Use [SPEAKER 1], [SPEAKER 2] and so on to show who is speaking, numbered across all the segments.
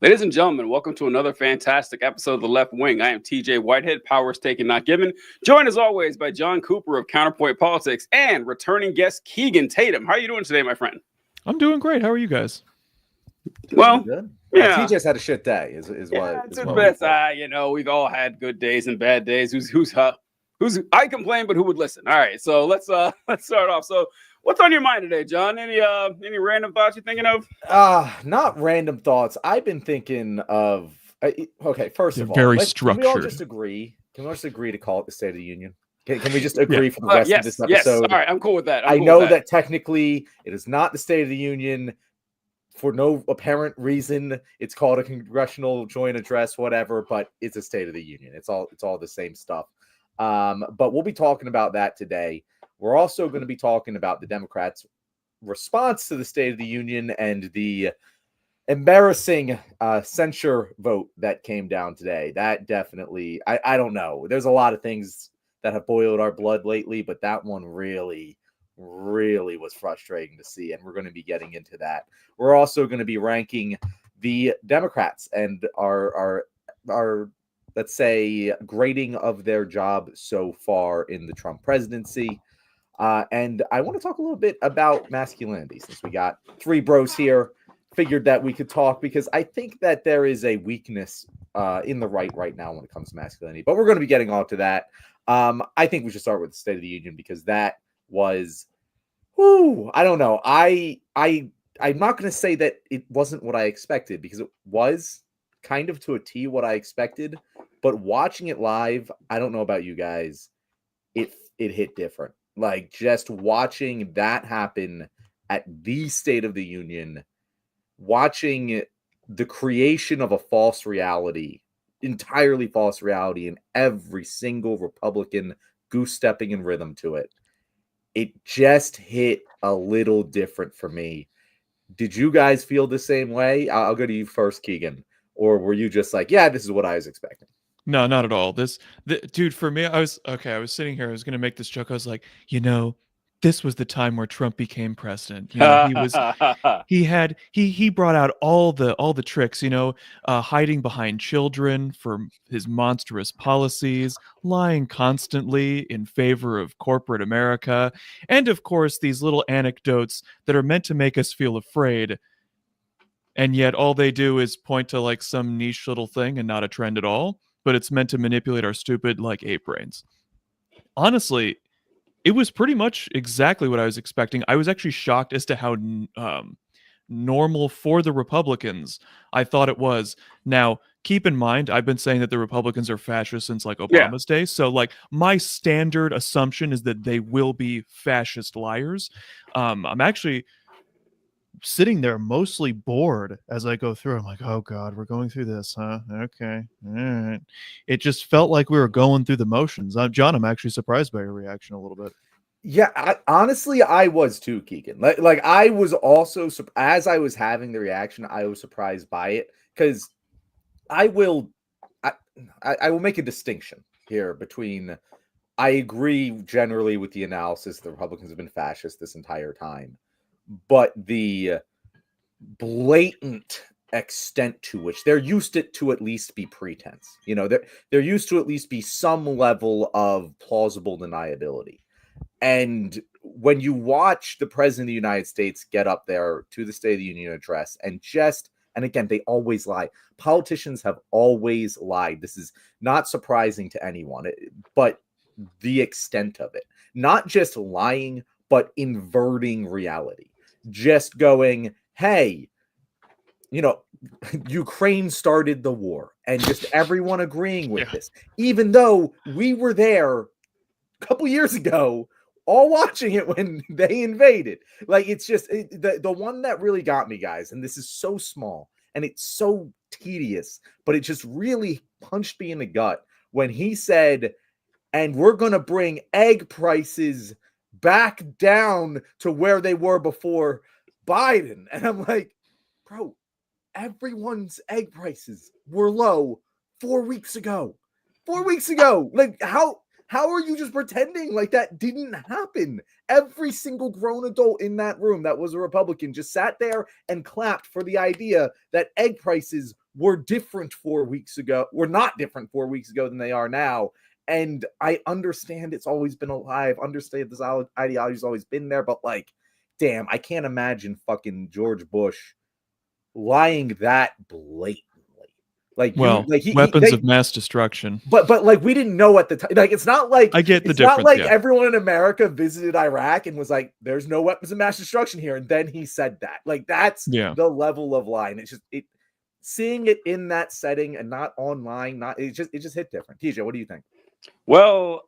[SPEAKER 1] Ladies and gentlemen, welcome to another fantastic episode of The Left Wing. I am TJ Whitehead, powers taken, not given. Joined as always by John Cooper of Counterpoint Politics and returning guest Keegan Tatum. How are you doing today, my friend?
[SPEAKER 2] I'm doing great. How are you guys?
[SPEAKER 1] Well,
[SPEAKER 3] good.
[SPEAKER 1] Yeah.
[SPEAKER 3] TJ's had a shit day. Is what?
[SPEAKER 1] It's best. We've all had good days and bad days. Who's I complain, but who would listen? All right, so let's start off. So, what's on your mind today, John? Any random thoughts you're thinking of?
[SPEAKER 3] Not random thoughts. I've been thinking of. Okay, first of all,
[SPEAKER 2] very
[SPEAKER 3] Can we all
[SPEAKER 2] structured.
[SPEAKER 3] just agree? Can we just agree to call it the State of the Union? Can we just agree for the rest
[SPEAKER 1] Yes,
[SPEAKER 3] of this episode?
[SPEAKER 1] yes. All right, I'm cool with that.
[SPEAKER 3] I know that technically it is not the State of the Union. For no apparent reason, it's called a congressional joint address, whatever, but it's a State of the Union. It's all the same stuff. But we'll be talking about that today. We're also going to be talking about the Democrats' response to the State of the Union and the embarrassing censure vote that came down today. That definitely, I don't know. There's a lot of things that have boiled our blood lately, but that one really was frustrating to see, and we're going to be getting into that. We're also going to be ranking the Democrats and our let's say grading of their job so far in the Trump presidency. And I want to talk a little bit about masculinity, since we got three bros here. Figured that we could talk because I think that there is a weakness in the right now when it comes to masculinity, but we're going to be getting on to that. I think we should start with the State of the Union because that was, I don't know. I'm not going to say that it wasn't what I expected, because it was kind of to a T what I expected, but watching it live, I don't know about you guys, it hit different. Like, just watching that happen at the State of the Union, watching the creation of a false reality, entirely false reality, in every single Republican goose-stepping in rhythm to it, it just hit a little different for me. Did you guys feel the same way? I'll go to you first, Keegan. Or were you just like, yeah, this is what I was expecting?
[SPEAKER 2] No, not at all. Dude, for me, I was sitting here. I was going to make this joke. I was like, this was the time where Trump became president. He brought out all the tricks, hiding behind children for his monstrous policies, lying constantly in favor of corporate America, and of course these little anecdotes that are meant to make us feel afraid. And yet all they do is point to like some niche little thing and not a trend at all, but it's meant to manipulate our stupid like ape brains. Honestly, it was pretty much exactly what I was expecting. I was actually shocked as to how normal for the Republicans I thought it was. Now, keep in mind, I've been saying that the Republicans are fascist since like Obama's day. So like my standard assumption is that they will be fascist liars. I'm actually sitting there mostly bored as I go through. I'm like, oh God, we're going through this, huh? Okay. All right. It just felt like we were going through the motions. John, I'm actually surprised by your reaction a little bit.
[SPEAKER 3] Yeah, honestly, I was too, Keegan. Like I was also, as I was having the reaction, I was surprised by it, because I will make a distinction here between, I agree generally with the analysis the Republicans have been fascist this entire time, but the blatant extent to which they're used it to at least be pretense. They're used to at least be some level of plausible deniability. And when you watch the president of the United States get up there to the State of the Union address and again, they always lie. Politicians have always lied. This is not surprising to anyone, but the extent of it, not just lying, but inverting reality. Just going, hey, Ukraine started the war, and just everyone agreeing with this, even though we were there a couple years ago, all watching it when they invaded. Like, it's just the one that really got me, guys, and this is so small and it's so tedious, but it just really punched me in the gut when he said, and we're going to bring egg prices back down to where they were before Biden. And I'm like, bro, everyone's egg prices were low 4 weeks ago. 4 weeks ago. Like, how are you just pretending like that didn't happen? Every single grown adult in that room that was a Republican just sat there and clapped for the idea that egg prices were different 4 weeks ago. Were not different 4 weeks ago than they are now. And I understand it's always been alive. Understand this ideology's always been there, but like, damn, I can't imagine fucking George Bush lying that blatantly. Like,
[SPEAKER 2] well, weapons of mass destruction.
[SPEAKER 3] But like, we didn't know at the time. Like, it's not like
[SPEAKER 2] I get the
[SPEAKER 3] it's
[SPEAKER 2] difference.
[SPEAKER 3] not like
[SPEAKER 2] yeah.
[SPEAKER 3] everyone in America visited Iraq and was like, "There's no weapons of mass destruction here," and then he said that. Like, that's the level of lying. It's just seeing it in that setting and not online. It just hit different. TJ, what do you think?
[SPEAKER 1] Well,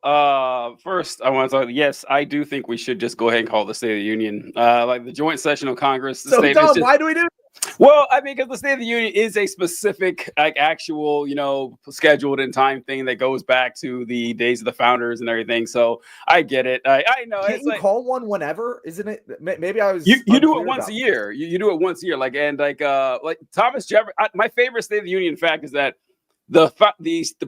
[SPEAKER 1] first I want to talk. Yes, I do think we should just go ahead and call the State of the Union, like the joint session of Congress. The
[SPEAKER 3] so
[SPEAKER 1] state
[SPEAKER 3] dumb.
[SPEAKER 1] Just,
[SPEAKER 3] why do we do it?
[SPEAKER 1] Well, I mean, because the State of the Union is a specific, like, actual, scheduled in time thing that goes back to the days of the founders and everything. So I get it. I know.
[SPEAKER 3] Can't
[SPEAKER 1] it's
[SPEAKER 3] you
[SPEAKER 1] like,
[SPEAKER 3] call one whenever? Isn't it? Maybe I was.
[SPEAKER 1] You do it once a year. You do it once a year. Like Thomas Jefferson. My favorite State of the Union fact is that the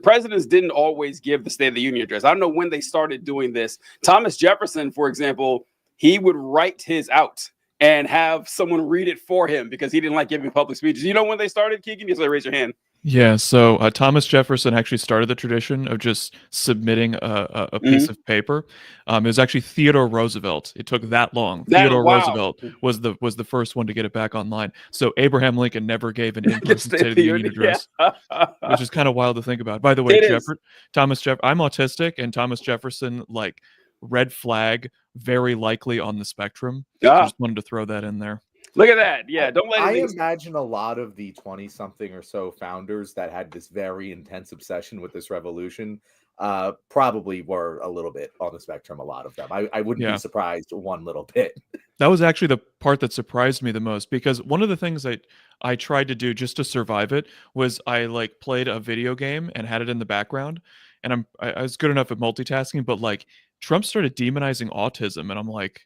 [SPEAKER 1] presidents didn't always give the State of the Union address. I don't know when they started doing this. Thomas Jefferson, for example, he would write his out and have someone read it for him because he didn't like giving public speeches. You know when they started, Keegan? Just raise your hand.
[SPEAKER 2] Yeah, so Thomas Jefferson actually started the tradition of just submitting a piece of paper. It was actually Theodore Roosevelt. It took that long. Theodore Roosevelt was the first one to get it back online. So Abraham Lincoln never gave an in-person State of the Union address, which is kind of wild to think about. By the way, Thomas Jefferson, I'm autistic, and Thomas Jefferson, like, red flag, very likely on the spectrum. I just wanted to throw that in there.
[SPEAKER 1] Look at that. Yeah, don't let
[SPEAKER 3] I imagine a lot of the 20-something or so founders that had this very intense obsession with this revolution probably were a little bit on the spectrum, a lot of them. I wouldn't be surprised one little bit.
[SPEAKER 2] That was actually the part that surprised me the most, because one of the things that I tried to do just to survive it was I played a video game and had it in the background, and I was good enough at multitasking, but like Trump started demonizing autism, and I'm like,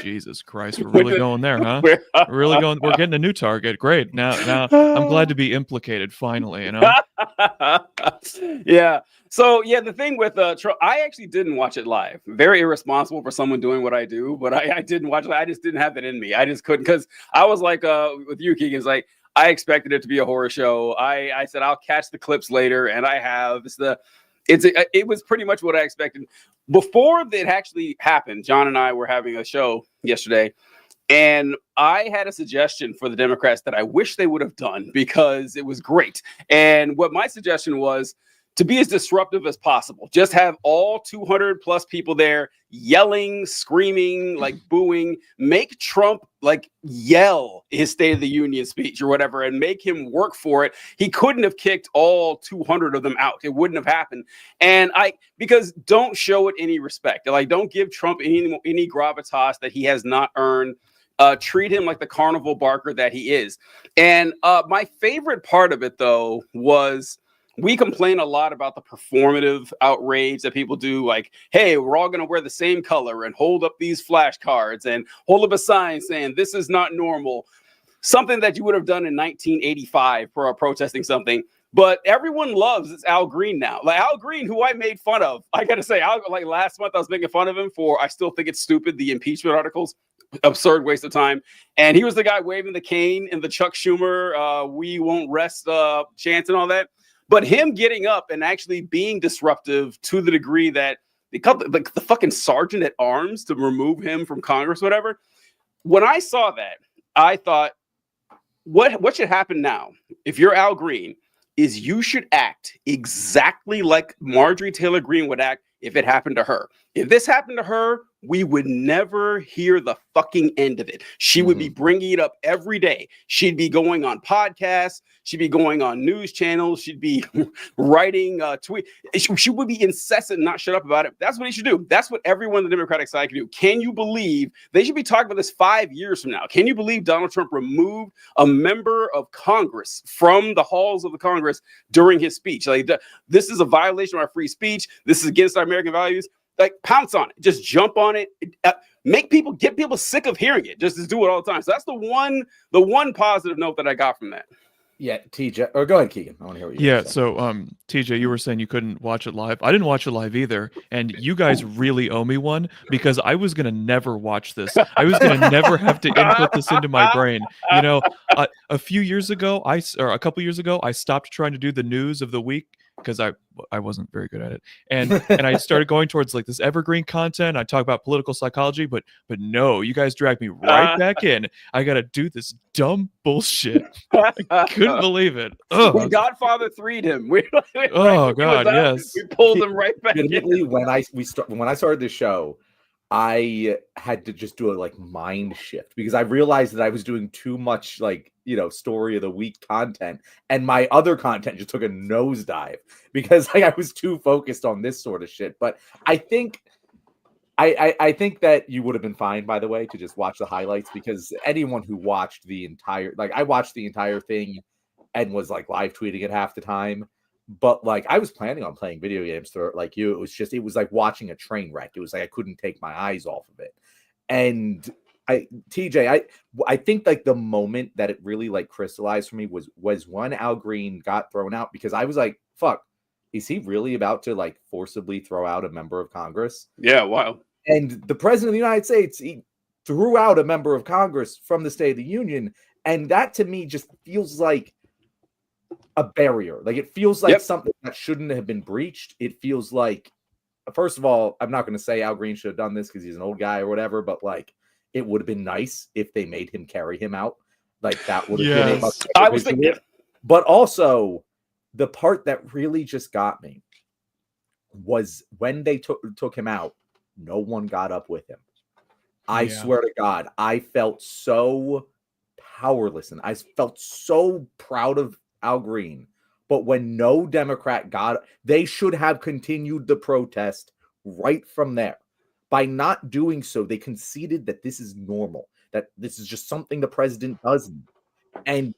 [SPEAKER 2] Jesus Christ, we're really going there, huh? We're getting a new target. Great. Now I'm glad to be implicated finally,
[SPEAKER 1] Yeah. So the thing with Trump, I actually didn't watch it live. Very irresponsible for someone doing what I do, but I didn't watch it. I just didn't have it in me. I just couldn't, because I was like with you, Keegan, it's like I expected it to be a horror show. I said I'll catch the clips later, and I have. It was pretty much what I expected. Before it actually happened, John and I were having a show yesterday, and I had a suggestion for the Democrats that I wish they would have done because it was great. And what my suggestion was to be as disruptive as possible. Just have all 200 plus people there yelling, screaming, like booing, make Trump yell his State of the Union speech or whatever, and make him work for it. He couldn't have kicked all 200 of them out. It wouldn't have happened. And because don't show it any respect. Don't give Trump any gravitas that he has not earned. Treat him like the carnival barker that he is. And my favorite part of it, though, was we complain a lot about the performative outrage that people do. Like, hey, we're all going to wear the same color and hold up these flashcards and hold up a sign saying this is not normal. Something that you would have done in 1985 for protesting something. But everyone loves Al Green now. Like Al Green, who I made fun of. I got to say, last month I was making fun of him for, I still think it's stupid, the impeachment articles. Absurd waste of time. And he was the guy waving the cane in the Chuck Schumer, we won't rest chants and all that. But him getting up and actually being disruptive to the degree that they called the fucking sergeant at arms to remove him from Congress, whatever. When I saw that, I thought, what should happen now? If you're Al Green, is you should act exactly like Marjorie Taylor Greene would act if it happened to her. If this happened to her, we would never hear the fucking end of it. She would be bringing it up every day. She'd be going on podcasts. She'd be going on news channels. She'd be writing tweets. She would be incessant, not shut up about it. That's what he should do. That's what everyone on the Democratic side can do. Can you believe they should be talking about this 5 years from now? Can you believe Donald Trump removed a member of Congress from the halls of the Congress during his speech? This is a violation of our free speech. This is against our American values. Pounce on it. Just jump on it. Get people sick of hearing it. Just do it all the time. So that's the one positive note that I got from that.
[SPEAKER 3] Yeah, TJ, or go ahead, Keegan. I want to hear what you
[SPEAKER 2] Yeah,
[SPEAKER 3] have to say.
[SPEAKER 2] so TJ, you were saying you couldn't watch it live. I didn't watch it live either, and you guys really owe me one because I was gonna never watch this. I was gonna never have to input this into my brain. You know, a few years ago, or a couple years ago, I stopped trying to do the news of the week because I wasn't very good at it, and I started going towards like this evergreen content. I talk about political psychology, but no, you guys dragged me right back in. I gotta do this dumb bullshit. Couldn't believe it.
[SPEAKER 1] We
[SPEAKER 2] Ugh.
[SPEAKER 1] Godfather 3'd him.
[SPEAKER 2] Oh God, yes.
[SPEAKER 1] We pulled him right back in.
[SPEAKER 3] Legitimately, when I started this show, I had to just do a like mind shift because I realized that I was doing too much like, you know, story of the week content, and my other content just took a nosedive because like I was too focused on this sort of shit. But I think I think that you would have been fine, by the way, to just watch the highlights, because anyone who watched the entire, like I watched the entire thing and was like live tweeting it half the time. But like I was planning on playing video games through it like you. It was like watching a train wreck. It was like I couldn't take my eyes off of it. And TJ, I think like the moment that it really like crystallized for me was when Al Green got thrown out, because I was like, fuck, is he really about to like forcibly throw out a member of Congress?
[SPEAKER 1] Yeah, wow.
[SPEAKER 3] And the president of the United States, he threw out a member of Congress from the State of the Union. And that to me just feels like a barrier. Like it feels like something that shouldn't have been breached. It feels like, first of all, I'm not going to say Al Green should have done this because he's an old guy or whatever, but like it would have been nice if they made him carry him out. Like that would have been a much better
[SPEAKER 1] I was thinking.
[SPEAKER 3] But also the part that really just got me was when they took him out, no one got up with him. I swear to God, I felt so powerless and I felt so proud of Al Green. But when no Democrat they should have continued the protest right from there. By not doing so, they conceded that this is normal, that this is just something the president does. And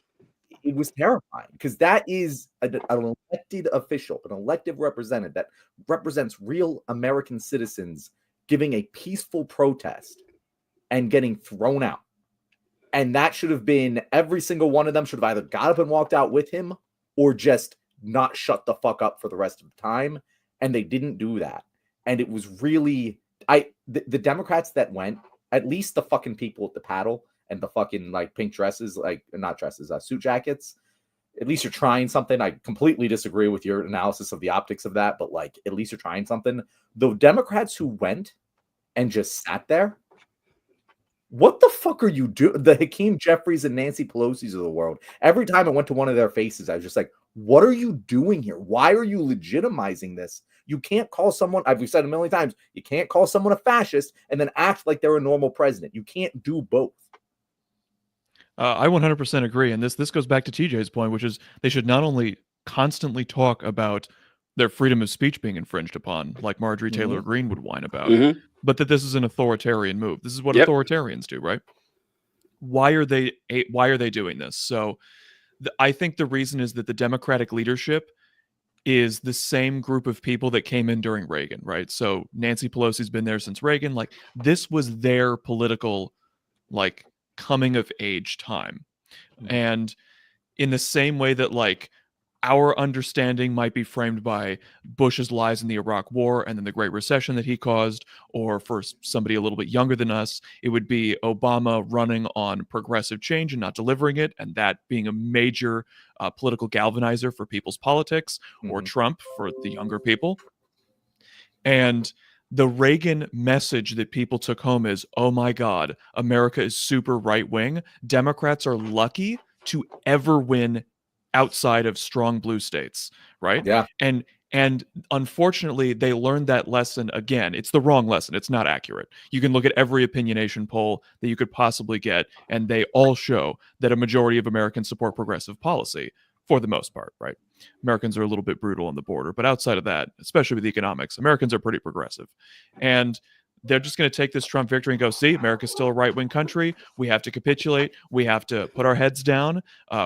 [SPEAKER 3] it was terrifying because that is an elected official, an elected representative that represents real American citizens giving a peaceful protest and getting thrown out. And that should have been, every single one of them should have either got up and walked out with him or just not shut the fuck up for the rest of the time. And they didn't do that. And it was really, the Democrats that went, at least the fucking people at the paddle and the fucking like pink dresses, like not dresses, suit jackets. At least you're trying something. I completely disagree with your analysis of the optics of that, but like at least you're trying something. The Democrats who went and just sat there, what the fuck are you doing? The Hakeem Jeffries and Nancy Pelosi's of the world. Every time I went to one of their faces, I was just like, what are you doing here? Why are you legitimizing this? You can't call someone, I've said a million times, you can't call someone a fascist and then act like they're a normal president. You can't do both.
[SPEAKER 2] I 100% agree. And this goes back to TJ's point, which is they should not only constantly talk about their freedom of speech being infringed upon, like Marjorie Taylor Greene would whine about, but that this is an authoritarian move. This is what authoritarians do, right? Why are they doing this? So I think the reason is that the Democratic leadership is the same group of people that came in during Reagan, right? So Nancy Pelosi's been there since Reagan. Like this was their political, like, coming of age time. And in the same way that like our understanding might be framed by Bush's lies in the Iraq War and then the Great Recession that he caused, or for somebody a little bit younger than us, it would be Obama running on progressive change and not delivering it, and that being a major political galvanizer for people's politics, or Trump for the younger people. And the Reagan message that people took home is, oh my God, America is super right-wing. Democrats are lucky to ever win outside of strong blue states, right?
[SPEAKER 3] Yeah.
[SPEAKER 2] And unfortunately, they learned that lesson again. It's the wrong lesson. It's not accurate. You can look at every opinionation poll that you could possibly get, and they all show that a majority of Americans support progressive policy for the most part, right? Americans are a little bit brutal on the border, but outside of that, especially with economics, Americans are pretty progressive. And they're just going to take this Trump victory and go, see, America's still a right-wing country. We have to capitulate. We have to put our heads down.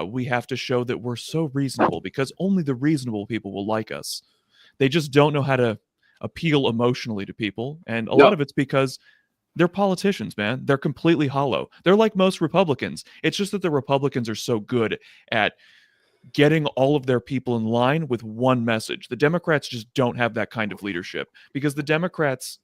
[SPEAKER 2] We have to show that we're so reasonable because only the reasonable people will like us. They just don't know how to appeal emotionally to people. And a lot of it's because they're politicians, man. They're completely hollow. They're like most Republicans. It's just that the Republicans are so good at getting all of their people in line with one message. The Democrats just don't have that kind of leadership because the Democrats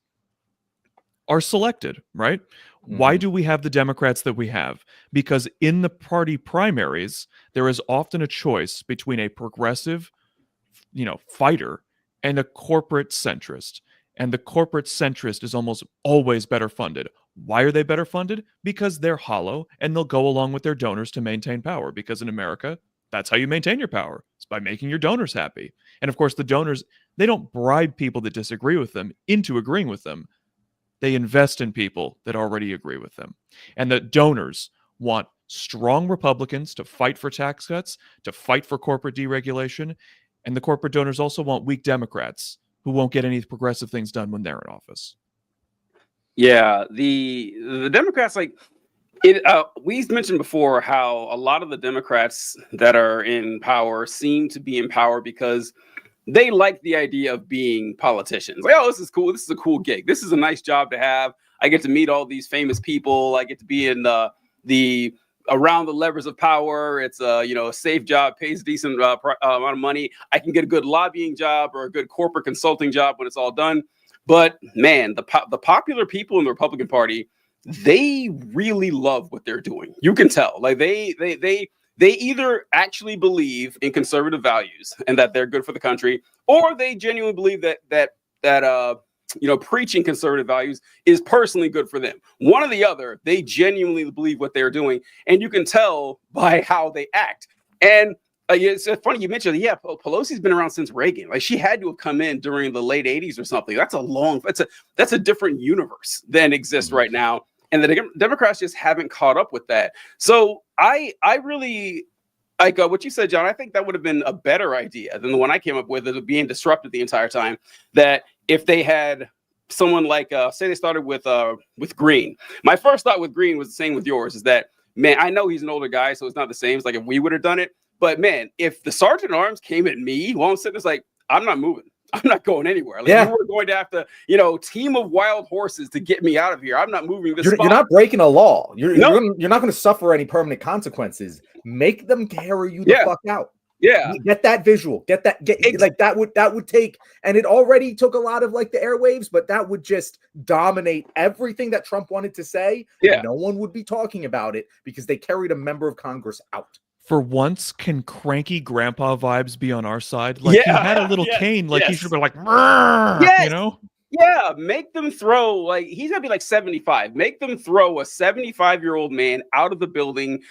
[SPEAKER 2] are selected, right? Why do we have the Democrats that we have? Because in the party primaries, there is often a choice between a progressive, fighter and a corporate centrist. And the corporate centrist is almost always better funded. Why are they better funded? Because they're hollow and they'll go along with their donors to maintain power. Because in America, that's how you maintain your power. It's by making your donors happy. And of course, the donors, they don't bribe people that disagree with them into agreeing with them. They invest in people that already agree with them. And the donors want strong Republicans to fight for tax cuts, to fight for corporate deregulation. And the corporate donors also want weak Democrats who won't get any progressive things done when they're in office.
[SPEAKER 1] Yeah, the Democrats, like we mentioned before how a lot of the Democrats that are in power seem to be in power because they like the idea of being politicians. Like, oh, this is cool. This is a cool gig. This is a nice job to have. I get to meet all these famous people. I get to be in the around the levers of power. It's a safe job, pays a decent amount of money. I can get a good lobbying job or a good corporate consulting job when it's all done. But man, the popular people in the Republican Party, they really love what they're doing. You can tell. Like they either actually believe in conservative values and that they're good for the country, or they genuinely believe that preaching conservative values is personally good for them. One or the other, they genuinely believe what they're doing, and you can tell by how they act. And it's funny you mentioned, Pelosi's been around since Reagan. Like, she had to have come in during the late 80s or something. That's a different universe than exists right now. And the Democrats just haven't caught up with that. So I really like what you said, John. I think that would have been a better idea than the one I came up with, of being disrupted the entire time. That if they had someone like, say they started with Green. My first thought with Green was the same with yours, is that, man, I know he's an older guy, so it's not the same as like if we would have done it. But man, if the Sergeant at Arms came at me while I'm sitting, it's like, I'm not moving. I'm not going anywhere. Like, you were going to have to, team of wild horses to get me out of here. I'm not moving this spot.
[SPEAKER 3] You're not breaking a law. You're not going to suffer any permanent consequences. Make them carry you the fuck out.
[SPEAKER 1] Yeah.
[SPEAKER 3] Get that visual. Like that would take, and it already took a lot of like the airwaves, but that would just dominate everything that Trump wanted to say.
[SPEAKER 1] Yeah.
[SPEAKER 3] No one would be talking about it because they carried a member of Congress out.
[SPEAKER 2] For once, can cranky grandpa vibes be on our side? Like, he had a little cane, like he should have been like,
[SPEAKER 1] Yeah, make them throw, like, he's gonna be like 75. Make them throw a 75-year-old man out of the building,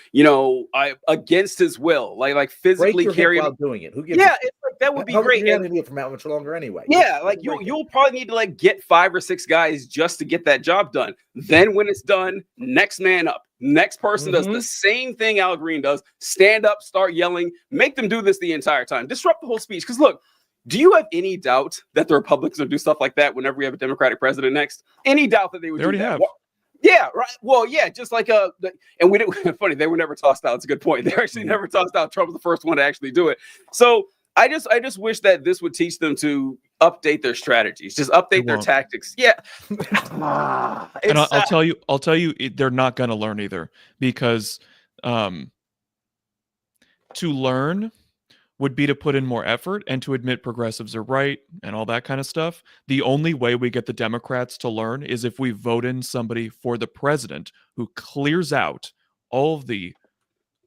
[SPEAKER 1] against his will, like physically carry him
[SPEAKER 3] while doing it. Who gives?
[SPEAKER 1] Yeah, it's like, that would be great.
[SPEAKER 3] You're gonna be from that much longer anyway.
[SPEAKER 1] Yeah, like you'll probably need to like get 5 or 6 guys just to get that job done. Then when it's done, next man up. Next person does the same thing Al Green does. Stand up, start yelling, make them do this the entire time. Disrupt the whole speech. Because look, do you have any doubt that the Republicans will do stuff like that whenever we have a Democratic president next? Any doubt that they would do that?
[SPEAKER 2] Have.
[SPEAKER 1] Yeah, right. Well, yeah, just like and we didn't. Funny, they were never tossed out. It's a good point. They actually never tossed out. Trump was the first one to actually do it. So I just wish that this would teach them to update their strategies, just update their tactics. Yeah.
[SPEAKER 2] And I'll tell you, they're not going to learn either, because to learn would be to put in more effort and to admit progressives are right and all that kind of stuff. The only way we get the Democrats to learn is if we vote in somebody for the president who clears out all of the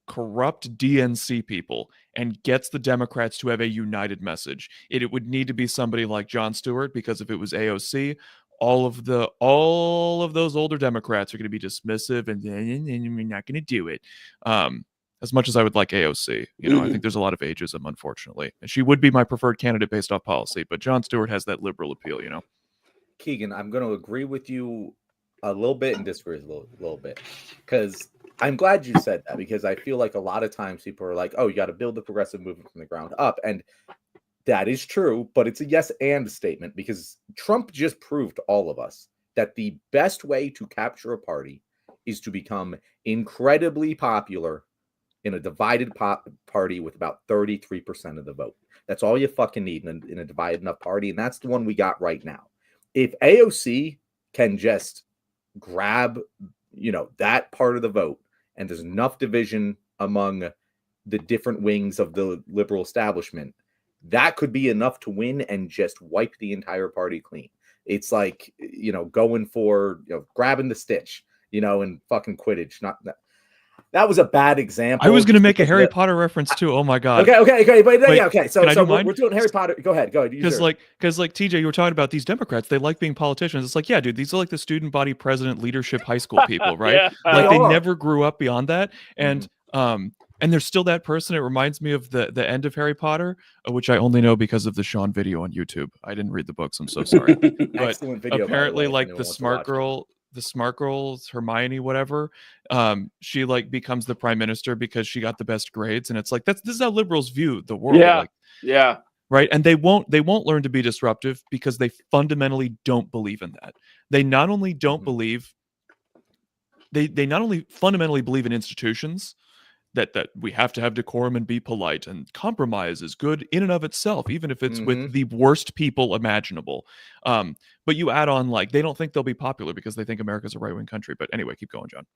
[SPEAKER 2] corrupt DNC people and gets the Democrats to have a united message. It would need to be somebody like Jon Stewart, because if it was AOC, all of those older Democrats are going to be dismissive and we're not going to do it. As much as I would like AOC, I think there's a lot of ageism, unfortunately, and she would be my preferred candidate based off policy. But Jon Stewart has that liberal appeal,
[SPEAKER 3] Keegan, I'm going to agree with you a little bit and disagree a little bit, because I'm glad you said that, because I feel like a lot of times people are like, oh, you got to build the progressive movement from the ground up. And that is true, but it's a yes and statement, because Trump just proved to all of us that the best way to capture a party is to become incredibly popular in a divided party with about 33% of the vote. That's all you fucking need in a divided enough party. And that's the one we got right now. If AOC can just grab, that part of the vote, and there's enough division among the different wings of the liberal establishment, that could be enough to win and just wipe the entire party clean. It's like, going for, grabbing the stitch, and fucking Quidditch. That was a bad example.
[SPEAKER 2] I was going to make a Harry Potter reference too. Oh my god.
[SPEAKER 3] Okay, but
[SPEAKER 2] Wait,
[SPEAKER 3] yeah, okay. So we're doing Harry Potter. Go ahead.
[SPEAKER 2] Because like TJ, you were talking about these Democrats. They like being politicians. It's like, yeah, dude, these are like the student body president leadership high school people, right?
[SPEAKER 1] Yeah.
[SPEAKER 2] Like they
[SPEAKER 3] are.
[SPEAKER 2] never grew up beyond that, and there's still that person. It reminds me of the end of Harry Potter, which I only know because of the Sean video on YouTube. I didn't read the books. I'm so sorry. But
[SPEAKER 3] Excellent video.
[SPEAKER 2] apparently,
[SPEAKER 3] by the way, if
[SPEAKER 2] like
[SPEAKER 3] anyone
[SPEAKER 2] the
[SPEAKER 3] wants to
[SPEAKER 2] smart
[SPEAKER 3] watch it.
[SPEAKER 2] girl. The smart girl's Hermione, whatever, she like becomes the prime minister because she got the best grades, and it's like this is how liberals view the world.
[SPEAKER 1] Yeah.
[SPEAKER 2] Like,
[SPEAKER 1] yeah.
[SPEAKER 2] right. And they won't learn to be disruptive because they fundamentally don't believe in that. They not only don't believe, they not only fundamentally believe in institutions, that we have to have decorum and be polite, and compromise is good in and of itself, even if it's with the worst people imaginable. But you add on, like, they don't think they'll be popular because they think America's a right-wing country. But anyway, keep going, John.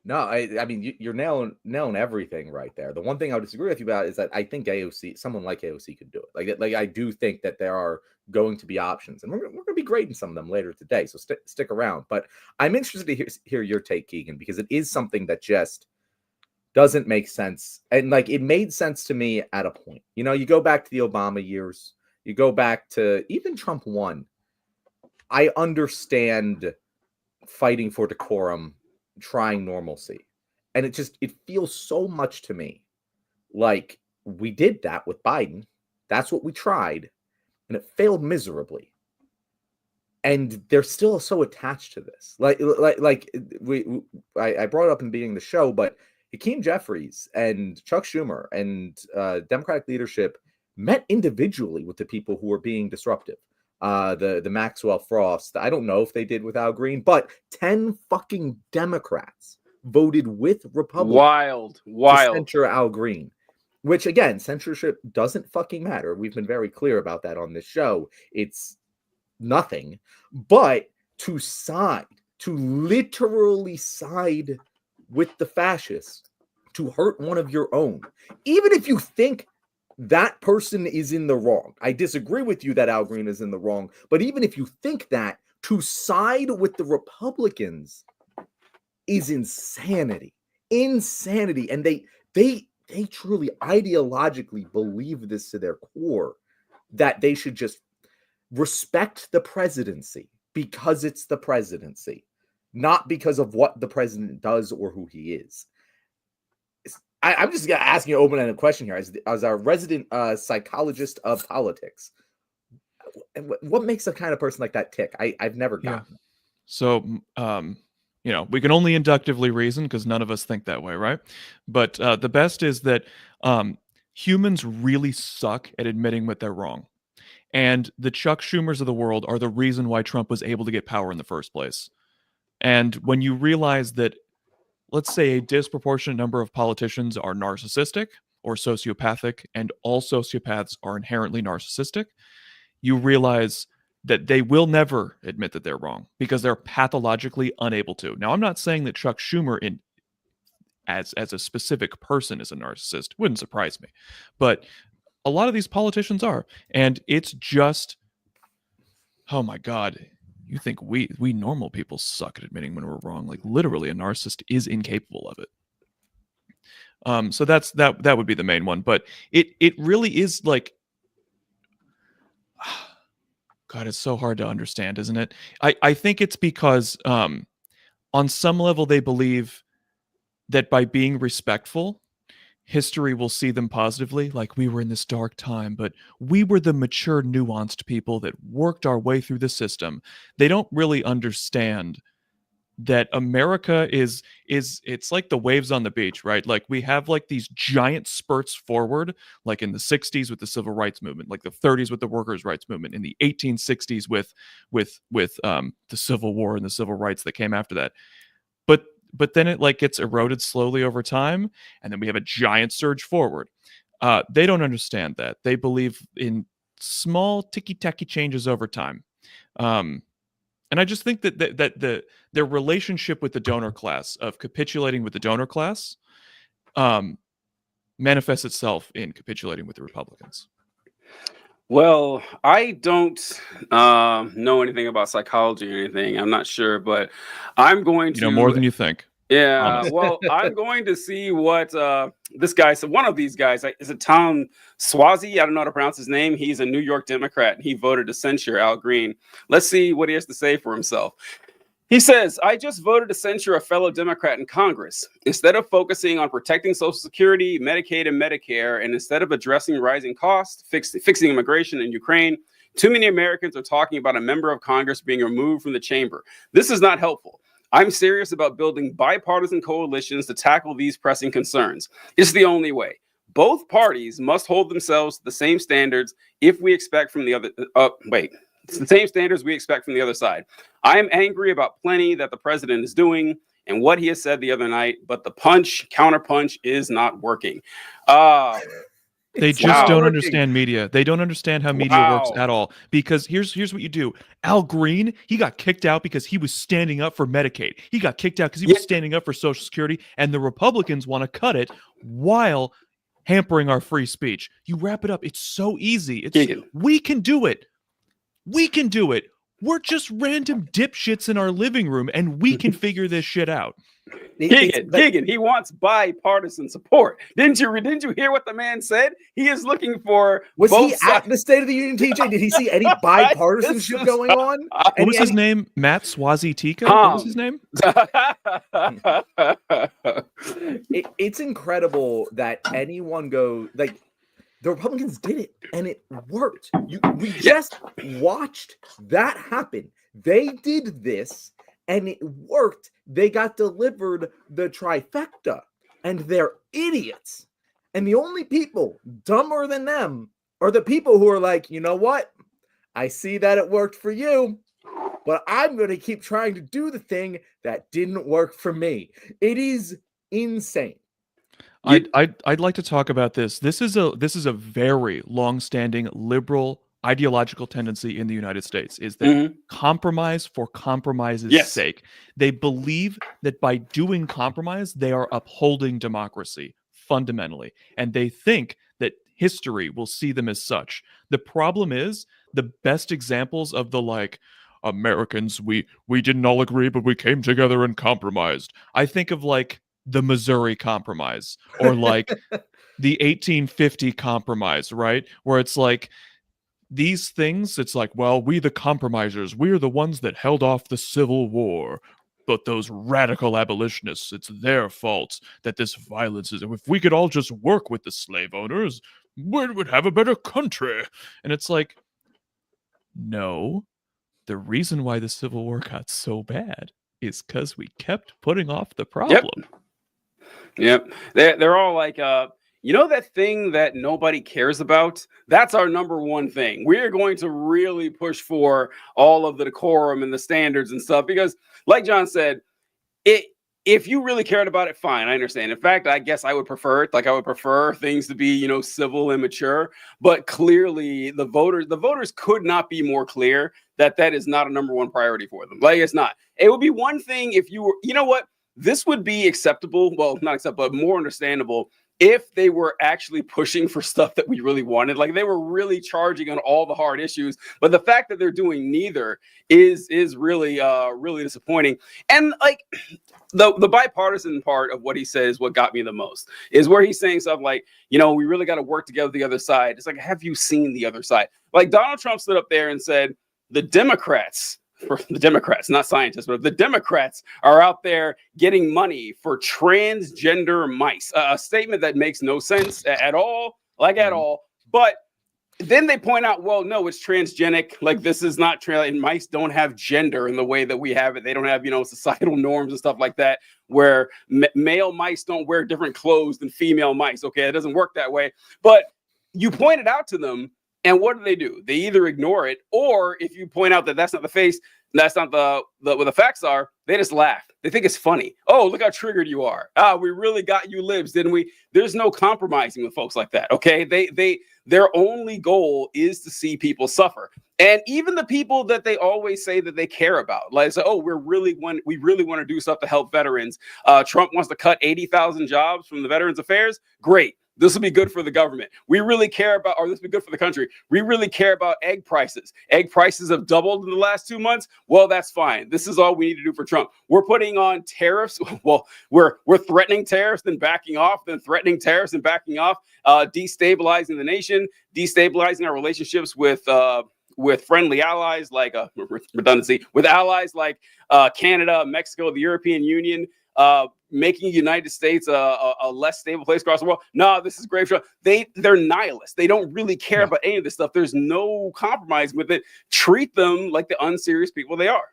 [SPEAKER 3] No, I mean, you're nailing everything right there. The one thing I would disagree with you about is that I think someone like AOC could do it. Like I do think that there are going to be options, and we're going to be grading some of them later today. So stick around. But I'm interested to hear your take, Keegan, because it is something that just doesn't make sense. And like, it made sense to me at a point. You go back to the Obama years, you go back to even Trump 1. I understand fighting for decorum, trying normalcy. And it feels so much to me like we did that with Biden. That's what we tried, and it failed miserably. And they're still so attached to this. I brought it up in the beginning of the show, but Hakeem Jeffries and Chuck Schumer and Democratic leadership met individually with the people who were being disruptive. The Maxwell Frost. I don't know if they did with Al Green, but 10 fucking Democrats voted with Republicans to censure Al Green. Which, again, censorship doesn't fucking matter. We've been very clear about that on this show. It's nothing. But to literally side with the fascists, to hurt one of your own, even if you think that person is in the wrong. I disagree with you that Al Green is in the wrong, but even if you think that, to side with the Republicans is insanity. And they truly ideologically believe this to their core, that they should just respect the presidency because it's the presidency, not because of what the president does or who he is. I'm just going to ask you an open-ended question here. As our resident psychologist of politics, what makes a kind of person like that tick? I've never gotten it.
[SPEAKER 2] So, we can only inductively reason because none of us think that way, right? But the best is that humans really suck at admitting what they're wrong. And the Chuck Schumers of the world are the reason why Trump was able to get power in the first place. And when you realize that, let's say, a disproportionate number of politicians are narcissistic or sociopathic, and all sociopaths are inherently narcissistic, you realize that they will never admit that they're wrong because they're pathologically unable to. Now, I'm not saying that Chuck Schumer as a specific person is a narcissist. Wouldn't surprise me. But a lot of these politicians are. And it's just, oh my God, you think we normal people suck at admitting when we're wrong. Like, literally, a narcissist is incapable of it. So that would be the main one. But it really is like, God, it's so hard to understand, isn't it? I think it's because on some level they believe that by being respectful, history will see them positively. Like, we were in this dark time, but we were the mature, nuanced people that worked our way through the system. They don't really understand that America is it's like the waves on the beach, right? Like, we have like these giant spurts forward, like in the 60s with the civil rights movement, like the 30s with the workers' rights movement, in the 1860s with the Civil War and the civil rights that came after that. But then it like gets eroded slowly over time, and then we have a giant surge forward. They don't understand that. They believe in small ticky-tacky changes over time. And I just think that their relationship with the donor class, of capitulating with the donor class, manifests itself in capitulating with the Republicans?
[SPEAKER 1] Well, I don't know anything about psychology or anything. I'm not sure, but I'm going
[SPEAKER 2] You know more
[SPEAKER 1] to.
[SPEAKER 2] than you think.
[SPEAKER 1] Yeah,
[SPEAKER 2] Honest.
[SPEAKER 1] well, I'm going to see what this guy. So one of these guys is it Tom Swazi? I don't know how to pronounce his name. He's a New York Democrat, and he voted to censure Al Green. Let's see what he has to say for himself. He says, I just voted to censure a fellow Democrat in Congress. Instead of focusing on protecting Social Security, Medicaid, and Medicare, and instead of addressing rising costs, fixing immigration in Ukraine, too many Americans are talking about a member of Congress being removed from the chamber. This is not helpful. I'm serious about building bipartisan coalitions to tackle these pressing concerns. It's the only way. Both parties must hold themselves to the same standards if we expect from the other. It's the same standards we expect from the other side. I am angry about plenty that the president is doing and what he has said the other night, but the counterpunch is not working.
[SPEAKER 2] They just don't understand media. They don't understand how media works at all. Because here's what you do. Al Green, he got kicked out because he was standing up for Medicaid. He got kicked out because he was standing up for Social Security, and the Republicans want to cut it while hampering our free speech. You wrap it up. It's so easy. We can do it. We can do it. We're just random dipshits in our living room, and we can figure this shit out.
[SPEAKER 1] Gigan, he wants bipartisan support. Didn't you hear what the man said? He is looking for.
[SPEAKER 3] Was he at the State of the Union, TJ? Did he see any bipartisanship going on?
[SPEAKER 2] What was his name? Matt Swazi-Tika? What was his name?
[SPEAKER 3] It's incredible that anyone goes like. The Republicans did it, and it worked. We just watched that happen. They did this, and it worked. They got delivered the trifecta, and they're idiots. And the only people dumber than them are the people who are like, you know what? I see that it worked for you, but I'm going to keep trying to do the thing that didn't work for me. It is insane.
[SPEAKER 2] I'd like to talk about this. This is a very long-standing liberal ideological tendency in the United States, is that compromise for compromise's sake. They believe that by doing compromise, they are upholding democracy fundamentally, and they think that history will see them as such. The problem is the best examples of the Americans, we didn't all agree, but we came together and compromised. I think of the Missouri Compromise or the 1850 Compromise, right? Where it's these things, it's we the compromisers, we're the ones that held off the Civil War. But those radical abolitionists, it's their fault that this violence is. If we could all just work with the slave owners, we would have a better country. And it's no, the reason why the Civil War got so bad is because we kept putting off the problem.
[SPEAKER 1] Yep. They're all that thing that nobody cares about? That's our number one thing. We're going to really push for all of the decorum and the standards and stuff because, like John said, if you really cared about it, fine, I understand. In fact, I guess I would prefer it. I would prefer things to be, civil and mature. But clearly, the voters could not be more clear that is not a number one priority for them. It's not. It would be one thing if you were, you know what? This would be acceptable. Well, not acceptable, but more understandable if they were actually pushing for stuff that we really wanted. They were really charging on all the hard issues. But the fact that they're doing neither is really, really disappointing. And the bipartisan part of what he says, what got me the most is where he's saying stuff we really got to work together with the other side. It's have you seen the other side? Donald Trump stood up there and said, the Democrats, not scientists, but the Democrats are out there getting money for transgender mice. A statement that makes no sense at all, at all. But then they point out, well, no, it's transgenic. This is not and mice don't have gender in the way that we have it. They don't have, societal norms and stuff like that, where male mice don't wear different clothes than female mice. Okay, it doesn't work that way. But you point it out to them. And what do? They either ignore it, or if you point out that that's not the face, that's not what the facts are, they just laugh. They think it's funny. Oh, look how triggered you are. We really got you libs, didn't we? There's no compromising with folks like that, okay? Their only goal is to see people suffer. And even the people that they always say that they care about, we really want to do stuff to help veterans. Trump wants to cut 80,000 jobs from the Veterans Affairs. Great. This will be good for the government. We really care about, or this will be good for the country. We really care about egg prices. Egg prices have doubled in the last 2 months. Well, that's fine. This is all we need to do for Trump. We're putting on tariffs. Well, we're threatening tariffs, then backing off, then threatening tariffs and backing off, destabilizing the nation, destabilizing our relationships with friendly allies like redundancy, with allies like Canada, Mexico, the European Union, making the United States a less stable place across the world. No, this is grave. They're nihilists. They don't really care about any of this stuff. There's no compromise with it. Treat them like the unserious people they are.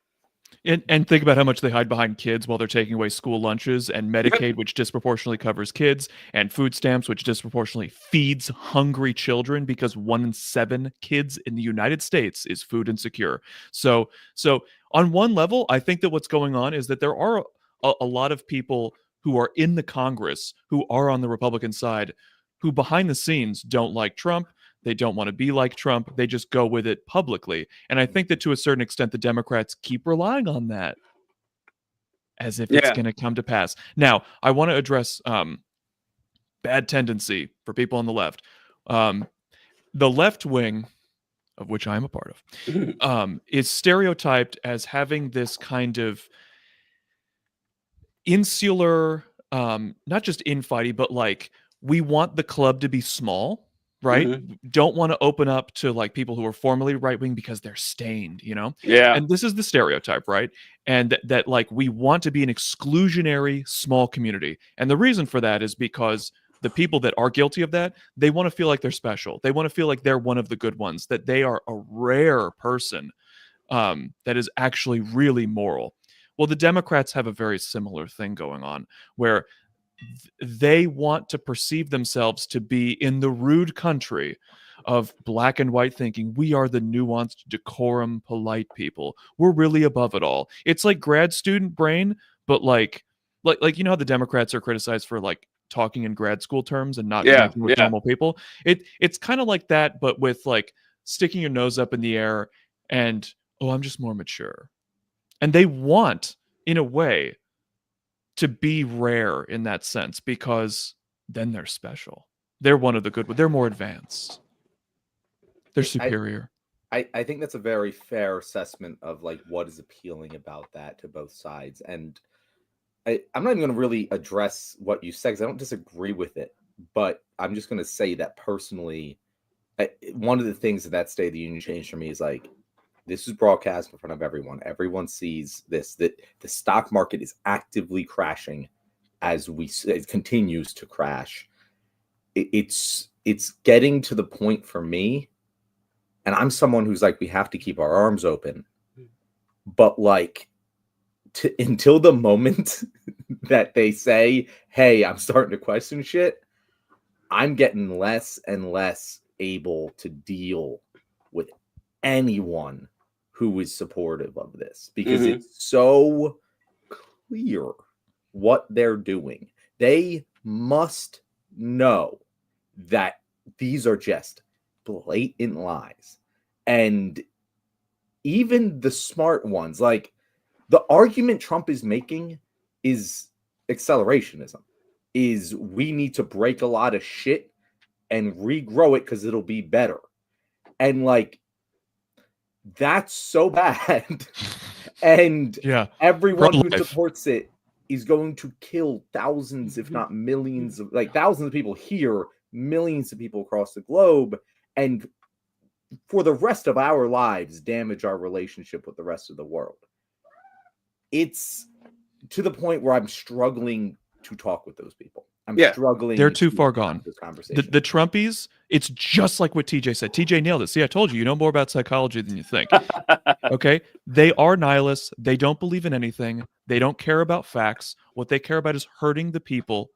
[SPEAKER 2] And think about how much they hide behind kids while they're taking away school lunches, and Medicaid, which disproportionately covers kids, and food stamps, which disproportionately feeds hungry children, because 1 in 7 kids in the United States is food insecure. So on one level, I think that what's going on is that there are a lot of people who are in the Congress who are on the Republican side who behind the scenes don't like Trump. They don't want to be like Trump. They just go with it publicly. And I think that to a certain extent, the Democrats keep relying on that as if it's going to come to pass. Now, I want to address bad tendency for people on the left. The left wing, of which I'm a part of, is stereotyped as having this kind of insular, not just infighting, but like, we want the club to be small. Right? Don't want to open up to like people who are formerly right wing because they're stained, you know?
[SPEAKER 1] Yeah.
[SPEAKER 2] And this is the stereotype, right? And that like we want to be an exclusionary small community. And the reason for that is because the people that are guilty of that, they want to feel like they're special. They want to feel like they're one of the good ones, that they are a rare person that is actually really moral. Well, the Democrats have a very similar thing going on where they want to perceive themselves to be in the rude country of black and white thinking. We are the nuanced, decorum, polite people. We're really above it all. It's like grad student brain, but like you know how the Democrats are criticized for like talking in grad school terms and not connecting with normal people. It's kind of like that, but with like sticking your nose up in the air and, oh, I'm just more mature. And they want, in a way, to be rare in that sense, because then they're special. They're one of the good ones. They're more advanced. They're superior.
[SPEAKER 3] I think that's a very fair assessment of like what is appealing about that to both sides. And I'm not even going to really address what you said because I don't disagree with it. But I'm just going to say that personally, one of the things that State of the Union changed for me is like, this is broadcast in front of everyone. Everyone sees this, that the stock market is actively crashing as it continues to crash. It's getting to the point for me, and I'm someone who's like, we have to keep our arms open. But like, until the moment that they say, hey, I'm starting to question shit, I'm getting less and less able to deal with anyone who is supportive of this, because it's so clear what they're doing. They must know that these are just blatant lies. And even the smart ones, like the argument Trump is making is accelerationism, is we need to break a lot of shit and regrow it because it'll be better. And like, that's so bad. And everyone who supports it is going to kill thousands, if not millions of thousands of people here, millions of people across the globe, and for the rest of our lives damage our relationship with the rest of the world. It's to the point where I'm struggling to talk with those people. I'm struggling.
[SPEAKER 2] They're too far gone.
[SPEAKER 3] This conversation.
[SPEAKER 2] The Trumpies, it's just like what TJ said. TJ nailed it. See, I told you, you know more about psychology than you think. Okay? They are nihilists. They don't believe in anything. They don't care about facts. What they care about is hurting the people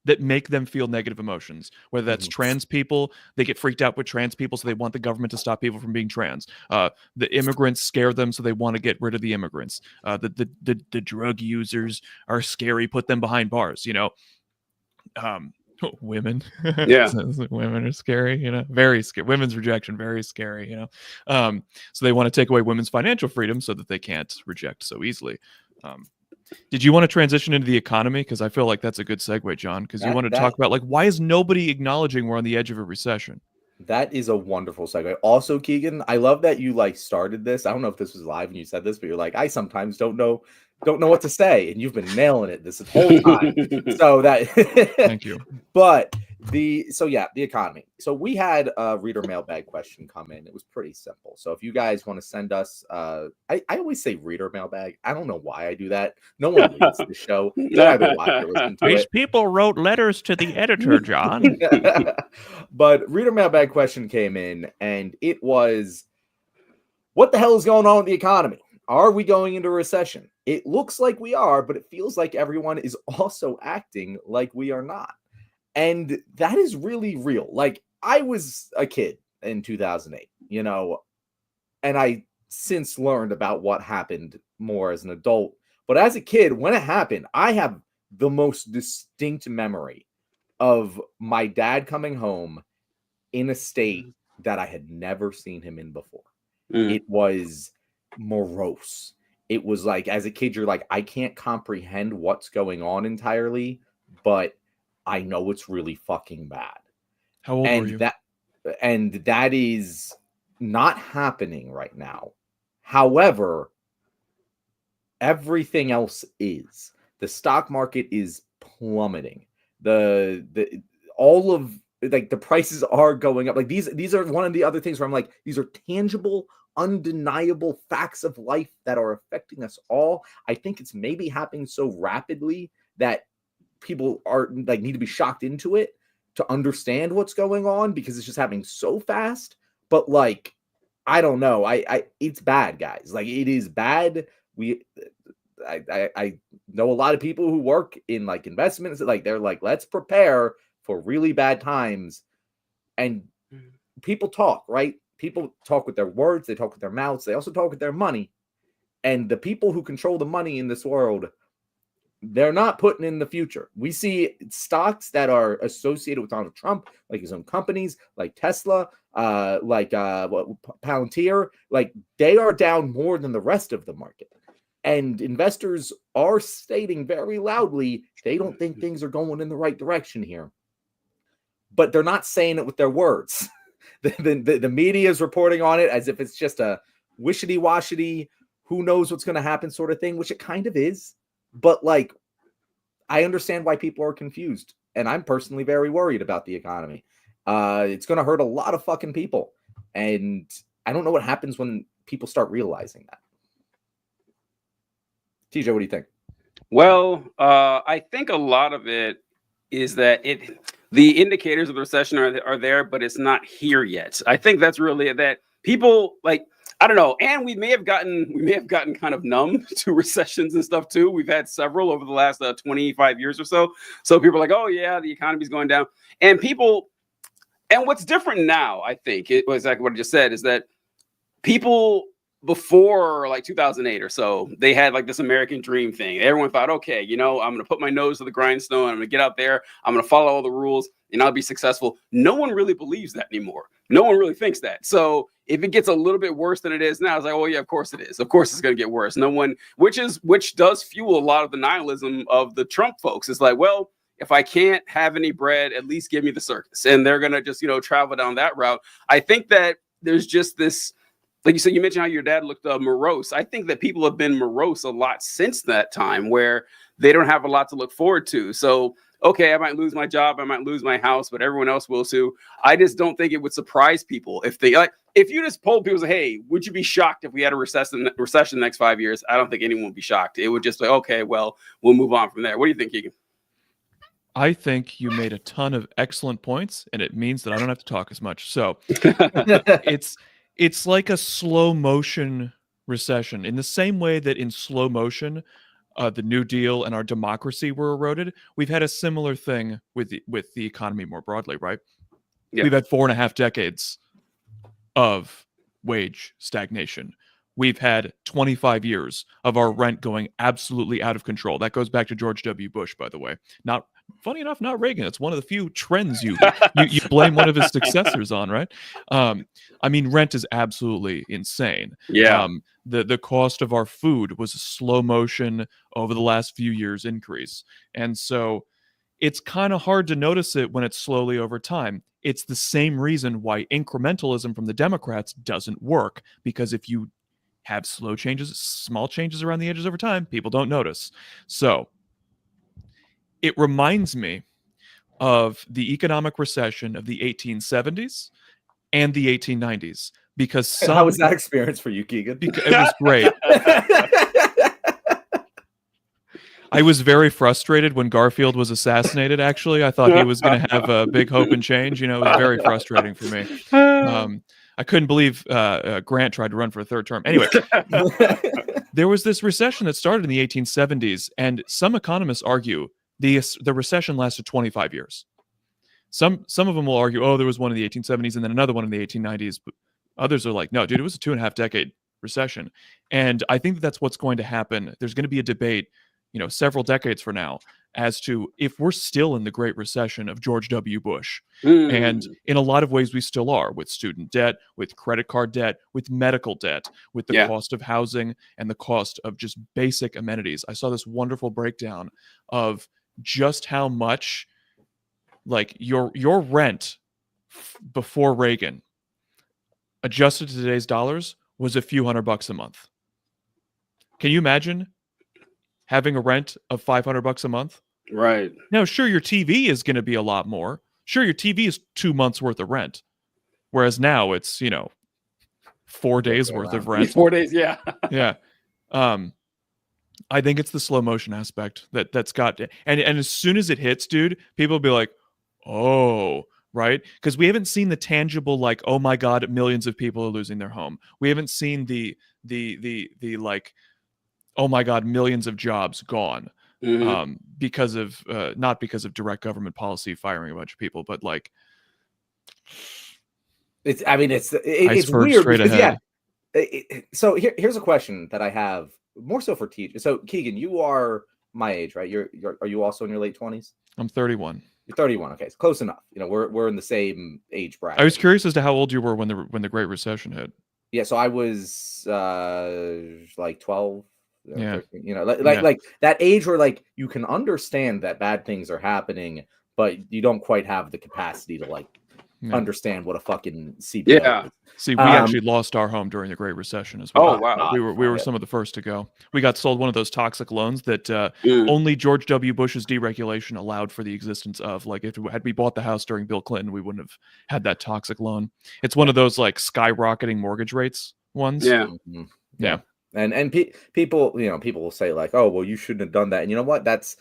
[SPEAKER 2] that make them feel negative emotions. Whether that's trans people, they get freaked out with trans people, so they want the government to stop people from being trans. The immigrants scare them, so they want to get rid of the immigrants. The drug users are scary, put them behind bars, you know. Women, women are scary, you know, very scary. Women's rejection, very scary, you know. So they want to take away women's financial freedom so that they can't reject so easily. Did you want to transition into the economy? Because I feel like that's a good segue, John. Because you want to talk about, like, why is nobody acknowledging we're on the edge of a recession?
[SPEAKER 3] That is a wonderful segue. Also, Keegan, I love that you like started this. I don't know if this was live and you said this, but you're like, I sometimes don't know what to say, and you've been nailing it this whole time. So that
[SPEAKER 2] Thank you.
[SPEAKER 3] But the economy. So we had a reader mailbag question come in. It was pretty simple. So if you guys want to send us, I always say reader mailbag. I don't know why I do that. No one reads the show. They either watch or listen to
[SPEAKER 2] These
[SPEAKER 3] it.
[SPEAKER 2] people wrote letters to the editor, John.
[SPEAKER 3] But reader mailbag question came in, and it was, what the hell is going on with the economy? Are we going into a recession? It looks like we are, but it feels like everyone is also acting like we are not. And that is really real. Like, I was a kid in 2008, and I since learned about what happened more as an adult. But as a kid, when it happened, I have the most distinct memory of my dad coming home in a state that I had never seen him in before. It was morose. It was like, as a kid, you're like, I can't comprehend what's going on entirely, but I know it's really fucking bad.
[SPEAKER 2] How old were you?
[SPEAKER 3] That is not happening right now. However, everything else is. The stock market is plummeting. All of, like, the prices are going up. Like, these are one of the other things where I'm like, these are tangible, undeniable facts of life that are affecting us all. I think it's maybe happening so rapidly that people are like, need to be shocked into it to understand what's going on, because it's just happening so fast. But like, I don't know. It's bad, guys. Like, it is bad. I know a lot of people who work in like investments, like, they're like, let's prepare for really bad times. And people talk, right? People talk with their words, they talk with their mouths, they also talk with their money. And the people who control the money in this world, they're not putting in the future. We see stocks that are associated with Donald Trump, like his own companies, like Tesla, Palantir, like, they are down more than the rest of the market. And investors are stating very loudly they don't think things are going in the right direction here. But they're not saying it with their words. The media is reporting on it as if it's just a wishy-washy, who knows what's going to happen sort of thing, which it kind of is. But like, I understand why people are confused. And I'm personally very worried about the economy. It's going to hurt a lot of fucking people. And I don't know what happens when people start realizing that. TJ, what do you think?
[SPEAKER 1] Well, I think a lot of it is that the indicators of the recession are there, but it's not here yet. I think that's really that people, like, I don't know. And we may have gotten kind of numb to recessions and stuff too. We've had several over the last 25 years or so. So people are like, oh yeah, the economy's going down. And what's different now, I think, it was exactly what I just said, is that people before like 2008 or so, they had like this American dream thing. Everyone thought, okay, I'm going to put my nose to the grindstone. I'm going to get out there. I'm going to follow all the rules and I'll be successful. No one really believes that anymore. No one really thinks that. So if it gets a little bit worse than it is now, it's like, oh yeah, of course it is. Of course it's going to get worse. No one, which does fuel a lot of the nihilism of the Trump folks. It's like, well, if I can't have any bread, at least give me the circus. And they're going to just, travel down that route. I think that there's just this, like you said, you mentioned how your dad looked morose. I think that people have been morose a lot since that time, where they don't have a lot to look forward to. So, okay, I might lose my job, I might lose my house, but everyone else will too. I just don't think it would surprise people if you just polled people, say, hey, would you be shocked if we had a recession the next 5 years? I don't think anyone would be shocked. It would just be, okay, well, we'll move on from there. What do you think, Keegan?
[SPEAKER 2] I think you made a ton of excellent points, and it means that I don't have to talk as much. So it's like a slow motion recession, in the same way that in slow motion, the New Deal and our democracy were eroded. We've had a similar thing with the economy more broadly, right? Yeah. We've had 4.5 decades of wage stagnation. We've had 25 years of our rent going absolutely out of control. That goes back to George W. Bush, by the way. Not Funny enough, not Reagan. It's one of the few trends you blame one of his successors on, right? I mean, rent is absolutely insane.
[SPEAKER 1] Yeah.
[SPEAKER 2] The cost of our food was a slow motion over the last few years increase, and so it's kind of hard to notice it when it's slowly over time. It's the same reason why incrementalism from the Democrats doesn't work, because if you have slow changes, small changes around the edges over time, people don't notice. So it reminds me of the economic recession of the 1870s and the 1890s, because
[SPEAKER 3] How was that experience for you, Keegan?
[SPEAKER 2] it was great. I was very frustrated when Garfield was assassinated, actually. I thought he was going to have a big hope and change. It was very frustrating for me. I couldn't believe Grant tried to run for a third term. Anyway, there was this recession that started in the 1870s, and some economists argue the recession lasted 25 years. Some of them will argue, oh, there was one in the 1870s and then another one in the 1890s. But others are like, no, dude, it was a 2.5-decade recession. And I think that's what's going to happen. There's going to be a debate, several decades from now, as to if we're still in the Great Recession of George W. Bush. And in a lot of ways, we still are, with student debt, with credit card debt, with medical debt, with the cost of housing and the cost of just basic amenities. I saw this wonderful breakdown of just how much, like, your rent before Reagan, adjusted to today's dollars, was a few $100 a month. Can you imagine having a rent of $500 a month?
[SPEAKER 1] Right.
[SPEAKER 2] Now, sure, your TV is going to be a lot more. Sure, your TV is 2 months worth of rent, whereas now it's 4 days worth of rent.
[SPEAKER 1] 4 days, yeah.
[SPEAKER 2] Yeah. I think it's the slow motion aspect that's got, and as soon as it hits, dude, people will be like, oh, right? Because we haven't seen the tangible, like, oh my God, millions of people are losing their home. We haven't seen the like, oh my God, millions of jobs gone. Because of not because of direct government policy firing a bunch of people, but like,
[SPEAKER 3] it's weird because so here's a question that I have, more so for teachers. So Keegan, you are my age, right? Are you also in your late 20s?
[SPEAKER 2] I'm 31.
[SPEAKER 3] You're 31. Okay, so close enough. We're in the same age bracket.
[SPEAKER 2] I was curious as to how old you were when the Great Recession hit.
[SPEAKER 3] Yeah, so I was like 12.
[SPEAKER 2] Yeah.
[SPEAKER 3] 13, like that age where, like, you can understand that bad things are happening, but you don't quite have the capacity to, like, understand what a fucking CPI is.
[SPEAKER 2] See, we actually lost our home during the Great Recession as well.
[SPEAKER 1] Oh, wow.
[SPEAKER 2] We were some of the first to go. We got sold one of those toxic loans that only George W. Bush's deregulation allowed for the existence of. Like, had we bought the house during Bill Clinton, we wouldn't have had that toxic loan. It's one of those, like, skyrocketing mortgage rates ones.
[SPEAKER 1] Yeah.
[SPEAKER 3] Yeah. And people will say, like, oh, well, you shouldn't have done that. And you know what? That's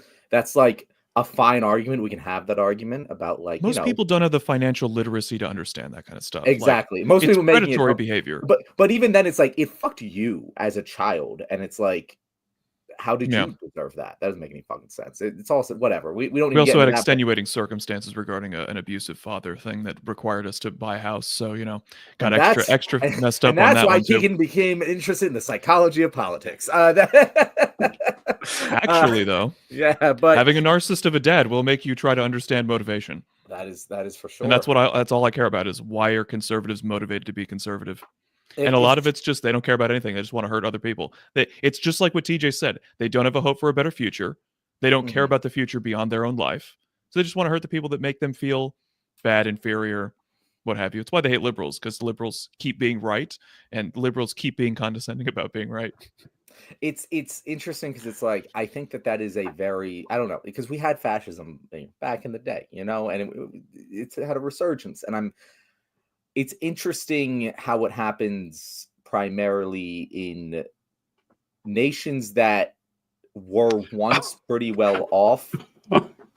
[SPEAKER 3] like a fine argument. We can have that argument about, like,
[SPEAKER 2] most people don't have the financial literacy to understand that kind of stuff.
[SPEAKER 3] Exactly.
[SPEAKER 2] Like,
[SPEAKER 3] most people making
[SPEAKER 2] predatory behavior.
[SPEAKER 3] But even then, it's like, it fucked you as a child, and it's like, how did you deserve that? That doesn't make any fucking sense. It's also whatever. We don't.
[SPEAKER 2] We also had extenuating circumstances regarding an abusive father thing that required us to buy a house. So got extra messed up.
[SPEAKER 3] And that's
[SPEAKER 2] on that
[SPEAKER 3] why
[SPEAKER 2] one
[SPEAKER 3] Keegan became interested in the psychology of politics.
[SPEAKER 2] Actually, though,
[SPEAKER 3] yeah, but
[SPEAKER 2] having a narcissist of a dad will make you try to understand motivation.
[SPEAKER 3] That is for sure.
[SPEAKER 2] And that's all I care about, is why are conservatives motivated to be conservative? And a lot of it's just they don't care about anything. They just want to hurt other people. It's just like what TJ said. They don't have a hope for a better future. They don't care about the future beyond their own life. So they just want to hurt the people that make them feel bad, inferior, what have you. It's why they hate liberals, because liberals keep being right and liberals keep being condescending about being right.
[SPEAKER 3] It's interesting because it's like, I think that is a very, I don't know, because we had fascism back in the day, and it's had a resurgence, and it's interesting how it happens primarily in nations that were once pretty well off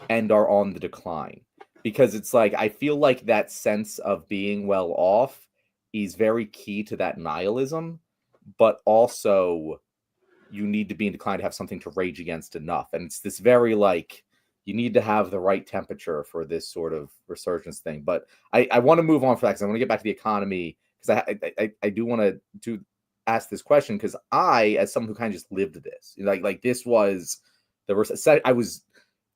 [SPEAKER 3] and are on the decline. Because it's like, I feel like that sense of being well off is very key to that nihilism, but also you need to be in decline to have something to rage against enough. And it's this very, like, you need to have the right temperature for this sort of resurgence thing. But I want to move on for that, because I want to get back to the economy, because I do want to ask this question, because I, as someone who kind of just lived this, like this was I was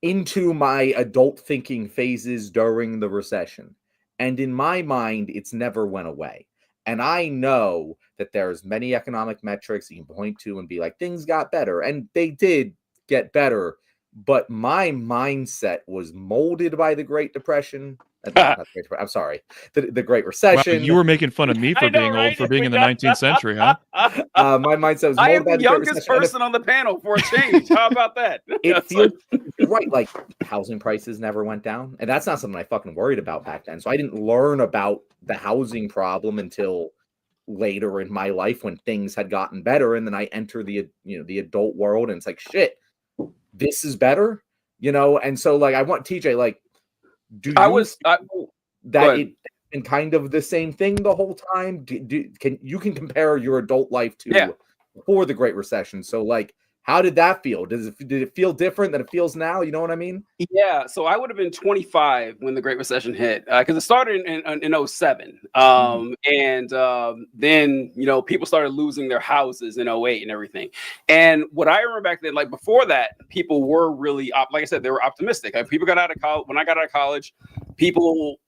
[SPEAKER 3] into my adult thinking phases during the recession. And in my mind, it's never went away. And I know that there's many economic metrics you can point to and be like, things got better. And they did get better. But my mindset was molded by the Great Depression. Not the Great Depression, I'm sorry. The Great
[SPEAKER 2] Wow,
[SPEAKER 3] Recession.
[SPEAKER 2] you were making fun of me for
[SPEAKER 1] I know,
[SPEAKER 2] being
[SPEAKER 1] right?
[SPEAKER 2] old, for being
[SPEAKER 1] We
[SPEAKER 2] in the
[SPEAKER 1] got-
[SPEAKER 2] 19th century, huh?
[SPEAKER 3] My mindset was
[SPEAKER 1] I
[SPEAKER 3] molded
[SPEAKER 1] am
[SPEAKER 3] by
[SPEAKER 1] the
[SPEAKER 3] the Great
[SPEAKER 1] youngest
[SPEAKER 3] Recession. And
[SPEAKER 1] person on the panel for a change. How about that?
[SPEAKER 3] it
[SPEAKER 1] It's
[SPEAKER 3] feels
[SPEAKER 1] like-
[SPEAKER 3] you're right. Like housing prices never went down, and that's not something I fucking worried about back then. So I didn't learn about the housing problem until later in my life when things had gotten better, and then I enter the adult world, and it's like shit, this is better, And so like I want TJ, like, do you that
[SPEAKER 1] ahead.
[SPEAKER 3] it been kind of the same thing the whole time? Can you compare your adult life to before the Great Recession? So like, how did that feel? Did it feel different than it feels now? You know what I mean?
[SPEAKER 1] Yeah, so I would have been 25 when the Great Recession hit, because it started in 07. Then, people started losing their houses in 08 and everything. And what I remember back then, like before that, people were really, like I said, they were optimistic. People got out of college. When I got out of college, people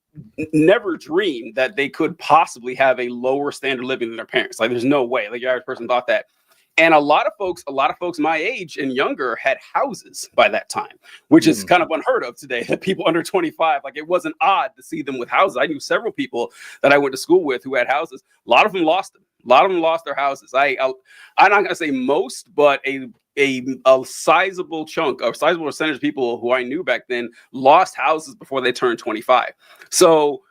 [SPEAKER 1] never dreamed that they could possibly have a lower standard of living than their parents. Like, there's no way. Like, your average person thought that. And a lot of folks my age and younger had houses by that time, which is kind of unheard of today. That people under 25, like, it wasn't odd to see them with houses. I knew several people that I went to school with who had houses. A lot of them lost them. A lot of them lost their houses. I'm not going to say most, but a sizable chunk, a sizable percentage of people who I knew back then lost houses before they turned 25. So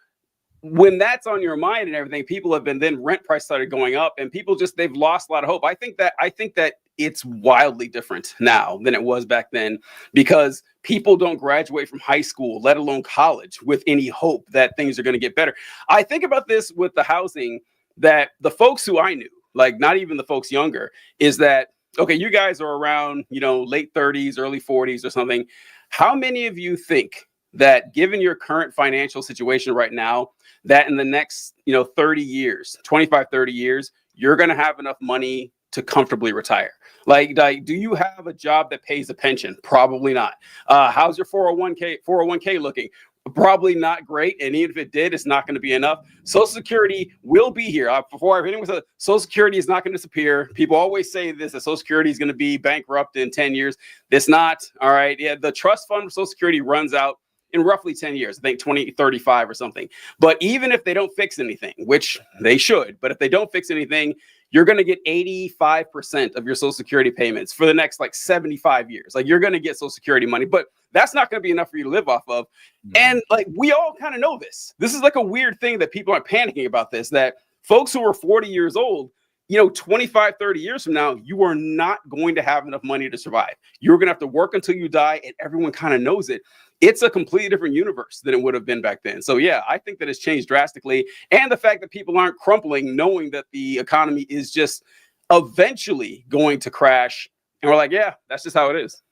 [SPEAKER 1] when that's on your mind and everything, people have been, then rent price started going up and people they've lost a lot of hope. I think that it's wildly different now than it was back then, because people don't graduate from high school, let alone college, with any hope that things are going to get better. I think about this with the housing, that the folks who I knew, like not even the folks younger, is that, okay, you guys are around, late 30s, early 40s or something. How many of you think that, given your current financial situation right now, that in the next, 30 years, 25, 30 years, you're going to have enough money to comfortably retire? Like, do you have a job that pays a pension? Probably not. How's your 401k looking? Probably not great. And even if it did, it's not going to be enough. Social Security will be here. Before anyone said Social Security is not going to disappear. People always say this, that Social Security is going to be bankrupt in 10 years. It's not. All right. Yeah. The trust fund for Social Security runs out in roughly 10 years, I think 2035 or something. But even if they don't fix anything, which they should, but if they don't fix anything, you're going to get 85% of your Social Security payments for the next 75 years. Like, you're going to get Social Security money, but that's not going to be enough for you to live off of. And we all kind of know this. This is like a weird thing that people aren't panicking about this, that folks who are 40 years old, 25, 30 years from now, you are not going to have enough money to survive. You're going to have to work until you die, and everyone kind of knows it. It's a completely different universe than it would have been back then. So yeah, I think that it's changed drastically. And the fact that people aren't crumpling, knowing that the economy is just eventually going to crash. And we're like, yeah, that's just how it is.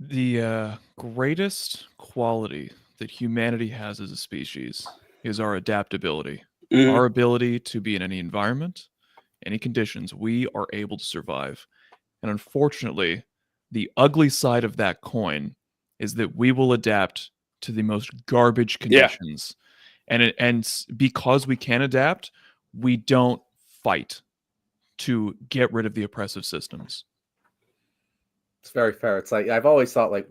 [SPEAKER 2] The greatest quality that humanity has as a species is our adaptability. Our ability to be in any environment, any conditions, we are able to survive. And unfortunately, the ugly side of that coin is that we will adapt to the most garbage conditions. And because we can adapt, we don't fight to get rid of the oppressive systems.
[SPEAKER 3] It's very fair. It's like, I've always thought, like,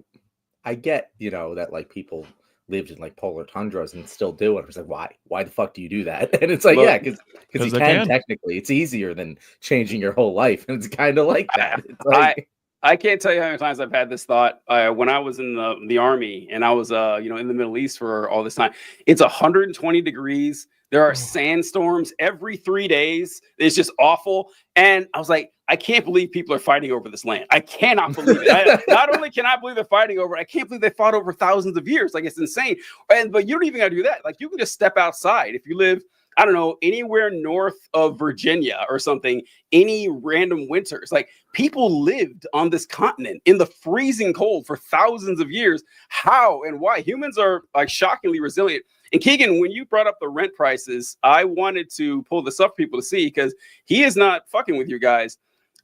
[SPEAKER 3] I get, that people lived in polar tundras and still do it. It's like, why the fuck do you do that? And it's like,
[SPEAKER 1] Well,
[SPEAKER 3] yeah, because you can technically. It's easier than changing your whole life, and it's kind of like that. It's like,
[SPEAKER 1] I can't tell you how many times I've had this thought when I was in the army and I was in the Middle East for all this time. It's 120 degrees. There are sandstorms every 3 days. It's just awful. And I was like, I can't believe people are fighting over this land. I cannot believe it. Not only can I believe they're fighting over it, I can't believe they fought over thousands of years. Like, it's insane. But you don't even got to do that. Like, you can just step outside. If you live, I don't know, anywhere north of Virginia or something, any random winters, like, people lived on this continent in the freezing cold for thousands of years. How and why? Humans are shockingly resilient. And Keegan, when you brought up the rent prices, I wanted to pull this up for people to see, because he is not fucking with you guys.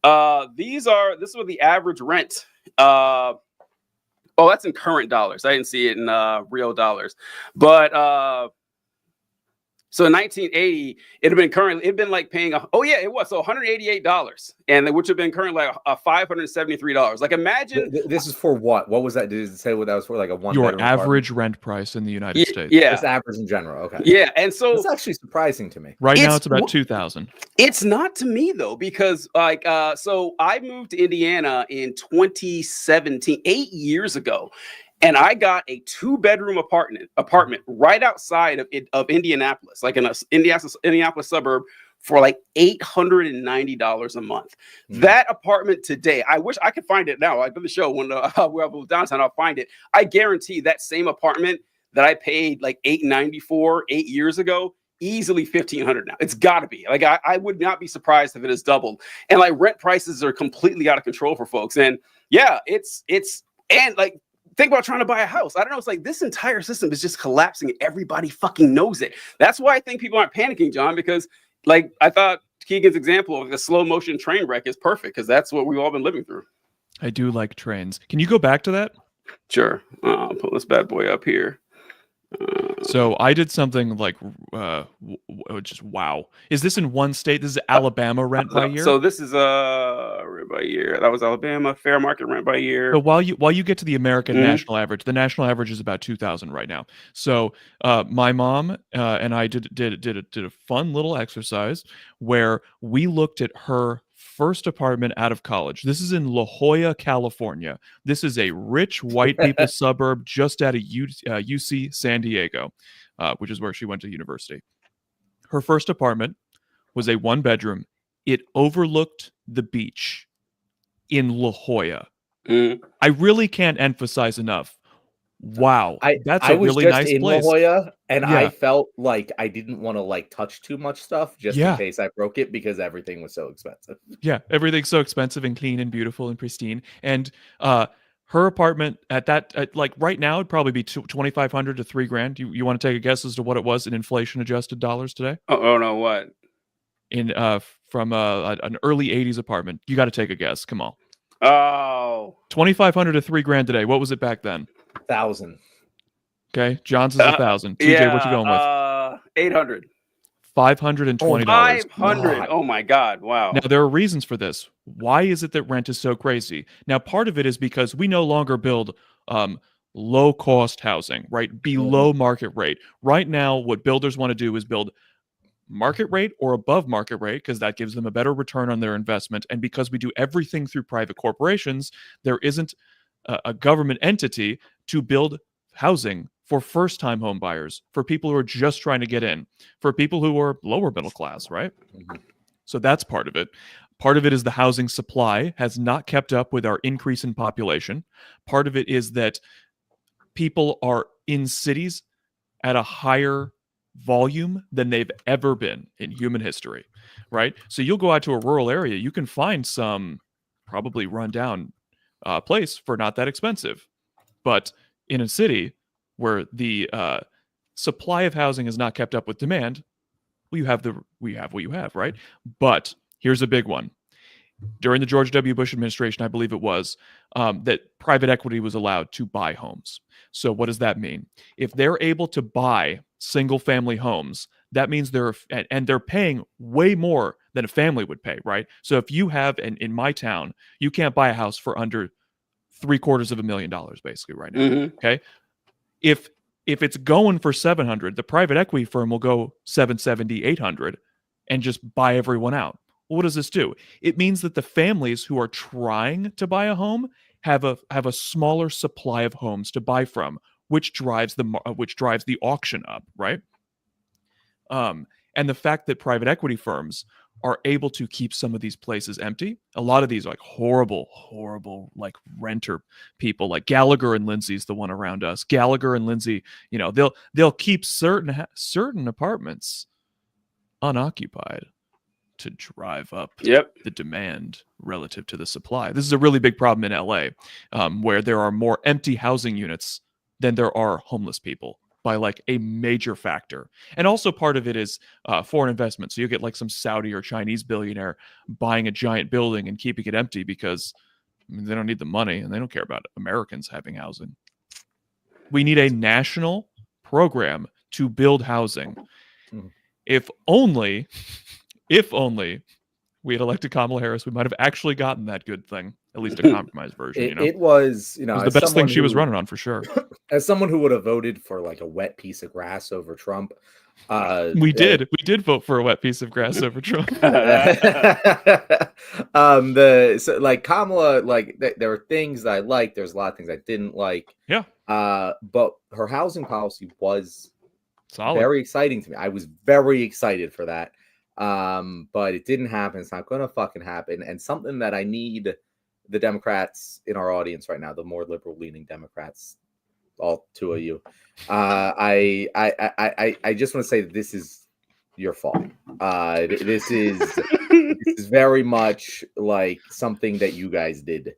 [SPEAKER 1] This is what the average rent Oh, that's in current dollars. I didn't see it in real dollars. But so in 1980, it'd been like paying it was so $188, and which would have been currently like $573. Like imagine
[SPEAKER 3] This is for what? What was that? Did it say what that was for? Like a one
[SPEAKER 2] Your
[SPEAKER 3] bedroom
[SPEAKER 2] average
[SPEAKER 3] apartment?
[SPEAKER 2] rent price in the United States.
[SPEAKER 1] Yeah,
[SPEAKER 3] Just average in general. Okay.
[SPEAKER 1] yeah, and so
[SPEAKER 3] That's actually surprising to me.
[SPEAKER 2] Right now it's about 2,000.
[SPEAKER 1] It's not to me though, because like so I moved to Indiana in 2017, 8 years ago, and I got a 2-bedroom apartment right outside of Indianapolis, like in a Indianapolis suburb, for like $890 a month. That apartment today, I wish I could find it now. I've done the show when we're downtown, I'll find it. I guarantee that same apartment that I paid like $890 for 8 years ago, easily $1,500 now. It's got to be. Like I would not be surprised if it has doubled. And like rent prices are completely out of control for folks. And yeah, it's and like think about trying to buy a house. I don't know. It's like this entire system is just collapsing and everybody fucking knows it. That's why I think people aren't panicking, John, because like I thought Keegan's example of the slow motion train wreck is perfect because that's what we've all been living through.
[SPEAKER 2] I do like trains. Can you go back to that?
[SPEAKER 1] Sure. I'll pull this bad boy up here.
[SPEAKER 2] So I did something like, just wow. Is this in one state? This is Alabama rent by year.
[SPEAKER 1] So this is rent by year. That was Alabama fair market rent by year.
[SPEAKER 2] So while you get to the American national average, the national average is about 2,000 right now. So my mom and I did a fun little exercise where we looked at her first apartment out of college. This is in La Jolla, California. This is a rich white people suburb just out of UC San Diego, which is where she went to university. Her first apartment was a 1-bedroom. It overlooked the beach in La Jolla. I really can't emphasize enough. Wow, that's a really nice place.
[SPEAKER 3] I was just in La Jolla, and I felt like I didn't want to like touch too much stuff just in case I broke it because everything was so expensive.
[SPEAKER 2] Yeah, everything's so expensive and clean and beautiful and pristine. And her apartment like right now it'd probably be $2,500 to $3,000. You want to take a guess as to what it was in inflation adjusted dollars today?
[SPEAKER 1] Oh no, what?
[SPEAKER 2] In from an early 80s apartment. You got to take a guess. Come on.
[SPEAKER 1] Oh.
[SPEAKER 2] $2,500 to $3,000 today. What was it back then?
[SPEAKER 3] 1,000.
[SPEAKER 2] Okay, John's is 1,000. TJ, what you going with?
[SPEAKER 1] 800.
[SPEAKER 2] $520.
[SPEAKER 1] 500. Oh my God! Wow.
[SPEAKER 2] Now there are reasons for this. Why is it that rent is so crazy? Now part of it is because we no longer build low cost housing, right? Below market rate. Right now, what builders want to do is build market rate or above market rate because that gives them a better return on their investment. And because we do everything through private corporations, there isn't a government entity to build housing for first-time home buyers, for people who are just trying to get in, for people who are lower middle class, right? So that's part of it. Part of it is the housing supply has not kept up with our increase in population. Part of it is that people are in cities at a higher volume than they've ever been in human history, right? So you'll go out to a rural area, you can find some probably rundown place for not that expensive. But in a city where the supply of housing has not kept up with demand, well, you have what you have, right? But here's a big one. During the George W. Bush administration, I believe it was, that private equity was allowed to buy homes. So what does that mean? If they're able to buy single-family homes, that means they're paying way more than a family would pay, right? So if you have, in my town, you can't buy a house for under $750,000 basically right now. Okay, if it's going for 700, the private equity firm will go 770, 800, and just buy everyone out. Well, what does this do? It means that the families who are trying to buy a home have a smaller supply of homes to buy from, which drives the auction up, right? And the fact that private equity firms are able to keep some of these places empty. A lot of these are like horrible, like renter people, like Gallagher and Lindsay's the one around us. Gallagher and Lindsay, they'll keep certain apartments unoccupied to drive up the demand relative to the supply. This is a really big problem in LA, where there are more empty housing units than there are homeless people by like a major factor. And also part of it is foreign investment. So you get like some Saudi or Chinese billionaire buying a giant building and keeping it empty because I mean, they don't need the money, and they don't care about Americans having housing. We need a national program to build housing. If only we had elected Kamala Harris, we might have actually gotten that good thing, at least a compromise version.
[SPEAKER 3] It was,
[SPEAKER 2] it was the best thing she was running on for sure.
[SPEAKER 3] As someone who would have voted for like a wet piece of grass over Trump,
[SPEAKER 2] we did vote for a wet piece of grass over Trump.
[SPEAKER 3] Like Kamala, like there were things that I liked. There's a lot of things I didn't like.
[SPEAKER 2] Yeah.
[SPEAKER 3] But her housing policy was
[SPEAKER 2] solid,
[SPEAKER 3] very exciting to me. I was very excited for that. But it didn't happen. It's not going to fucking happen. And something that I need the Democrats in our audience right now, the more liberal leaning Democrats, all two of you, I just want to say that this is your fault. This is very much like something that you guys did,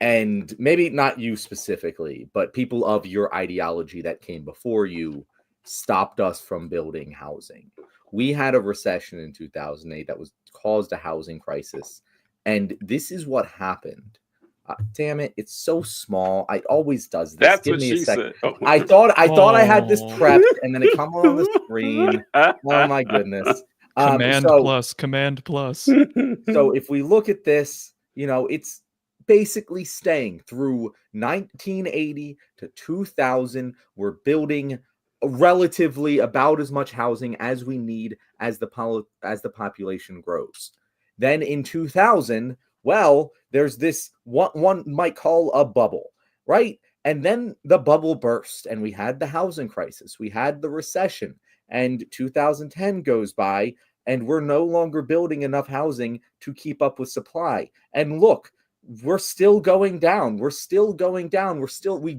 [SPEAKER 3] and maybe not you specifically, but people of your ideology that came before you stopped us from building housing. We had a recession in 2008 that was caused a housing crisis, and this is what happened. Damn it, it's so small. It always does this.
[SPEAKER 1] That's
[SPEAKER 3] Give
[SPEAKER 1] what
[SPEAKER 3] me
[SPEAKER 1] she
[SPEAKER 3] a second.
[SPEAKER 1] said. Oh.
[SPEAKER 3] I thought I had this prepped, and then it comes on the screen. Oh my goodness.
[SPEAKER 2] Command plus.
[SPEAKER 3] So if we look at this, it's basically staying through 1980 to 2000. We're building relatively about as much housing as we need as the population grows. Then in 2000, well, there's this one might call a bubble, right? And then the bubble burst, and we had the housing crisis, we had the recession, and 2010 goes by, and we're no longer building enough housing to keep up with supply. And look, we're still going down. We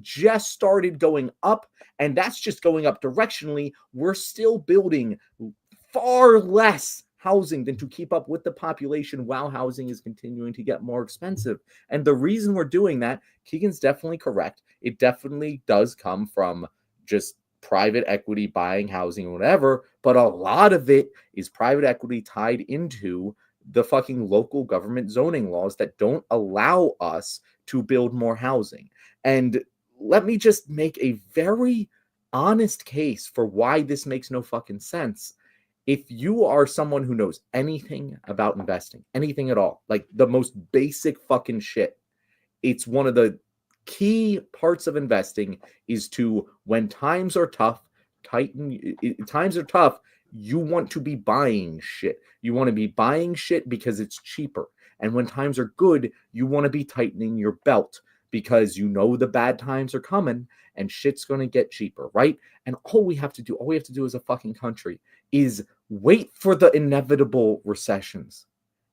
[SPEAKER 3] just started going up, and that's just going up directionally. We're still building far less housing than to keep up with the population while housing is continuing to get more expensive. And the reason we're doing that, Keegan's definitely correct. It definitely does come from just private equity buying housing or whatever, but a lot of it is private equity tied into the fucking local government zoning laws that don't allow us to build more housing. And let me just make a very honest case for why this makes no fucking sense. If you are someone who knows anything about investing, anything at all, like the most basic fucking shit, it's one of the key parts of investing is to, when times are tough, you want to be buying shit. You want to be buying shit because it's cheaper. And when times are good, you want to be tightening your belt because you know the bad times are coming and shit's going to get cheaper, right? And all we have to do as a fucking country is wait for the inevitable recessions.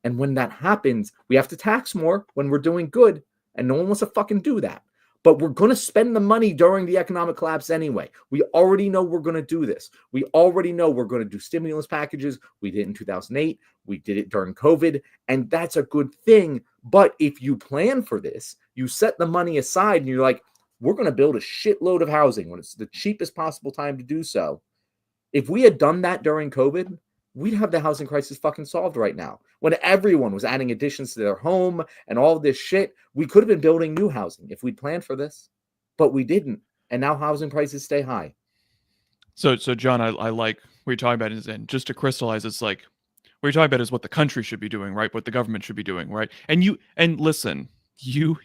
[SPEAKER 3] And when that happens, we have to tax more when we're doing good, and no one wants to fucking do that. But we're going to spend the money during the economic collapse anyway. We already know we're going to do this. We already know we're going to do stimulus packages. We did it in 2008. We did it during COVID. And that's a good thing. But if you plan for this, you set the money aside and you're like, we're going to build a shitload of housing when it's the cheapest possible time to do so. If we had done that during COVID, we'd have the housing crisis fucking solved right now. When everyone was adding additions to their home and all this shit, we could have been building new housing if we'd planned for this, but we didn't. And now housing prices stay high.
[SPEAKER 2] So John, I like what you're talking about is, and just to crystallize, it's like what you're talking about is what the country should be doing, right? What the government should be doing, right? And listen, you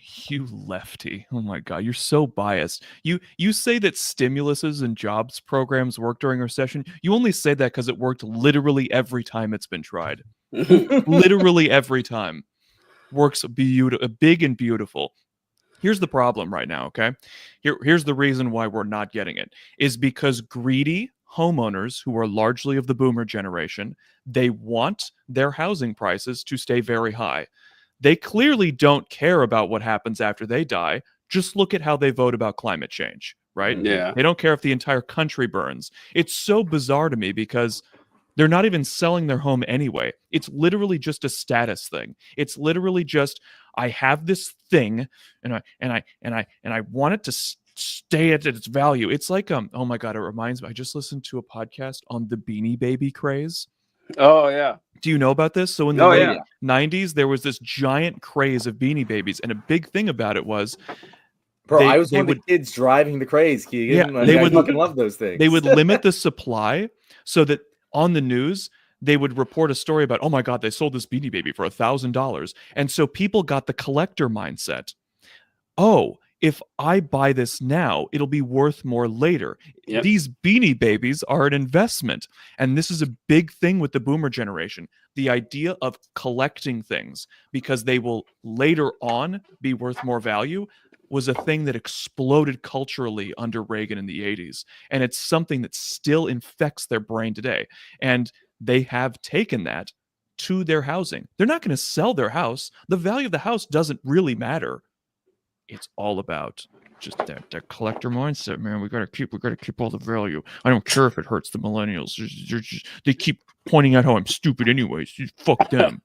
[SPEAKER 2] lefty, oh my god, you're so biased. You say that stimuluses and jobs programs work during a recession. You only say that because it worked literally every time it's been tried. Literally every time. Works big and beautiful. Here's the problem right now, okay? Here's the reason why we're not getting it, is because greedy homeowners who are largely of the boomer generation, they want their housing prices to stay very high. They clearly don't care about what happens after they die. Just look at how they vote about climate change, right?
[SPEAKER 1] Yeah.
[SPEAKER 2] They don't care if the entire country burns. It's so bizarre to me because they're not even selling their home anyway. It's literally just a status thing. It's literally just, I have this thing and I want it to stay at its value. It's like oh my god, it reminds me, I just listened to a podcast on the Beanie Baby craze.
[SPEAKER 1] Oh yeah.
[SPEAKER 2] Do you know about this? So in the
[SPEAKER 1] Oh
[SPEAKER 2] late
[SPEAKER 1] yeah.
[SPEAKER 2] 90s, there was this giant craze of Beanie Babies, and a big thing about it was
[SPEAKER 3] Bro, I was
[SPEAKER 2] they
[SPEAKER 3] one of
[SPEAKER 2] would
[SPEAKER 3] the kids driving the craze,
[SPEAKER 2] yeah
[SPEAKER 3] Keegan.
[SPEAKER 2] they
[SPEAKER 3] I
[SPEAKER 2] would
[SPEAKER 3] fucking love those
[SPEAKER 2] they
[SPEAKER 3] things.
[SPEAKER 2] would limit the supply so that on the news they would report a story about, oh my god, they sold this Beanie Baby for $1,000, and so people got the collector mindset. Oh, if I buy this now, it'll be worth more later.
[SPEAKER 1] Yep.
[SPEAKER 2] These Beanie Babies are an investment. And this is a big thing with the boomer generation. The idea of collecting things because they will later on be worth more value was a thing that exploded culturally under Reagan in the 80s. And it's something that still infects their brain today. And they have taken that to their housing. They're not going to sell their house. The value of the house doesn't really matter. It's all about just that collector mindset, man. We gotta keep all the value. I don't care if it hurts the millennials. They keep pointing out how I'm stupid anyways. Fuck them.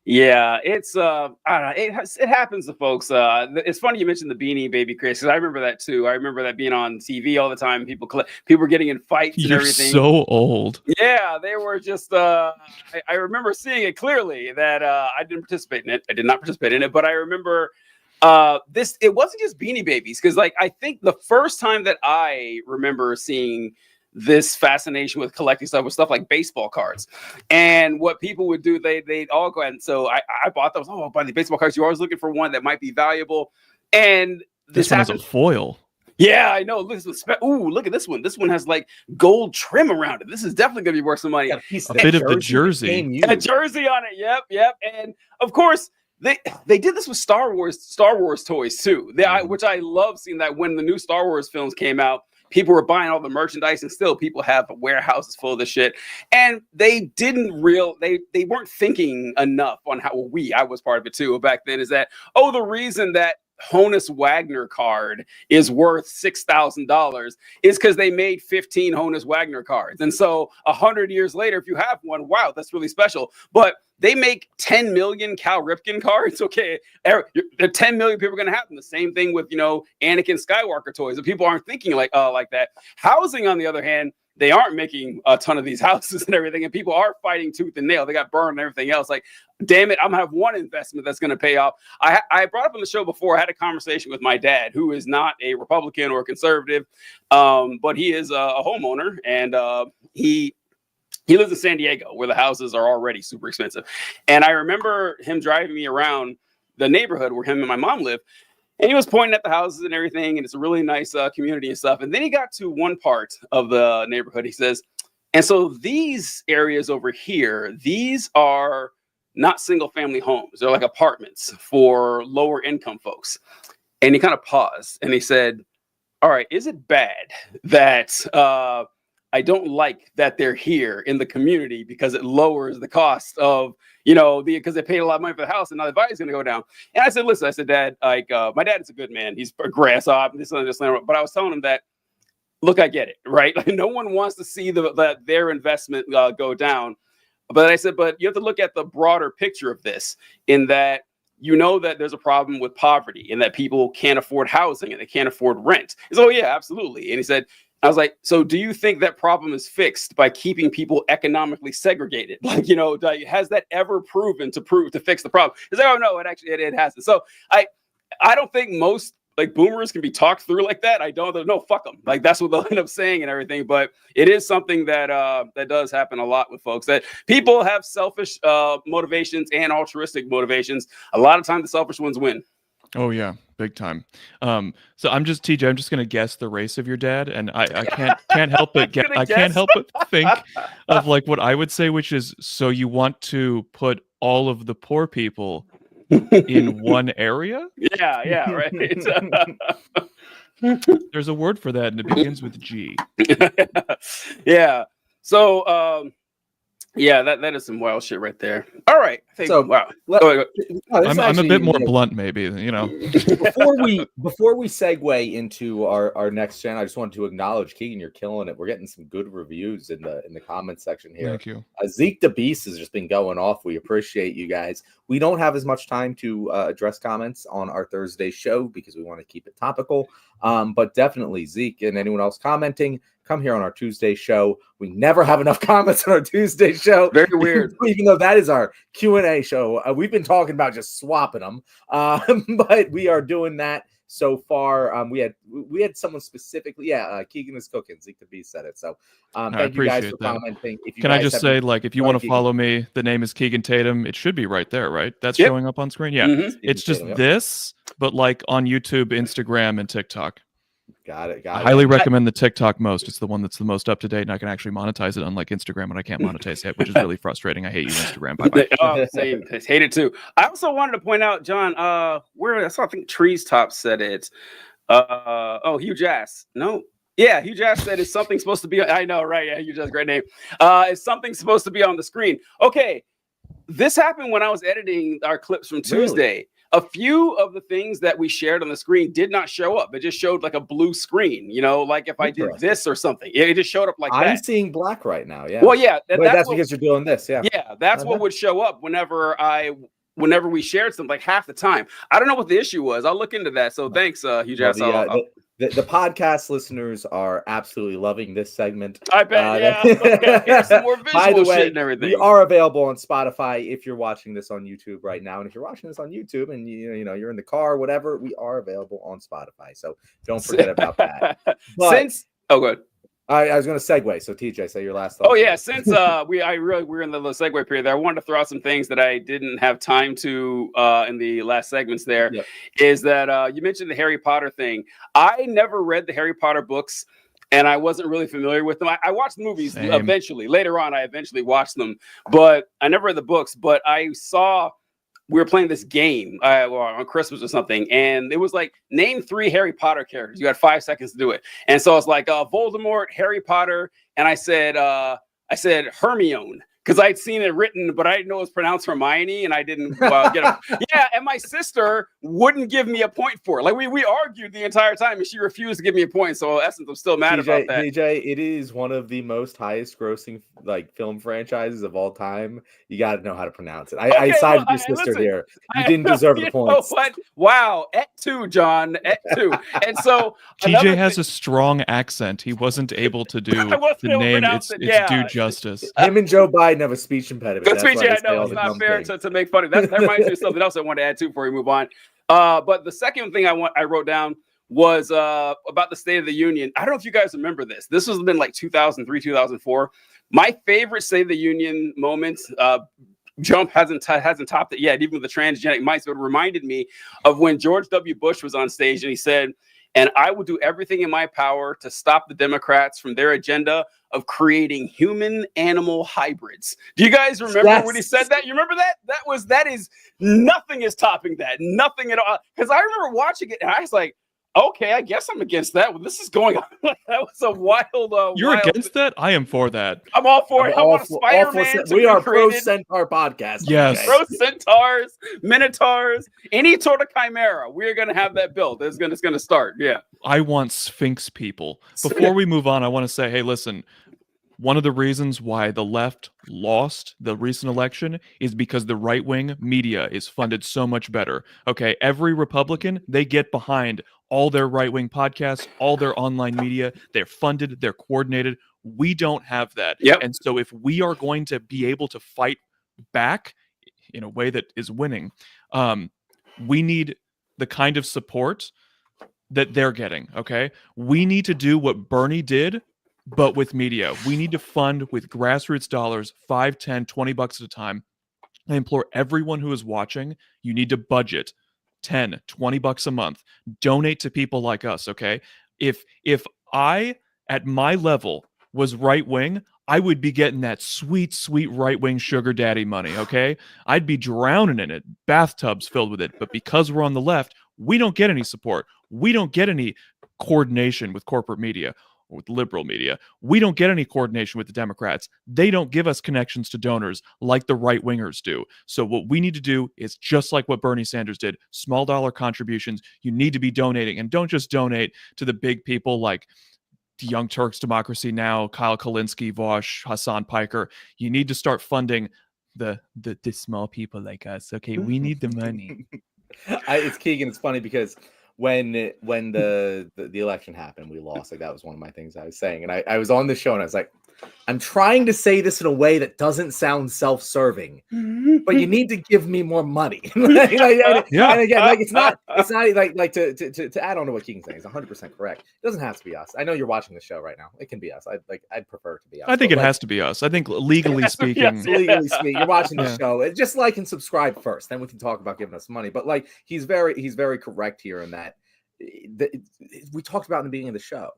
[SPEAKER 1] Yeah, it's I don't know. It happens to folks. It's funny you mentioned the Beanie Baby craze because I remember that too. I remember that being on TV all the time. People were getting in fights and
[SPEAKER 2] You're
[SPEAKER 1] everything.
[SPEAKER 2] so old.
[SPEAKER 1] Yeah, they were just. I remember seeing it clearly that I didn't participate in it. I did not participate in it, but I remember this. It wasn't just Beanie Babies because, like, I think the first time that I remember seeing this fascination with collecting stuff was stuff like baseball cards. And what people would do, they'd all go ahead. And so I bought those. Oh, buy the baseball cards. You're always looking for one that might be valuable. And
[SPEAKER 2] this one has a foil.
[SPEAKER 1] Yeah, I know. Ooh, look at this one. This one has like gold trim around it. This is definitely going to be worth some money.
[SPEAKER 2] A bit of the jersey.
[SPEAKER 1] A jersey on it. Yep. And of course, they did this with Star Wars toys too. Which I love seeing that when the new Star Wars films came out, people were buying all the merchandise, and still people have warehouses full of this shit. And they weren't thinking enough on how I was part of it too back then. Is that the reason that Honus Wagner card is worth $6,000 is because they made 15 Honus Wagner cards. And so 100 years later, if you have one, wow, that's really special. But they make 10 million Cal Ripken cards. Okay, there are 10 million people are going to have them. The same thing with, Anakin Skywalker toys. And people aren't thinking like that. Housing, on the other hand, they aren't making a ton of these houses and everything, and people are fighting tooth and nail. They got burned and everything else. Like, damn it, I'm gonna have one investment that's gonna pay off. I brought up on the show before. I had a conversation with my dad, who is not a Republican or a conservative, but he is a homeowner, and he lives in San Diego, where the houses are already super expensive. And I remember him driving me around the neighborhood where him and my mom live. And he was pointing at the houses and everything, and it's a really nice community and stuff. And then he got to one part of the neighborhood. He says, and so these areas over here, these are not single family homes. They're like apartments for lower income folks. And he kind of paused and he said, all right, is it bad that I don't like that they're here in the community because it lowers the cost of, because they paid a lot of money for the house and now the value's going to go down. And I said, listen, Dad, my dad is a good man. He's grass up, this and this. But I was telling him that, look, I get it, right? Like, no one wants to see their investment go down. But I said, but you have to look at the broader picture of this, in that that there's a problem with poverty and that people can't afford housing and they can't afford rent. He said, oh, yeah, absolutely. And he said, I was like, so do you think that problem is fixed by keeping people economically segregated? Like, has that ever proven to fix the problem? He's like, oh, no, it hasn't. So I don't think most boomers can be talked through like that. I don't know. Fuck them. Like, that's what they'll end up saying and everything. But it is something that that does happen a lot with folks, that people have selfish motivations and altruistic motivations. A lot of times the selfish ones win.
[SPEAKER 2] Oh yeah, big time. So I'm just gonna guess the race of your dad, and I can't help but think of like what I would say, which is, so you want to put all of the poor people in one area?
[SPEAKER 1] Yeah, right.
[SPEAKER 2] There's a word for that, and it begins with G.
[SPEAKER 1] Yeah. So yeah, that is some wild shit right there. All right. Wow.
[SPEAKER 2] I'm a bit more blunt, maybe.
[SPEAKER 3] Before we segue into our next gen, I just wanted to acknowledge, Keegan, you're killing it. We're getting some good reviews in the comment section here.
[SPEAKER 2] Thank you.
[SPEAKER 3] Zeke the Beast has just been going off. We appreciate you guys. We don't have as much time to address comments on our Thursday show because we want to keep it topical. But definitely, Zeke and anyone else commenting, come here on our Tuesday show. We never have enough comments on our Tuesday show.
[SPEAKER 1] Very weird.
[SPEAKER 3] Even though that is our Q&A show. We've been talking about just swapping them, but we are doing that so far. We had someone specifically, Keegan is cooking. Zeke the Beast said it. So thank you guys for commenting. If you
[SPEAKER 2] Can
[SPEAKER 3] guys
[SPEAKER 2] I just say, like, if you want to
[SPEAKER 3] Keegan.
[SPEAKER 2] follow me, the name is Keegan Tatum. It should be right there, right? That's
[SPEAKER 1] Yep.
[SPEAKER 2] showing up on screen. Yeah, it's just this, but like on YouTube, Instagram, and TikTok.
[SPEAKER 3] Got it.
[SPEAKER 2] I highly recommend the TikTok most. It's the one that's the most up to date, and I can actually monetize it, unlike Instagram, and I can't monetize it, which is really frustrating. I hate you, Instagram. Bye-bye.
[SPEAKER 1] Oh, same. I hate it too. I also wanted to point out, John, where I saw, I think Trees Top said it. Hugh Jass. No. Yeah, Hugh Jass said, is something supposed to be? I know, right? Yeah, Hugh Jass, great name. Is something supposed to be on the screen? Okay, this happened when I was editing our clips from Tuesday. Really? A few of the things that we shared on the screen did not show up. It just showed like a blue screen, like if I did this or something. It just showed up like that.
[SPEAKER 3] I'm seeing black right now. Yeah.
[SPEAKER 1] Well, yeah.
[SPEAKER 3] That's because you're doing this. Yeah.
[SPEAKER 1] Yeah, that's what would show up whenever we shared something, like half the time. I don't know what the issue was. I'll look into that. So thanks, Hugh Jass.
[SPEAKER 3] The podcast listeners are absolutely loving this segment.
[SPEAKER 1] I bet. Here's some more visual
[SPEAKER 3] by the way,
[SPEAKER 1] shit and everything.
[SPEAKER 3] We are available on Spotify if you're watching this on YouTube right now. And if you're watching this on YouTube and you're in the car, whatever, we are available on Spotify. So don't forget about that.
[SPEAKER 1] Good.
[SPEAKER 3] I was going to segue. So TJ, say your last thought.
[SPEAKER 1] Oh yeah, since we're in the segue period there, I wanted to throw out some things that I didn't have time to in the last segments there. Yep. Is that you mentioned the Harry Potter thing. I never read the Harry Potter books, and I wasn't really familiar with them. I watched the movies eventually. Later on, I eventually watched them, but I never read the books. But I saw we were playing this game on Christmas or something, and it was like, name 3 Harry Potter characters. You had 5 seconds to do it. And so it's like Voldemort, Harry Potter, and I said Hermione, because I'd seen it written, but I didn't know it was pronounced Hermione, and I didn't get it. Yeah, and my sister wouldn't give me a point for it. Like we argued the entire time, and she refused to give me a point. So in essence, I'm still mad about that.
[SPEAKER 3] DJ, it is one of the most highest grossing film franchises of all time. You got to know how to pronounce it. I sided with your sister here. You didn't deserve the points.
[SPEAKER 1] What? Wow, et tu, John, et tu. And so
[SPEAKER 2] TJ has a strong accent. He wasn't able to do the name its due justice.
[SPEAKER 3] Him and Joe Biden have a speech impediment.
[SPEAKER 1] Good speech, I know it's not fair to make fun of. That reminds me of something else I wanted to add too before we move on. But the second thing I wrote down was about the State of the Union. I don't know if you guys remember this. This was been like 2003, 2004. My favorite State of the Union moments. Trump hasn't topped it yet, even with the transgenic mice. But it reminded me of when George W. Bush was on stage and he said, "And I will do everything in my power to stop the Democrats from their agenda of creating human-animal hybrids." Do you guys remember when he said that? You remember that? That is nothing is topping that. Nothing at all. Because I remember watching it and I was like, okay, I guess I'm against that. Well, this is going on. That was a wild.
[SPEAKER 2] You're against that? I am for that.
[SPEAKER 1] I'm all for it. I want a Spider-Man.
[SPEAKER 3] We are pro Centaur podcast.
[SPEAKER 2] Yes.
[SPEAKER 3] Okay.
[SPEAKER 1] Pro Centaurs, Minotaurs, any sort of chimera. We're gonna have that built. It's gonna start. Yeah.
[SPEAKER 2] I want Sphinx people. Before we move on, I want to say, hey, listen. One of the reasons why the left lost the recent election is because the right-wing media is funded so much better. Okay, every Republican, they get behind all their right-wing podcasts, all their online media. They're funded, they're coordinated. We don't have that.
[SPEAKER 1] Yep.
[SPEAKER 2] And so if we are going to be able to fight back in a way that is winning, we need the kind of support that they're getting, okay? We need to do what Bernie did, but with media. We need to fund with grassroots dollars, $5, $10, $20 at a time. I implore everyone who is watching, you need to budget $10, $20 a month. Donate to people like us, okay? If I, at my level, was right-wing, I would be getting that sweet, sweet right-wing sugar daddy money, okay? I'd be drowning in it, bathtubs filled with it. But because we're on the left, we don't get any support. We don't get any coordination with corporate media. With liberal media. We don't get any coordination with the Democrats. They don't give us connections to donors like the right-wingers do. So what we need to do is just like what Bernie Sanders did, small dollar contributions. You need to be donating, and don't just donate to the big people like the Young Turks, Democracy Now!, Kyle Kulinski, Vosh, Hassan Piker. You need to start funding the small people like us. Okay, we need the money.
[SPEAKER 3] It's Keegan. It's funny because when the election happened, we lost. Like that was one of my things I was saying, and I was on the show and I was like, I'm trying to say this in a way that doesn't sound self-serving, but you need to give me more money. And again, like it's not like to add on to what Keegan's saying is 100% correct. It doesn't have to be us. I know you're watching the show right now. It can be us. I'd prefer it to be us.
[SPEAKER 2] I think it has to be us. I think legally speaking,
[SPEAKER 3] you're watching the show. Just like and subscribe first, then we can talk about giving us money. But like he's very correct here in that we talked about in the beginning of the show.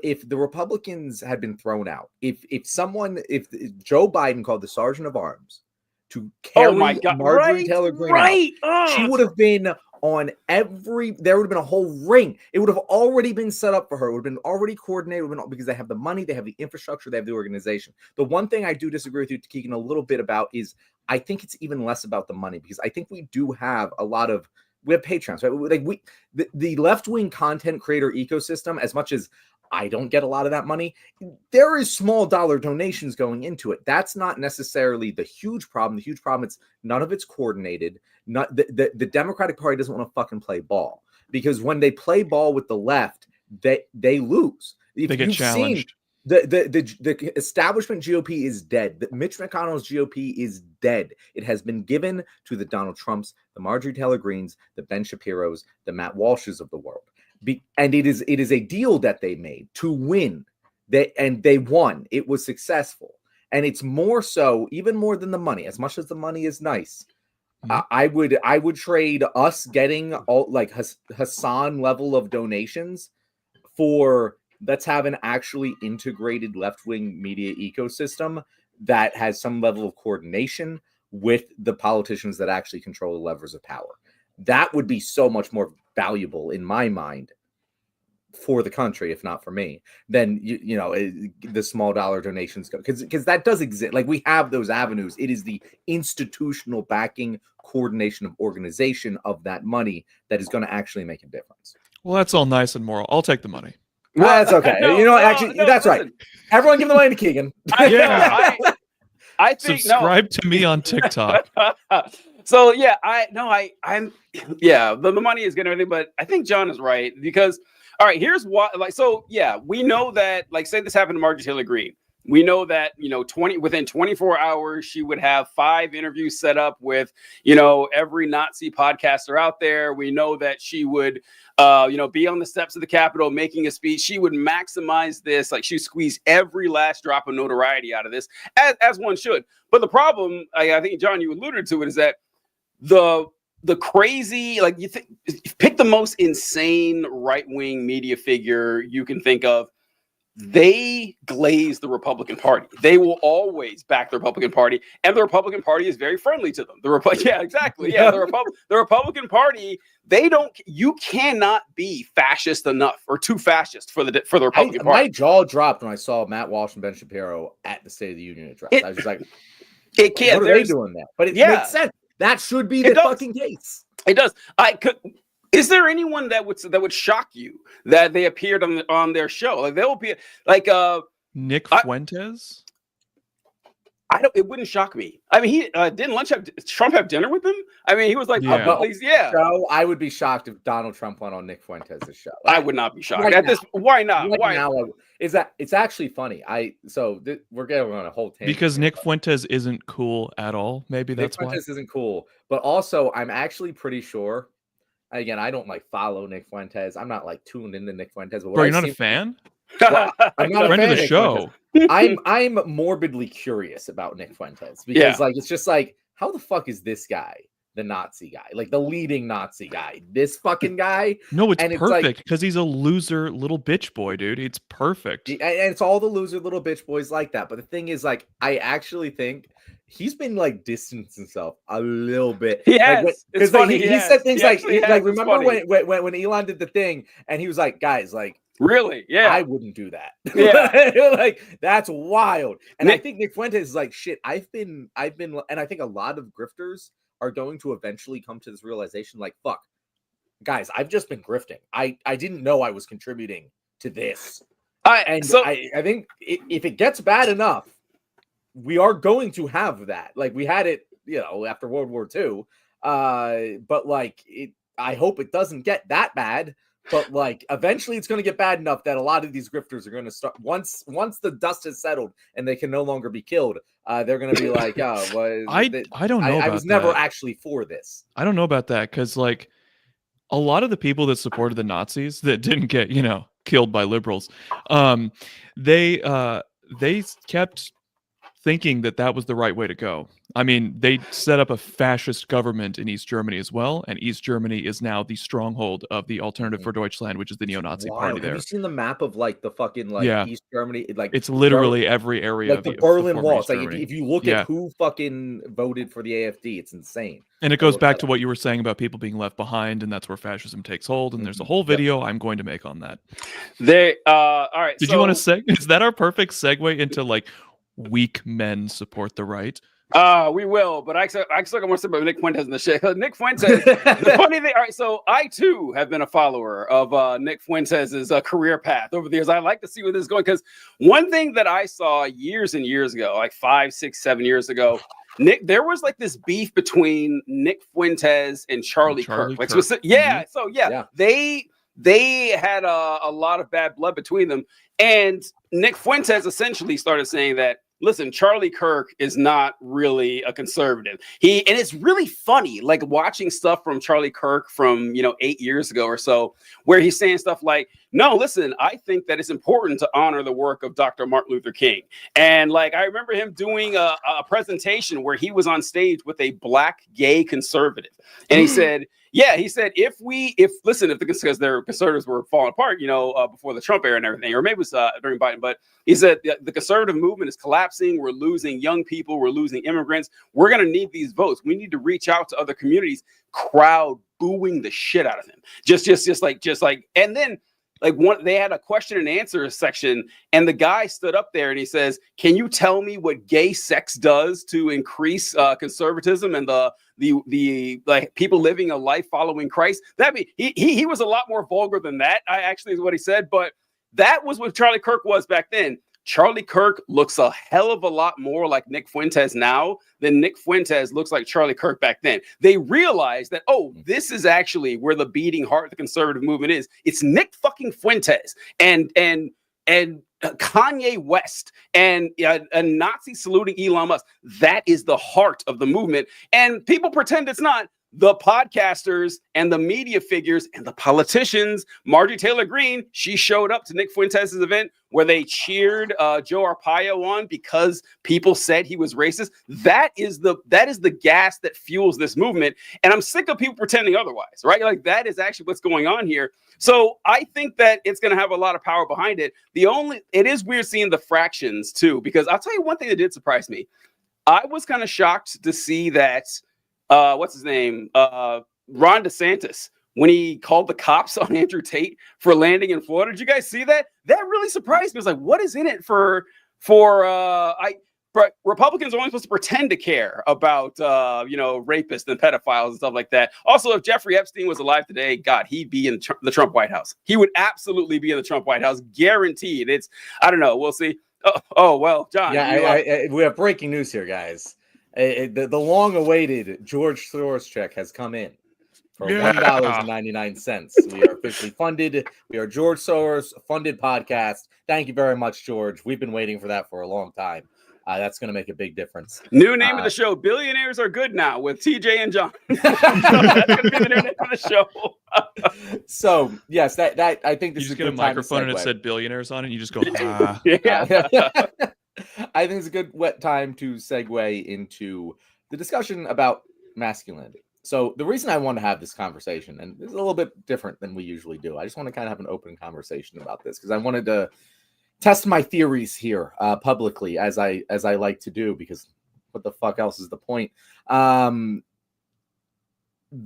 [SPEAKER 3] If the Republicans had been thrown out, if Joe Biden called the Sergeant of Arms to carry Marjorie Taylor Greene out, she would have been on there would have been a whole ring. It would have already been set up for her. It would have been already coordinated because they have the money, they have the infrastructure, they have the organization. The one thing I do disagree with you, Keegan, a little bit about is I think it's even less about the money, because I think we do have we have Patreons, right? Like the left-wing content creator ecosystem, as much as I don't get a lot of that money, there is small dollar donations going into it. That's not necessarily the huge problem. The huge problem is none of it's coordinated. Not the Democratic Party doesn't want to fucking play ball, because when they play ball with the left, they lose. If
[SPEAKER 2] they get challenged.
[SPEAKER 3] The establishment GOP is dead. Mitch McConnell's GOP is dead. It has been given to the Donald Trumps, the Marjorie Taylor Greenes, the Ben Shapiros, the Matt Walshes of the world. And it is a deal that they made to win. And they won. It was successful. And it's more so, even more than the money. As much as the money is nice, I would trade us getting all like Hassan level of donations for let's have an actually integrated left-wing media ecosystem that has some level of coordination with the politicians that actually control the levers of power. That would be so much more valuable in my mind for the country, if not for me, than the small dollar donations go, because that does exist. Like we have those avenues. It is the institutional backing, coordination of organization of that money that is going to actually make a difference.
[SPEAKER 2] Well, that's all nice and moral. I'll take the money.
[SPEAKER 3] Well, that's okay. That's listen. Right. Everyone give the money to Keegan.
[SPEAKER 1] I think
[SPEAKER 2] subscribe to me on TikTok.
[SPEAKER 1] So yeah, I'm the money is good and everything, but I think John is right, because all right, here's why. Like, so yeah, we know that, like, say this happened to Marjorie Taylor Greene. We know that, within 24 hours, she would have 5 interviews set up with, every Nazi podcaster out there. We know that she would, be on the steps of the Capitol making a speech. She would maximize this. Like, she squeezed every last drop of notoriety out of this, as one should. But the problem, I think, John, you alluded to it, is that the crazy, like, you pick the most insane right-wing media figure you can think of. They glaze the Republican Party. They will always back the Republican Party, and the Republican Party is very friendly to them. Yeah, exactly. Yeah, the Republican Party. You cannot be fascist enough or too fascist for the Republican Party.
[SPEAKER 3] My jaw dropped when I saw Matt Walsh and Ben Shapiro at the State of the Union address. I was just like,
[SPEAKER 1] it can't.
[SPEAKER 3] What are they doing there? But it makes sense. That should be the fucking case.
[SPEAKER 1] It does. Is there anyone that would shock you that they appeared on their show? Like, there will be like
[SPEAKER 2] Nick Fuentes.
[SPEAKER 1] It wouldn't shock me. I mean, he didn't Trump have dinner with him? I mean, he was like,
[SPEAKER 3] So I would be shocked if Donald Trump went on Nick Fuentes' show.
[SPEAKER 1] I would not be shocked. Why not?
[SPEAKER 3] Why? It's actually funny. We're getting on a whole tangent
[SPEAKER 2] because Nick Fuentes isn't cool at all. Maybe that's why.
[SPEAKER 3] Nick Fuentes isn't cool. But also, I'm actually pretty sure. Again, I don't follow Nick Fuentes. I'm not tuned into Nick Fuentes. But
[SPEAKER 2] bro, you're not a fan?
[SPEAKER 3] Well, I'm not a fan
[SPEAKER 2] of the show.
[SPEAKER 3] I'm morbidly curious about Nick Fuentes because it's just how the fuck is this guy the Nazi guy, like the leading Nazi guy, this fucking guy?
[SPEAKER 2] No, it's perfect because he's a loser little bitch boy, dude. It's perfect.
[SPEAKER 3] And it's all the loser little bitch boys like that. But the thing is, I actually think he's been distancing himself a little bit.
[SPEAKER 1] Yes,
[SPEAKER 3] because he said things remember when Elon did the thing and he was like, guys,
[SPEAKER 1] really? Yeah,
[SPEAKER 3] I wouldn't do that.
[SPEAKER 1] Yeah,
[SPEAKER 3] that's wild. And I think Nick Fuentes is shit. I've been, and I think a lot of grifters are going to eventually come to this realization, fuck, guys, I've just been grifting. I didn't know I was contributing to this. I think if it gets bad enough, we are going to have that. We had it, after World War II. But I hope it doesn't get that bad. But like eventually it's going to get bad enough that a lot of these grifters are going to start once the dust has settled and they can no longer be killed. They're going to be like, oh, well,
[SPEAKER 2] I don't know.
[SPEAKER 3] I was never actually for this.
[SPEAKER 2] I don't know about that because like a lot of the people that supported the Nazis that didn't get killed by liberals, they kept thinking that was the right way to go. I mean, they set up a fascist government in East Germany as well, and East Germany is now the stronghold of the Alternative for Deutschland, which is the neo-Nazi party there.
[SPEAKER 3] Have you seen the map of like the fucking East Germany? Like
[SPEAKER 2] it's literally every area
[SPEAKER 3] like
[SPEAKER 2] of
[SPEAKER 3] the Berlin Wall. It's like
[SPEAKER 2] Germany.
[SPEAKER 3] if you look at who fucking voted for the AfD, it's insane.
[SPEAKER 2] And it goes back to what you were saying about people being left behind, and that's where fascism takes hold. And there's a whole video I'm going to make on that.
[SPEAKER 1] All right.
[SPEAKER 2] Did you want to is that our perfect segue into like weak men support the right?
[SPEAKER 1] We will, but I still want to say about Nick Fuentes in the shit. Nick Fuentes, the funny thing, all right, so I too have been a follower of Nick Fuentes' career path over the years. I like to see where this is going, because one thing that I saw years and years ago, like 5, 6, 7 years ago, there was like this beef between Nick Fuentes and Charlie Kirk. Like, they had a lot of bad blood between them. And Nick Fuentes essentially started saying that, listen, Charlie Kirk is not really a conservative. And it's really funny, like watching stuff from Charlie Kirk from, 8 years ago or so, where he's saying stuff like, no, listen, I think that it's important to honor the work of Dr. Martin Luther King. And like, I remember him doing a presentation where he was on stage with a black gay conservative. And he said, because their conservatives were falling apart, before the Trump era and everything, or maybe it was during Biden, but he said the conservative movement is collapsing. We're losing young people. We're losing immigrants. We're going to need these votes. We need to reach out to other communities. Crowd booing the shit out of him. Just like, and then they had a question and answer section, and the guy stood up there and he says, "Can you tell me what gay sex does to increase conservatism and the like people living a life following Christ?" He was a lot more vulgar than that. Actually is what he said, but that was what Charlie Kirk was back then. Charlie Kirk looks a hell of a lot more like Nick Fuentes now than Nick Fuentes looks like Charlie Kirk back then. They realized that, this is actually where the beating heart of the conservative movement is. It's Nick fucking Fuentes and Kanye West and a Nazi saluting Elon Musk. That is the heart of the movement. And people pretend it's not. The podcasters and the media figures and the politicians, Marjorie Taylor Greene, she showed up to Nick Fuentes' event where they cheered Joe Arpaio on because people said he was racist. That is the gas that fuels this movement. And I'm sick of people pretending otherwise, right? Like, that is actually what's going on here. So I think that it's going to have a lot of power behind it. It is weird seeing the fractions too, because I'll tell you one thing that did surprise me. I was kind of shocked to see that what's his name? Ron DeSantis, when he called the cops on Andrew Tate for landing in Florida. Did you guys see that? That really surprised me. I was like, what is in it for Republicans are only supposed to pretend to care about, rapists and pedophiles and stuff like that. Also, if Jeffrey Epstein was alive today, God, he'd be in the Trump White House. He would absolutely be in the Trump White House. Guaranteed. I don't know. We'll see. Well, John.
[SPEAKER 3] Yeah, we have breaking news here, guys. The long-awaited George Soros check has come in for $1.99. We are officially funded. We are George Soros funded podcast. Thank you very much, George. We've been waiting for that for a long time. That's going to make a big difference.
[SPEAKER 1] New name of the show: Billionaires Are Good Now with TJ and John. So that's going to be the new name of the show.
[SPEAKER 3] So yes, that I think this
[SPEAKER 2] you
[SPEAKER 3] is
[SPEAKER 2] just
[SPEAKER 3] a
[SPEAKER 2] get a
[SPEAKER 3] good
[SPEAKER 2] microphone and it said billionaires on it. And you just go,
[SPEAKER 1] Yeah.
[SPEAKER 3] I think it's a good time to segue into the discussion about masculinity. So the reason I want to have this conversation, and this is a little bit different than we usually do, I just want to kind of have an open conversation about this because I wanted to test my theories here publicly, as I like to do, because what the fuck else is the point? The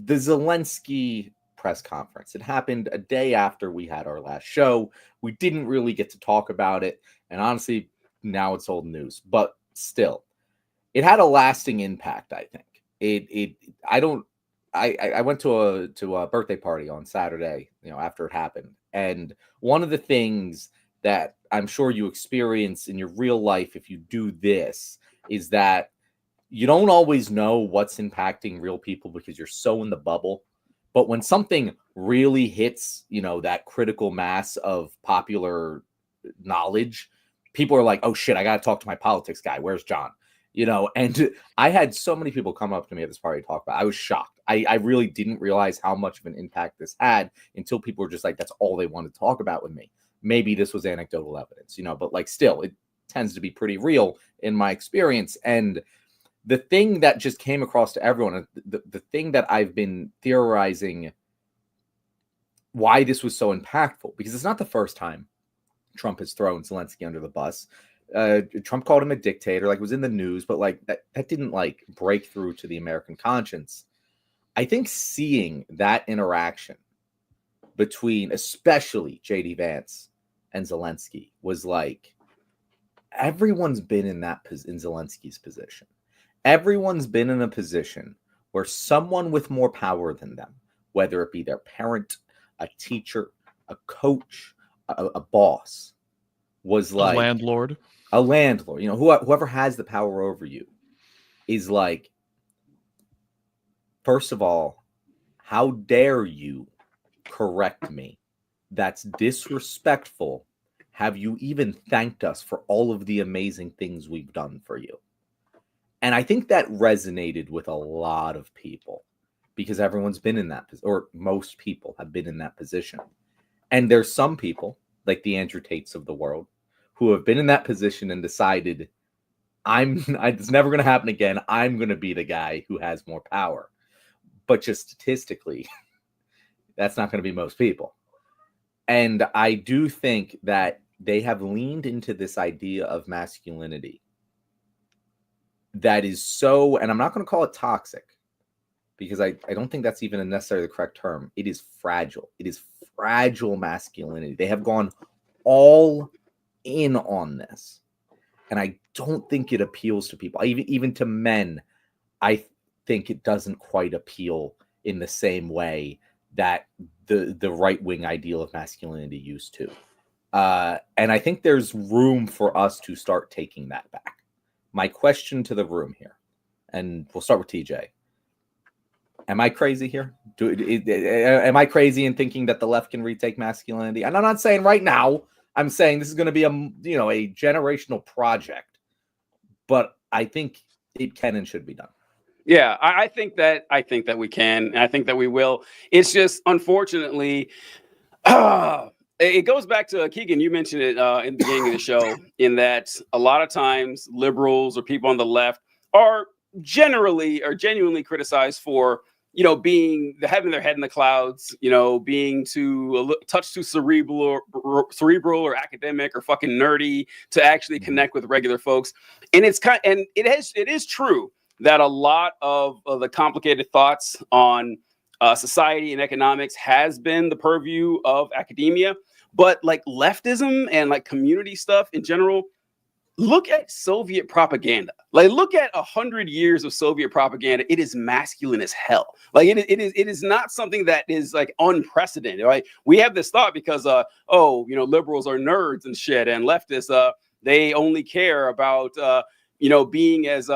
[SPEAKER 3] Zelensky press conference. It happened a day after we had our last show. We didn't really get to talk about it, and honestly, now it's old news, but still, it had a lasting impact. I think I went to a birthday party on Saturday, after it happened, and one of the things that I'm sure you experience in your real life if you do this is that you don't always know what's impacting real people because you're so in the bubble But when something really hits, that critical mass of popular knowledge, people are like, oh shit, I got to talk to my politics guy. Where's John? And I had so many people come up to me at this party to talk about it. I was shocked. I really didn't realize how much of an impact this had until people were just like, that's all they wanted to talk about with me. Maybe this was anecdotal evidence, but like still, it tends to be pretty real in my experience. And the thing that just came across to everyone, the thing that I've been theorizing why this was so impactful, because it's not the first time Trump has thrown Zelensky under the bus. Trump called him a dictator, like it was in the news, but like that didn't like break through to the American conscience. I think seeing that interaction between especially JD Vance and Zelensky was like, everyone's been in Zelensky's position. Everyone's been in a position where someone with more power than them, whether it be their parent, a teacher, a coach, a boss, was like a landlord, whoever has the power over you is like, first of all, how dare you correct me? That's disrespectful. Have you even thanked us for all of the amazing things we've done for you? And I think that resonated with a lot of people because everyone's been in that position, or most people have been in that position. And there's some people, like the Andrew Tates of the world, who have been in that position and decided, it's never going to happen again. I'm going to be the guy who has more power. But just statistically, that's not going to be most people. And I do think that they have leaned into this idea of masculinity that is so, and I'm not going to call it toxic, because I don't think that's even necessarily the correct term. It is fragile. It is fragile masculinity. They have gone all in on this. And I don't think it appeals to people. Even to men, I think it doesn't quite appeal in the same way that the right-wing ideal of masculinity used to. And I think there's room for us to start taking that back. My question to the room here, and we'll start with TJ. Am I crazy here? Am I crazy in thinking that the left can retake masculinity? And I'm not saying right now. I'm saying this is going to be a generational project, but I think it can and should be done.
[SPEAKER 1] Yeah, I think that we can, and I think that we will. It's just, unfortunately, it goes back to Keegan. You mentioned it in the beginning of the show, in that a lot of times liberals or people on the left are genuinely criticized for having their head in the clouds, being too touch too cerebral or academic or fucking nerdy to actually connect with regular folks. And it is true that a lot of the complicated thoughts on society and economics has been the purview of academia, but like leftism and like community stuff in general. Look at Soviet propaganda. Like, look at 100 years of Soviet propaganda. It is masculine as hell. Like, it is not something that is like unprecedented. Right? We have this thought because liberals are nerds and shit, and leftists they only care about being as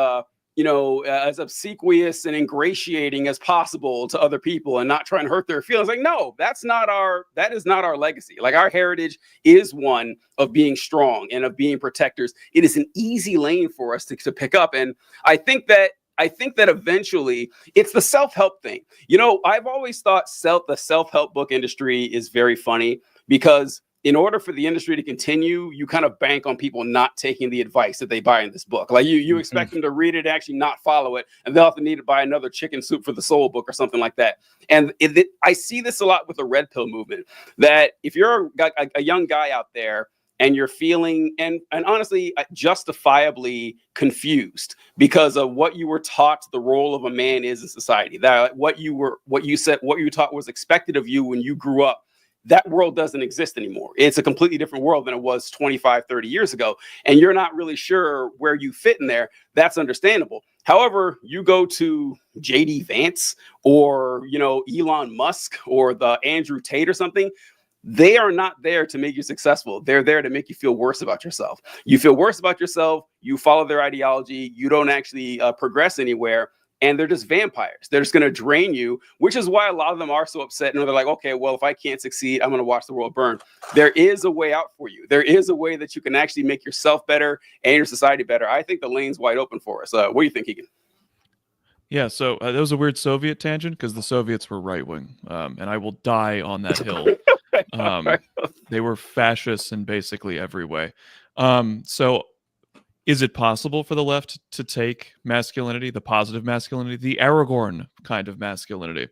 [SPEAKER 1] obsequious and ingratiating as possible to other people and not trying to hurt their feelings. Like, no, that is not our legacy. Like, our heritage is one of being strong and of being protectors. It is an easy lane for us to pick up. And I think that eventually it's the self-help thing. I've always thought the self-help book industry is very funny because in order for the industry to continue, you kind of bank on people not taking the advice that they buy in this book. Like you expect them to read it, actually not follow it, and they'll have to need to buy another Chicken Soup for the Soul book or something like that. And I see this a lot with the red pill movement, that if you're a young guy out there and you're feeling and honestly justifiably confused because of what you were taught the role of a man is in society, that what you taught was expected of you when you grew up, that world doesn't exist anymore. It's a completely different world than it was 25, 30 years ago. And you're not really sure where you fit in there. That's understandable. However, you go to JD Vance or, Elon Musk or the Andrew Tate or something, they are not there to make you successful. They're there to make you feel worse about yourself. You feel worse about yourself. You follow their ideology. You don't actually progress anywhere. and they're just vampires. They're just going to drain you, which is why a lot of them are so upset. And they're like, okay, well, if I can't succeed, I'm going to watch the world burn. There is a way out for you. There is a way that you can actually make yourself better and your society better. I think the lane's wide open for us. What do you think, Keegan?
[SPEAKER 2] Yeah, so that was a weird Soviet tangent because the Soviets were right wing, and I will die on that hill. They were fascists in basically every way. So is it possible for the left to take masculinity, the positive masculinity, the Aragorn kind of masculinity?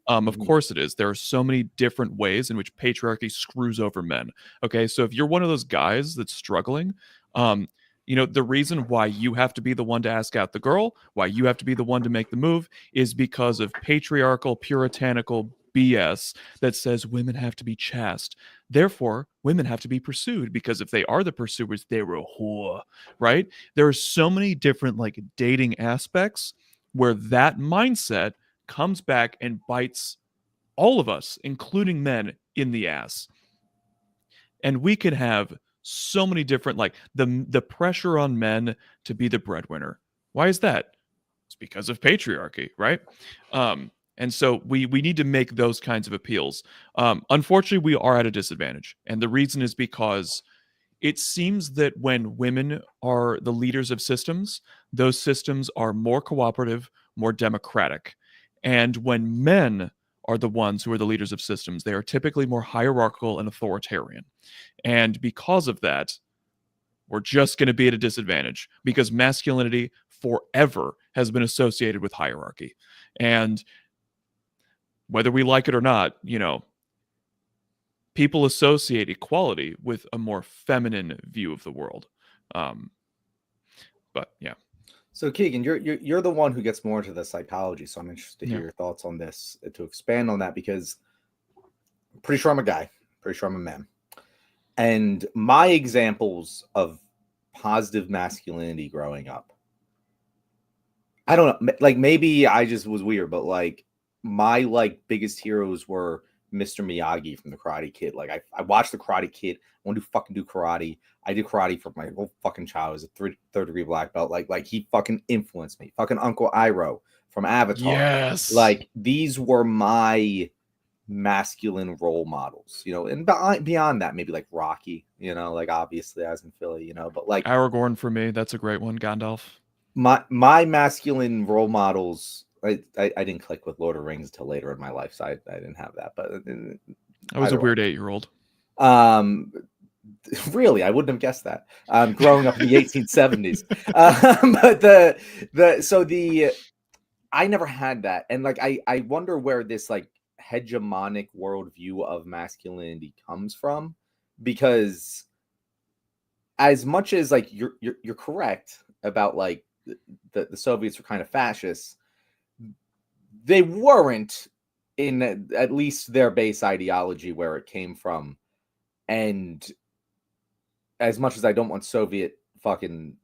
[SPEAKER 2] Of course it is. There are so many different ways in which patriarchy screws over men. Okay, so if you're one of those guys that's struggling, the reason why you have to be the one to ask out the girl, why you have to be the one to make the move, is because of patriarchal, puritanical BS that says women have to be chaste. Therefore, women have to be pursued, because if they are the pursuers, they're a whore, right? There are so many different dating aspects where that mindset comes back and bites all of us, including men, in the ass. And we can have so many different, the pressure on men to be the breadwinner. Why is that? It's because of patriarchy, right? And so we need to make those kinds of appeals. Unfortunately, we are at a disadvantage. And the reason is because it seems that when women are the leaders of systems, those systems are more cooperative, more democratic. And when men are the ones who are the leaders of systems, they are typically more hierarchical and authoritarian. And because of that, we're just going to be at a disadvantage, because masculinity forever has been associated with hierarchy. And whether we like it or not, people associate equality with a more feminine view of the world. But yeah.
[SPEAKER 3] So Keegan, you're the one who gets more into the psychology, so I'm interested to hear your thoughts on this, to expand on that, because I'm pretty sure I'm a guy, pretty sure I'm a man. And my examples of positive masculinity growing up, I don't know, maybe I just was weird, but my biggest heroes were Mr. Miyagi from the Karate Kid. I watched the Karate Kid. I want to fucking do karate. I did karate for my whole fucking child. I was a third degree black belt. He fucking influenced me. Fucking Uncle Iroh from Avatar.
[SPEAKER 2] Yes.
[SPEAKER 3] These were my masculine role models, and beyond that, maybe Rocky, obviously I was in Philly, but
[SPEAKER 2] Aragorn for me, that's a great one. Gandalf.
[SPEAKER 3] My masculine role models, I didn't click with Lord of the Rings until later in my life, so I didn't have that. But
[SPEAKER 2] I was a weird 8-year-old.
[SPEAKER 3] Really, I wouldn't have guessed that. Growing up in the 1870s. But I never had that, and I wonder where this hegemonic worldview of masculinity comes from, because as much as you're correct about the Soviets were kind of fascists, they weren't, in at least their base ideology, where it came from. And as much as I don't want Soviet fucking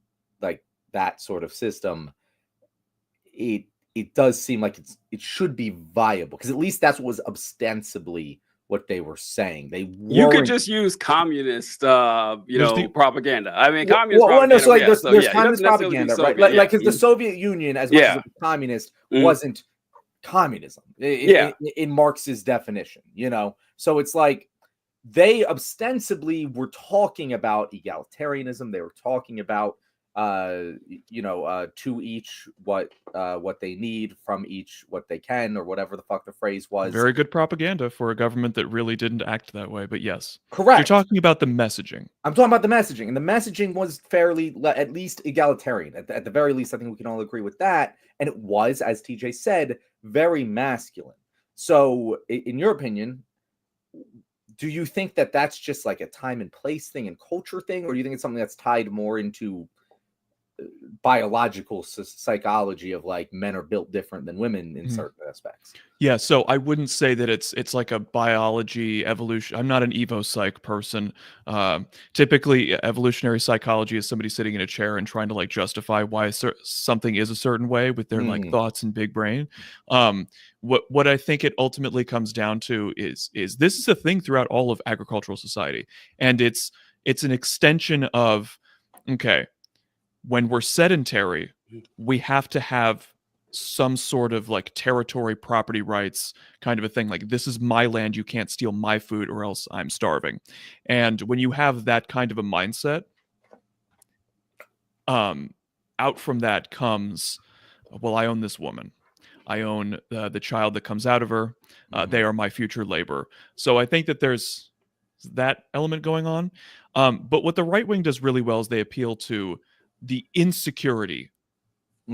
[SPEAKER 3] that sort of system, it does seem like it should be viable, because at least that's what was ostensibly what they were saying.
[SPEAKER 1] You could just use communist, propaganda. I mean, communist propaganda.
[SPEAKER 3] So there's communist propaganda, right? Because the Soviet Union, as much as it was communist, wasn't communism in Marx's definition. So it's they ostensibly were talking about egalitarianism. They were talking about to each what they need, from each what they can, or whatever the fuck the phrase was.
[SPEAKER 2] Very good propaganda for a government that really didn't act that way, but yes.
[SPEAKER 3] Correct.
[SPEAKER 2] You're talking about the messaging.
[SPEAKER 3] I'm talking about the messaging, and the messaging was fairly, at least, egalitarian. At the very least, I think we can all agree with that. And it was, as TJ said, very masculine. So, in your opinion, do you think that that's just a time and place thing and culture thing, or do you think it's something that's tied more into biological psychology of men are built different than women in certain aspects?
[SPEAKER 2] Yeah, so I wouldn't say that it's like a biology evolution. I'm not an evo psych person. Typically, evolutionary psychology is somebody sitting in a chair and trying to justify why something is a certain way with their thoughts and big brain. What I think it ultimately comes down to is this is a thing throughout all of agricultural society, and it's an extension of, okay, when we're sedentary, we have to have some sort of like territory property rights kind of a thing. Like, this is my land, you can't steal my food or else I'm starving. And when you have that kind of a mindset, out from that comes, well, I own this woman, I own the child that comes out of her, they are my future labor. So I think that there's that element going on. But what the right wing does really well is they appeal to the insecurity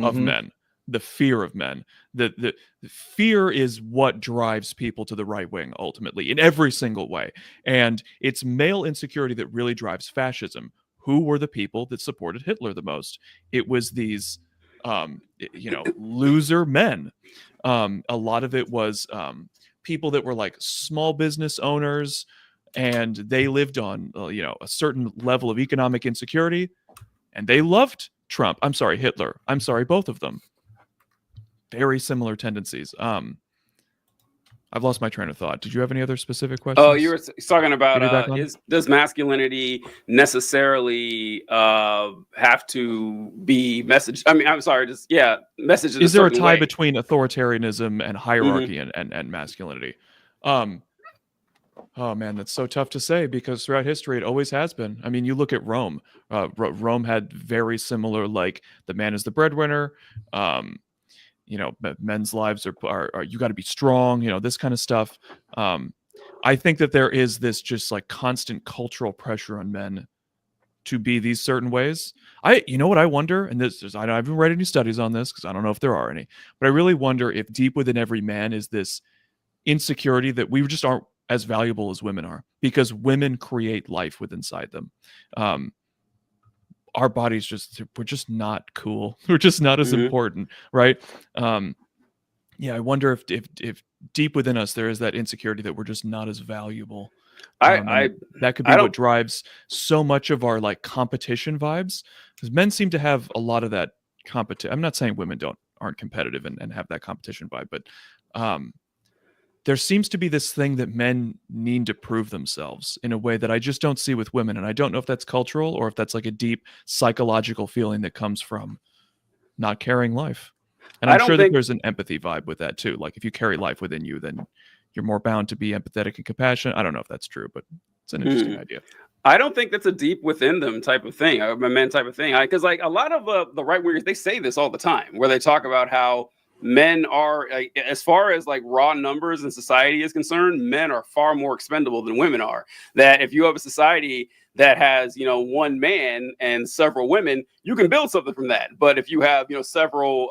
[SPEAKER 2] of men, the fear of men. The fear is what drives people to the right wing ultimately in every single way. And it's male insecurity that really drives fascism. Who were the people that supported Hitler the most? It was these loser men. A lot of it was people that were like small business owners, and they lived on a certain level of economic insecurity, and they loved Trump. I'm sorry, Hitler. I'm sorry, both of them. Very similar tendencies. I've lost my train of thought. Did you have any other specific questions?
[SPEAKER 1] Oh, you were talking about does masculinity necessarily have to be messaged? I mean, I'm sorry, message.
[SPEAKER 2] Is there a tie between authoritarianism and hierarchy and masculinity? Oh man, that's so tough to say because throughout history it always has been. I mean, you look at Rome. Rome had very similar, like the man is the breadwinner. Men's lives are you got to be strong. This kind of stuff. I think that there is this just like constant cultural pressure on men to be these certain ways. What I wonder, and I haven't read any studies on this because I don't know if there are any, but I really wonder if deep within every man is this insecurity that we just aren't as valuable as women are, because women create life with inside them. Our bodies we're just not cool. We're just not as important, right? I wonder if deep within us there is that insecurity that we're just not as valuable. That could be what drives so much of our like competition vibes, because men seem to have a lot of that competition. I'm not saying women aren't competitive and have that competition vibe, but there seems to be this thing that men need to prove themselves in a way that I just don't see with women. And I don't know if that's cultural or if that's like a deep psychological feeling that comes from not carrying life. And I'm sure that there's an empathy vibe with that too. Like if you carry life within you, then you're more bound to be empathetic and compassionate. I don't know if that's true, but it's an interesting idea.
[SPEAKER 1] I don't think that's a deep within them type of thing, a men type of thing. Because like a lot of the right wingers, they say this all the time, where they talk about how men are, as far as like raw numbers in society is concerned, men are far more expendable than women are. That if you have a society that has, one man and several women, you can build something from that. But if you have, several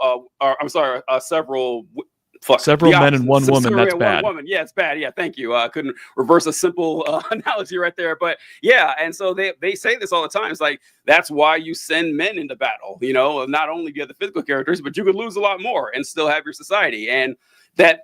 [SPEAKER 2] men and one woman, that's bad.
[SPEAKER 1] One woman. Yeah, it's bad. Yeah, thank you. I couldn't reverse a simple analogy right there. But yeah, and so they say this all the time. It's like, that's why you send men into battle. Not only do you have the physical characters, but you could lose a lot more and still have your society. And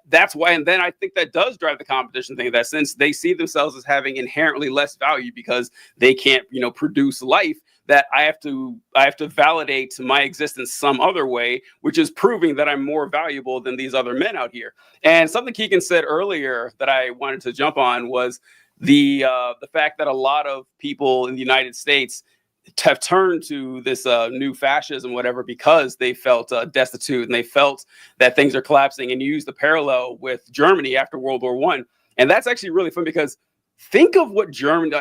[SPEAKER 1] that's why. And then I think that does drive the competition thing, that since they see themselves as having inherently less value because they can't, produce life, that I have to validate my existence some other way, which is proving that I'm more valuable than these other men out here. And something Keegan said earlier that I wanted to jump on was the fact that a lot of people in the United States have turned to this new fascism, whatever, because they felt destitute and they felt that things are collapsing. And you use the parallel with Germany after World War I. And that's actually really fun because think of what Germany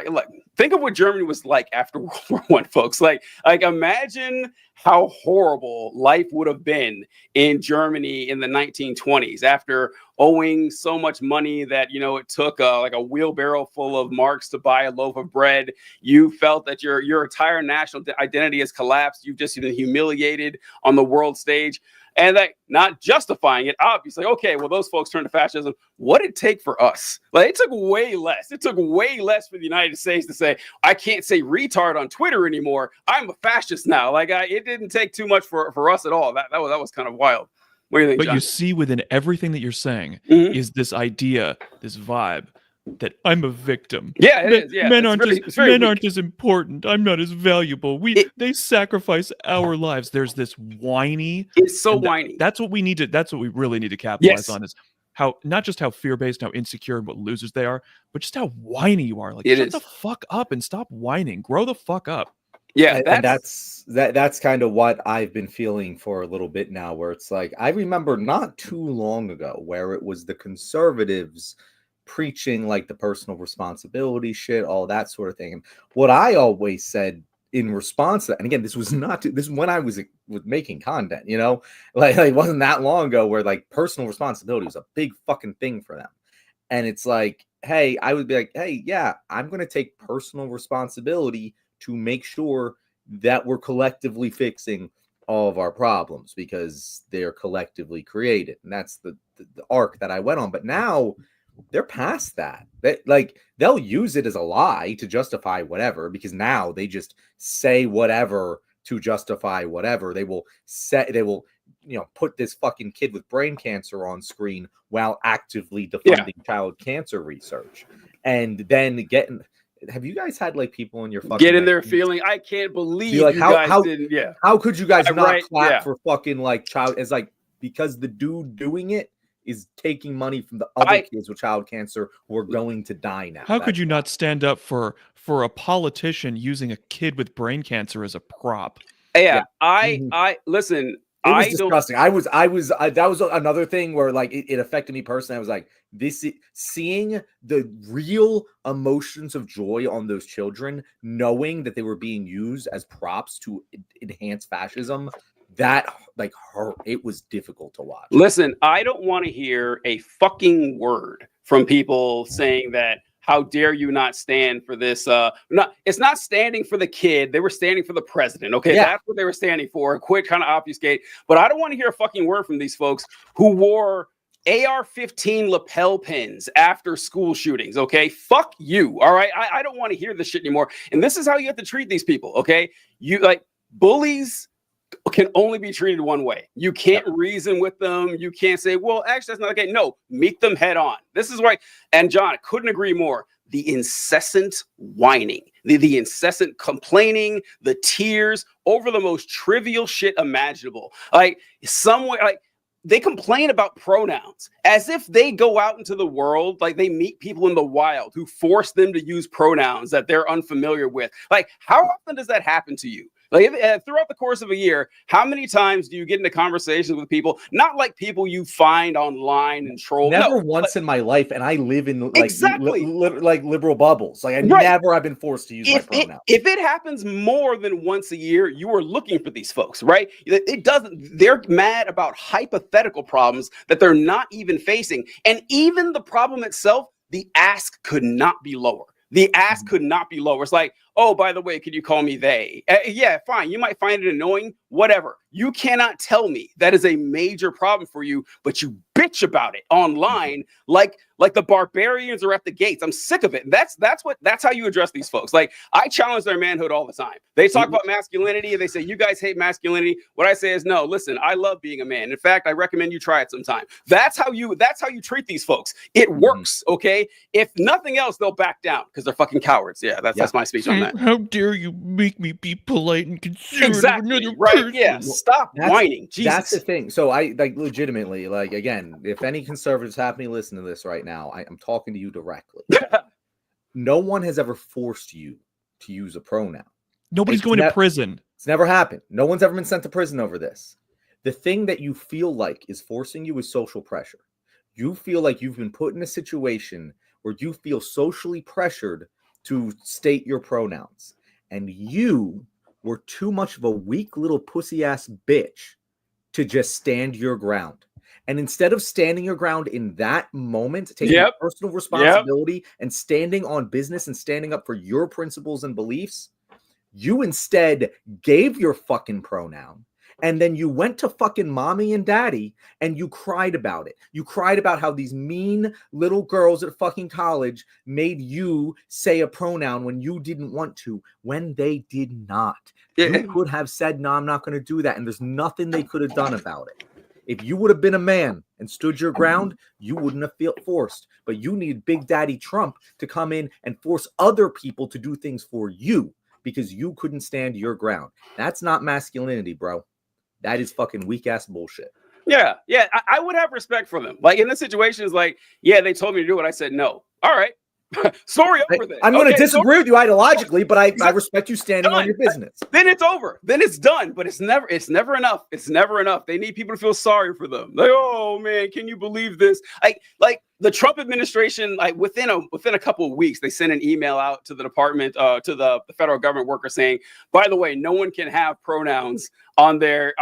[SPEAKER 1] was like after World War I, folks. Like imagine how horrible life would have been in Germany in the 1920s after owing so much money that, it took like a wheelbarrow full of marks to buy a loaf of bread. You felt that your entire national identity has collapsed. You've just been humiliated on the world stage. And that, not justifying it, obviously, okay, well, those folks turned to fascism. What did it take for us? Like, it took way less. It took way less for the United States to say, I can't say retard on Twitter anymore. I'm a fascist now. Like, it didn't take too much for us at all. That was kind of wild. What do you think,
[SPEAKER 2] But
[SPEAKER 1] John?
[SPEAKER 2] you see within everything that you're saying is this idea, this vibe, that I'm a victim.
[SPEAKER 1] Yeah, it is. Yeah,
[SPEAKER 2] men aren't as important. I'm not as valuable. They sacrifice our lives. There's this whiny.
[SPEAKER 1] It's so whiny.
[SPEAKER 2] That's what we need to. That's what we really need to capitalize on, is how, not just how fear-based, how insecure, and what losers they are, but just how whiny you are. Like, shut the fuck up and stop whining. Grow the fuck up.
[SPEAKER 1] Yeah,
[SPEAKER 3] And that's kind of what I've been feeling for a little bit now, where it's like I remember not too long ago where it was the conservatives preaching like the personal responsibility shit, all that sort of thing. And what I always said in response to that, and again, this was when I was making content, like it wasn't that long ago where like personal responsibility was a big fucking thing for them. And it's like, hey, I would be like, hey, yeah, I'm going to take personal responsibility to make sure that we're collectively fixing all of our problems because they're collectively created. And that's the arc that I went on. But now they're past that. Like they'll use it as a lie to justify whatever, because now they just say whatever to justify whatever. They will put this fucking kid with brain cancer on screen while actively defunding child cancer research. And then have you guys had like people in your fucking
[SPEAKER 1] get in there feeling I can't believe
[SPEAKER 3] like,
[SPEAKER 1] you guys didn't? Yeah.
[SPEAKER 3] How could you guys not clap
[SPEAKER 1] yeah.
[SPEAKER 3] for fucking like child? It's like because the dude doing it is taking money from the other kids with child cancer who are going to die now.
[SPEAKER 2] How could you not stand up for a politician using a kid with brain cancer as a prop?
[SPEAKER 1] Yeah. I listen.
[SPEAKER 3] It was disgusting. That was another thing where like it affected me personally. I was like, seeing the real emotions of joy on those children, knowing that they were being used as props to enhance fascism, that like hurt. It was difficult to watch.
[SPEAKER 1] Listen, I don't want to hear a fucking word from people saying that. How dare you not stand for this? It's not standing for the kid. They were standing for the president. Okay, that's what they were standing for. Quit trying to obfuscate. But I don't want to hear a fucking word from these folks who wore AR-15 lapel pins after school shootings. Okay, fuck you. All right, I don't want to hear this shit anymore. And this is how you have to treat these people. Okay, you like bullies can only be treated one way. You can't reason with them. You can't say, well, actually, that's not okay. No, meet them head on. This is right. And John, I couldn't agree more. The incessant whining, the incessant complaining, the tears over the most trivial shit imaginable. Like somewhere, like they complain about pronouns as if they go out into the world, like they meet people in the wild who force them to use pronouns that they're unfamiliar with. Like, how often does that happen to you? Like throughout the course of a year, how many times do you get into conversations with people, not like people you find online and troll?
[SPEAKER 3] Never once in my life, and I live in like like liberal bubbles. Like I've been forced to use my pronouns.
[SPEAKER 1] If it happens more than once a year, you are looking for these folks, right? It doesn't. They're mad about hypothetical problems that they're not even facing, and even the problem itself, the ask could not be lower. The ask could not be lower. It's like, oh, by the way, could you call me they? Yeah, fine. You might find it annoying, whatever. You cannot tell me that is a major problem for you, but you bitch about it online like the barbarians are at the gates. I'm sick of it. That's how you address these folks. Like I challenge their manhood all the time. They talk about masculinity and they say, you guys hate masculinity. What I say is, no, listen, I love being a man. In fact, I recommend you try it sometime. That's how you treat these folks. It works. Okay. If nothing else, they'll back down because they're fucking cowards. Yeah. That's my speech on that.
[SPEAKER 2] How dare you make me be polite and considerate
[SPEAKER 1] exactly,
[SPEAKER 2] of another
[SPEAKER 1] right?
[SPEAKER 2] person?
[SPEAKER 1] Yeah. Stop whining. Jesus.
[SPEAKER 3] That's the thing. So I like legitimately, like, again, if any conservatives have me listen to this right now, I'm talking to you directly. No one has ever forced you to use a pronoun.
[SPEAKER 2] Nobody's going to prison.
[SPEAKER 3] It's never happened. No one's ever been sent to prison over this. The thing that you feel like is forcing you is social pressure. You feel like you've been put in a situation where you feel socially pressured to state your pronouns. And you were too much of a weak little pussy ass bitch to just stand your ground. And instead of standing your ground in that moment, taking personal responsibility and standing on business and standing up for your principles and beliefs, you instead gave your fucking pronoun. And then you went to fucking mommy and daddy and you cried about it. You cried about how these mean little girls at fucking college made you say a pronoun when you didn't want to, when they did not. You could have said, no, I'm not going to do that. And there's nothing they could have done about it. If you would have been a man and stood your ground, you wouldn't have felt forced. But you need Big Daddy Trump to come in and force other people to do things for you because you couldn't stand your ground. That's not masculinity, bro. That is fucking weak ass bullshit.
[SPEAKER 1] Yeah. I would have respect for them. Like in this situation, is like, yeah, they told me to do it. I said no. All right. Story over then.
[SPEAKER 3] I'm going to
[SPEAKER 1] Okay,
[SPEAKER 3] disagree with you ideologically, but I
[SPEAKER 1] Exactly.
[SPEAKER 3] respect you standing on your business.
[SPEAKER 1] Then it's over. Then it's done. But it's never enough. It's never enough. They need people to feel sorry for them. Like, oh man, can you believe this? Like the Trump administration, like within a couple of weeks, they sent an email out to the department, to the federal government worker saying, by the way, no one can have pronouns on their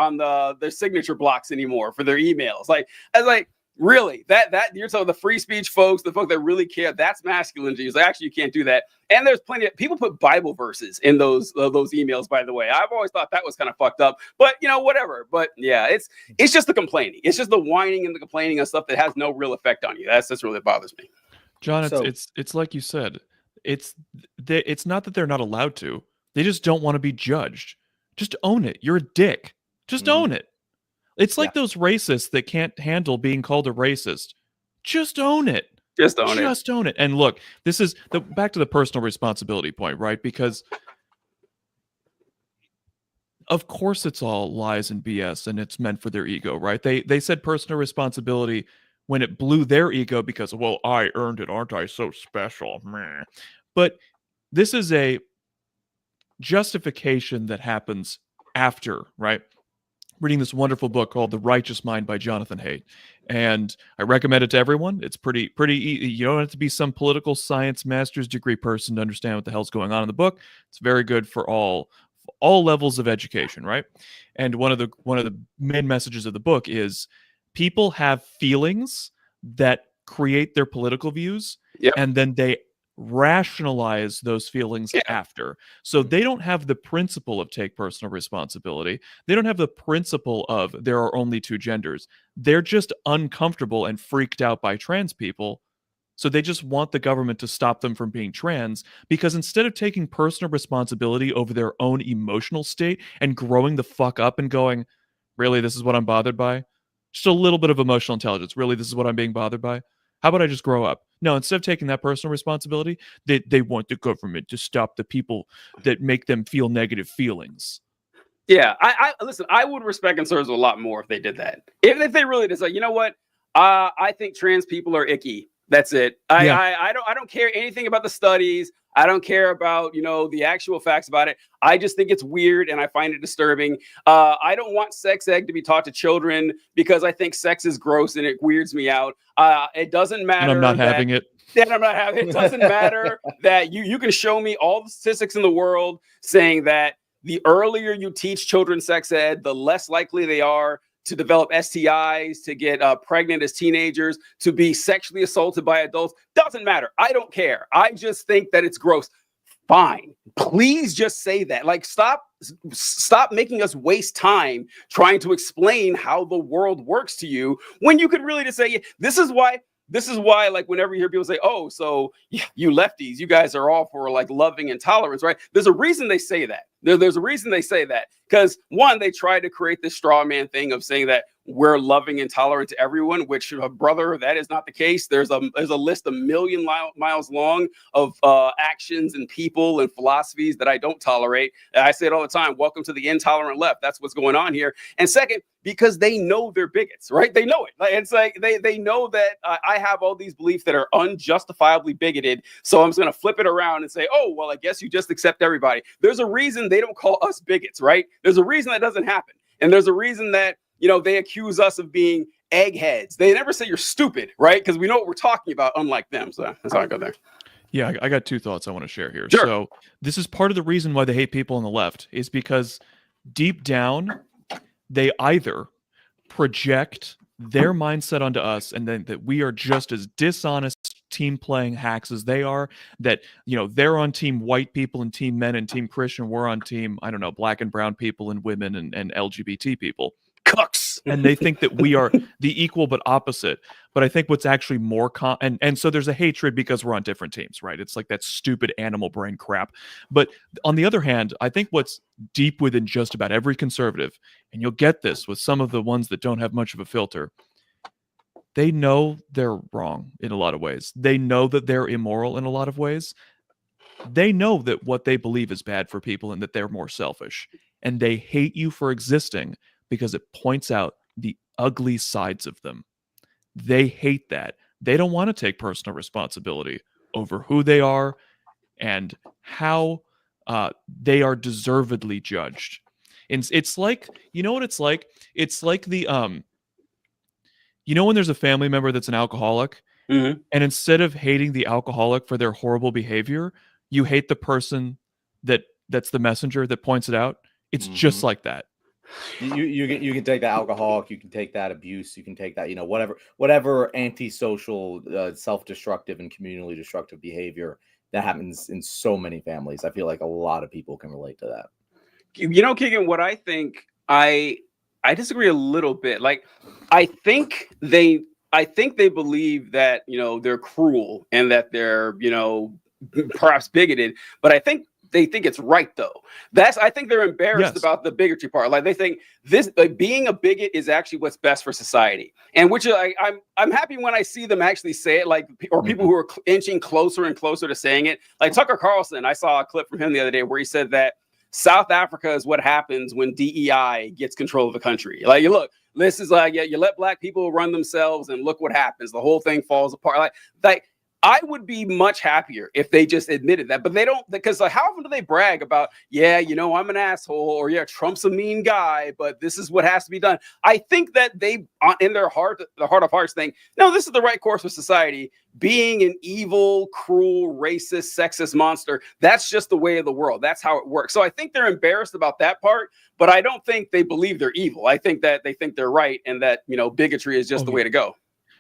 [SPEAKER 1] signature blocks anymore for their emails. Like, I was like, really? That you're talking the free speech folks, the folks that really care, that's masculinity. It's like, actually, you can't do that. And there's plenty of people put Bible verses in those emails, by the way. I've always thought that was kind of fucked up, but whatever. But yeah, it's just the complaining. It's just the whining and the complaining of stuff that has no real effect on you. That's really what bothers me.
[SPEAKER 2] John, it's like you said. It's not that they're not allowed to. They just don't want to be judged. Just own it. You're a dick. Just own it. It's like those racists that can't handle being called a racist. Just own it.
[SPEAKER 1] Just own it.
[SPEAKER 2] Just own it. And look, this is back to the personal responsibility point, right? Because of course it's all lies and BS and it's meant for their ego, right? They said personal responsibility when it blew their ego because, well, I earned it, aren't I so special? Meh. But this is a justification that happens after, right? Reading this wonderful book called The Righteous Mind by Jonathan Haidt. And I recommend it to everyone. It's pretty easy. You don't have to be some political science master's degree person to understand what the hell's going on in the book. It's very good for all levels of education, right? And one of the main messages of the book is people have feelings that create their political views, and then they rationalize those feelings after. So they don't have the principle of take personal responsibility. They don't have the principle of there are only two genders. They're just uncomfortable and freaked out by trans people. So they just want the government to stop them from being trans, because instead of taking personal responsibility over their own emotional state and growing the fuck up and going, really, this is what I'm bothered by? Just a little bit of emotional intelligence. Really, this is what I'm being bothered by? How about I just grow up? No, instead of taking that personal responsibility, they want the government to stop the people that make them feel negative feelings.
[SPEAKER 1] Yeah, I listen, I would respect conservatives a lot more if they did that. If they really just like, you know what? I think trans people are icky. That's it. I don't care anything about the studies. I don't care about, the actual facts about it. I just think it's weird and I find it disturbing. I don't want sex ed to be taught to children because I think sex is gross and it weirds me out. It doesn't matter.
[SPEAKER 2] And I'm not having it.
[SPEAKER 1] Then I'm not having it. It doesn't matter that you can show me all the statistics in the world saying that the earlier you teach children sex ed, the less likely they are to develop STIs, to get pregnant as teenagers, to be sexually assaulted by adults. Doesn't matter. I don't care. I just think that it's gross. Fine. Please just say that. Like, stop making us waste time trying to explain how the world works to you when you could really just say, this is why, like, whenever you hear people say, oh, so you lefties, you guys are all for like loving and tolerance, right? There's a reason they say that. There's a reason they say that. Because one, they try to create this straw man thing of saying that we're loving and tolerant to everyone, which, brother, that is not the case. There's a list a million miles long of actions and people and philosophies that I don't tolerate. And I say it all the time. Welcome to the intolerant left. That's what's going on here. And second, because they know they're bigots, right? They know it. It's like they know that I have all these beliefs that are unjustifiably bigoted. So I'm just going to flip it around and say, oh, well, I guess you just accept everybody. There's a reason they don't call us bigots, right? There's a reason that doesn't happen. And there's a reason that, they accuse us of being eggheads. They never say you're stupid, right? Because we know what we're talking about, unlike them. So that's how I go there.
[SPEAKER 2] Yeah, I got two thoughts I want to share here.
[SPEAKER 1] Sure.
[SPEAKER 2] So this is part of the reason why they hate people on the left, is because deep down, they either project their mindset onto us and then that we are just as dishonest team playing hacks as they are, that they're on team white people and team men and team Christian, we're on team, I don't know, black and brown people and women and LGBT people.
[SPEAKER 1] Cucks.
[SPEAKER 2] And they think that we are the equal but opposite. But I think what's actually more and so there's a hatred because we're on different teams, right? It's like that stupid animal brain crap. But on the other hand, I think what's deep within just about every conservative, and you'll get this with some of the ones that don't have much of a filter, they know they're wrong in a lot of ways. They know that they're immoral in a lot of ways. They know that what they believe is bad for people and that they're more selfish. And they hate you for existing because it points out the ugly sides of them. They hate that. They don't want to take personal responsibility over who they are and how they are deservedly judged. And it's like, you know what it's like? It's like the you know when there's a family member that's an alcoholic,
[SPEAKER 1] Mhm.
[SPEAKER 2] and instead of hating the alcoholic for their horrible behavior, you hate the person that's the messenger that points it out. It's just like that.
[SPEAKER 3] You can take that alcoholic, you can take that abuse, you can take that, whatever antisocial, self-destructive and communally destructive behavior that happens in so many families. I feel like a lot of people can relate to that.
[SPEAKER 1] Keegan, what I think, I disagree a little bit. Like, I think they believe that, they're cruel and that they're, perhaps bigoted, but I think they think it's right though. I think they're embarrassed about the bigotry part. Like, they think this, like, being a bigot is actually what's best for society. And which I'm happy when I see them actually say it, like, or people who are inching closer and closer to saying it. Like Tucker Carlson, I saw a clip from him the other day where he said that South Africa is what happens when DEI gets control of the country. Like, look, this is like, you let black people run themselves and look what happens. The whole thing falls apart. Like I would be much happier if they just admitted that, but they don't, because like, how often do they brag about, I'm an asshole, or Trump's a mean guy, but this is what has to be done. I think that they, in their heart of hearts, think, no, this is the right course for society. Being an evil, cruel, racist, sexist monster, that's just the way of the world. That's how it works. So I think they're embarrassed about that part, but I don't think they believe they're evil. I think that they think they're right, and that, bigotry is just the way to go.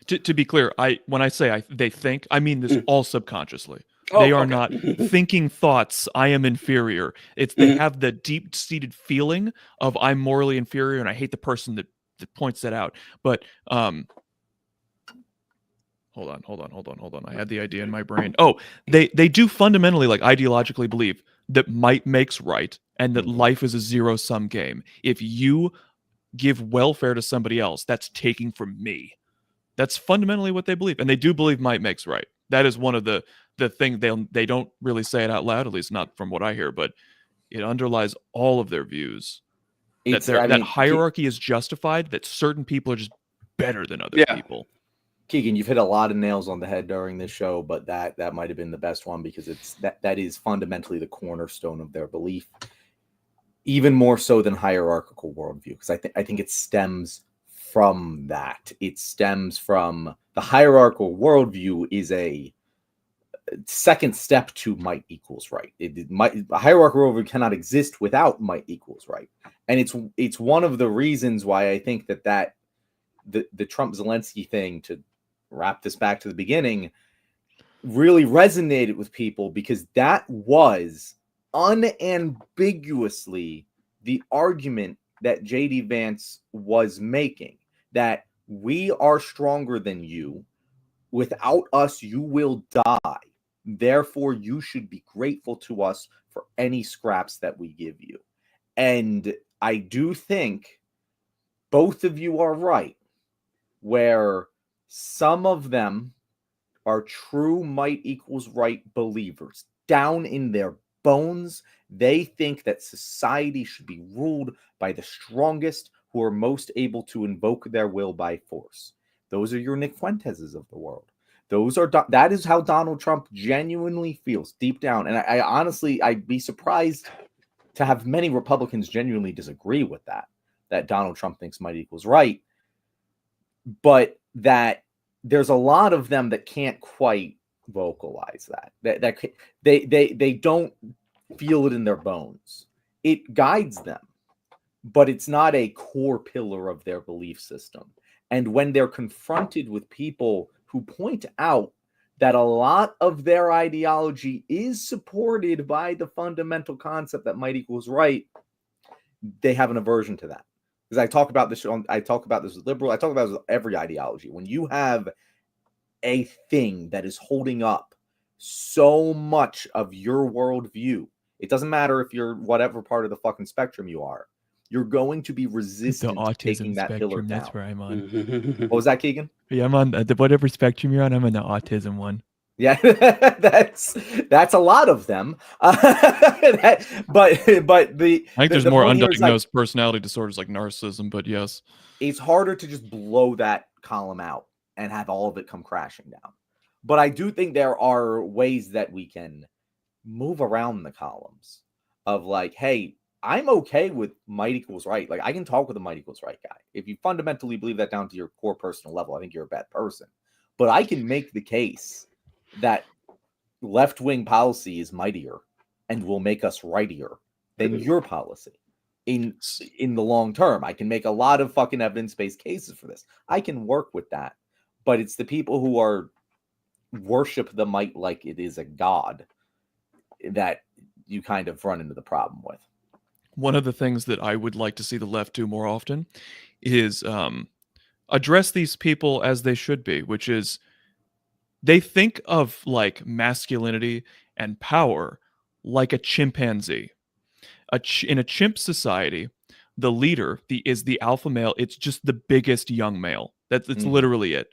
[SPEAKER 2] To be clear, when I say they think, I mean this all subconsciously. They are not thinking thoughts, I am inferior. They have the deep-seated feeling of I'm morally inferior and I hate the person that points that out. But hold on. I had the idea in my brain. Oh, they do fundamentally, like, ideologically believe that might makes right and that life is a zero-sum game. If you give welfare to somebody else, that's taking from me. That's fundamentally what they believe, and they do believe might makes right. That is one of the thing they don't really say it out loud, at least not from what I hear, but it underlies all of their views. That hierarchy is justified. That certain people are just better than other people.
[SPEAKER 3] Keegan, you've hit a lot of nails on the head during this show, but that might have been the best one, because that is fundamentally the cornerstone of their belief, even more so than hierarchical worldview, because I think it stems from that. It stems from the hierarchical worldview is a second step to might equals right. A hierarchical worldview cannot exist without might equals right, and it's one of the reasons why I think that the Trump Zelensky thing, to wrap this back to the beginning, really resonated with people, because that was unambiguously the argument that J.D. Vance was making, that we are stronger than you. Without us, you will die. Therefore, you should be grateful to us for any scraps that we give you. And I do think both of you are right, where some of them are true might equals right believers. Down in their bones, they think that society should be ruled by the strongest, who are most able to invoke their will by force. Those are your Nick Fuenteses of the world. That is how Donald Trump genuinely feels deep down. And I honestly, I'd be surprised to have many Republicans genuinely disagree with that Donald Trump thinks might equals right, but that there's a lot of them that can't quite vocalize that they don't feel it in their bones. It guides them, but it's not a core pillar of their belief system. And when they're confronted with people who point out that a lot of their ideology is supported by the fundamental concept that might equals right, they have an aversion to that. Because I talk about this with liberal, I talk about this with every ideology. When you have a thing that is holding up so much of your worldview, it doesn't matter if you're whatever part of the fucking spectrum you are, you're going to be resistant
[SPEAKER 2] the autism
[SPEAKER 3] to taking that
[SPEAKER 2] spectrum,
[SPEAKER 3] pillar down.
[SPEAKER 2] that's where I'm on.
[SPEAKER 3] What was that, Keegan?
[SPEAKER 2] Yeah, I'm on whatever spectrum you're on. I'm on the autism one.
[SPEAKER 3] Yeah, that's a lot of them. But
[SPEAKER 2] I think there's more undiagnosed
[SPEAKER 3] like,
[SPEAKER 2] personality disorders like narcissism, but yes.
[SPEAKER 3] It's harder to just blow that column out and have all of it come crashing down. But I do think there are ways that we can move around the columns of like, hey, I'm okay with might equals right. Like, I can talk with a might equals right guy. If you fundamentally believe that down to your core personal level, I think you're a bad person. But I can make the case that left-wing policy is mightier and will make us rightier than your policy in the long term. I can make a lot of fucking evidence-based cases for this. I can work with that. But it's the people who are worship the might like it is a god that you kind of run into the problem with.
[SPEAKER 2] One of the things that I would like to see the left do more often is address these people as they should be, which is they think of like masculinity and power like a chimpanzee. In a chimp society, the leader is the alpha male. It's just the biggest young male. That's literally it.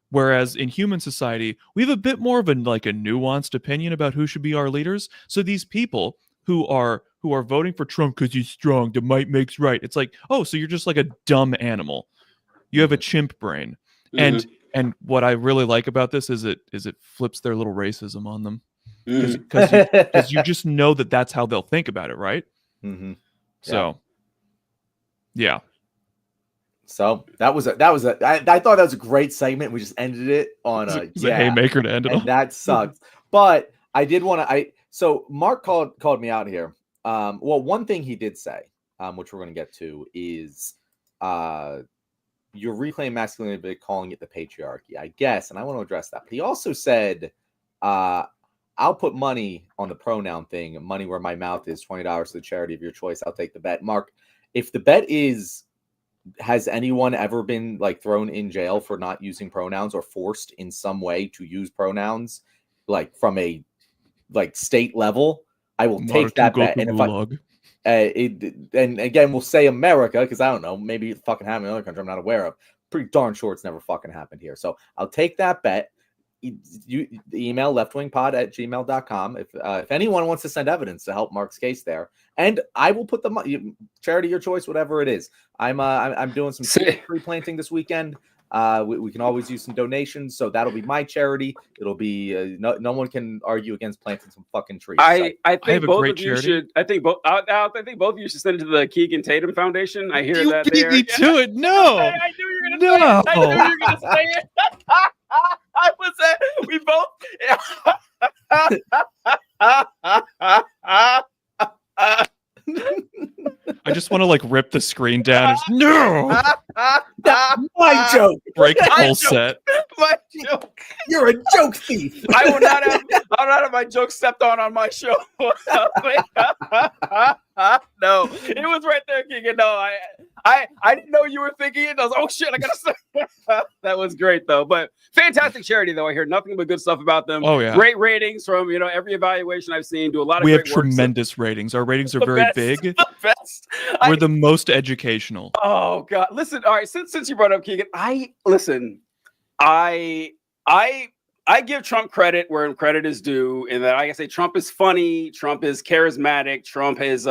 [SPEAKER 2] Whereas in human society, we have a bit more of a nuanced opinion about who should be our leaders. So these people who are voting for Trump because he's strong, the might makes right. It's like, oh, so you're just like a dumb animal. You have a chimp brain. And what I really like about this is it flips their little racism on them. Because you just know that that's how they'll think about it, right? So, yeah.
[SPEAKER 3] So that was I thought that was a great segment. We just ended it on a
[SPEAKER 2] haymaker to end it on.
[SPEAKER 3] That sucks. But I did want to. So Mark called me out here. Well, one thing he did say, which we're going to get to, is you reclaim masculinity by calling it the patriarchy, I guess, and I want to address that. But he also said, I'll put money on the pronoun thing. Money where my mouth is, $20 to the charity of your choice. I'll take the bet. Mark, if the bet is, has anyone ever been like thrown in jail for not using pronouns or forced in some way to use pronouns, like from a state level, I will take that bet. And if and again, we'll say America, because I don't know, maybe it fucking happened in another country I'm not aware of. Pretty darn sure it's never fucking happened here. So I'll take that bet. You email leftwingpod@gmail.com if anyone wants to send evidence to help Mark's case there, and I will put the money, charity your choice, whatever it is. I'm doing some tree planting this weekend. We can always use some donations, so that'll be my charity. It'll be no one can argue against planting some fucking trees.
[SPEAKER 1] I think both of you should. I think both of you should send it to the Keegan Tatum Foundation. I hear that
[SPEAKER 2] you beat me to it. No,
[SPEAKER 1] I knew you were gonna say it. I knew you were gonna say it. I was we both.
[SPEAKER 2] I just want to rip the screen down. No,
[SPEAKER 3] my joke.
[SPEAKER 2] Break the whole set.
[SPEAKER 1] My joke.
[SPEAKER 3] You're a joke thief.
[SPEAKER 1] I will not have my joke stepped on my show. No, it was right there, Keegan. No, I didn't know you were thinking it. I was, oh shit, I gotta say. That was great though. But fantastic charity though. I hear nothing but good stuff about them.
[SPEAKER 2] Oh yeah,
[SPEAKER 1] great ratings from every evaluation I've seen. Do a lot of.
[SPEAKER 2] We
[SPEAKER 1] great
[SPEAKER 2] have tremendous ratings. Our ratings are very big.
[SPEAKER 1] The best.
[SPEAKER 2] We're the most educational.
[SPEAKER 1] Oh God! Listen, all right. Since you brought up Keegan, I give Trump credit where credit is due, in that I say Trump is funny, Trump is charismatic, Trump is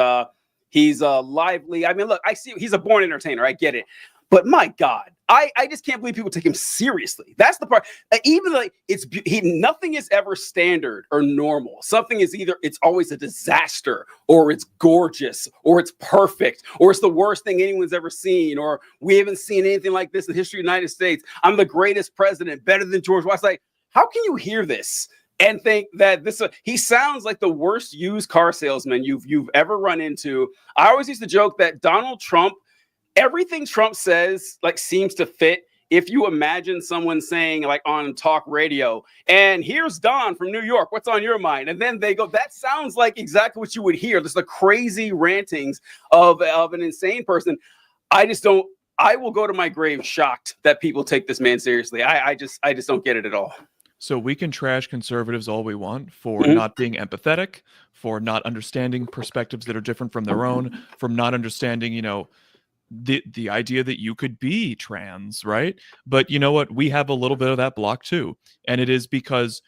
[SPEAKER 1] he's lively. I mean, look, I see he's a born entertainer. I get it, but my God, I just can't believe people take him seriously. That's the part. Even nothing is ever standard or normal. Something is it's always a disaster, or it's gorgeous, or it's perfect, or it's the worst thing anyone's ever seen, or we haven't seen anything like this in the history of the United States. I'm the greatest president, better than George Washington. Like, how can you hear this and think that he sounds like the worst used car salesman you've ever run into? I always used to joke that Donald Trump, everything Trump says seems to fit. If you imagine someone saying on talk radio, and here's Don from New York, what's on your mind? And then they go, that sounds like exactly what you would hear. Just the crazy rantings of an insane person. I will go to my grave shocked that people take this man seriously. I just don't get it at all.
[SPEAKER 2] So we can trash conservatives all we want for not being empathetic, for not understanding perspectives that are different from their own, from not understanding, the idea that you could be trans, right? But you know what? We have a little bit of that block too. And it is because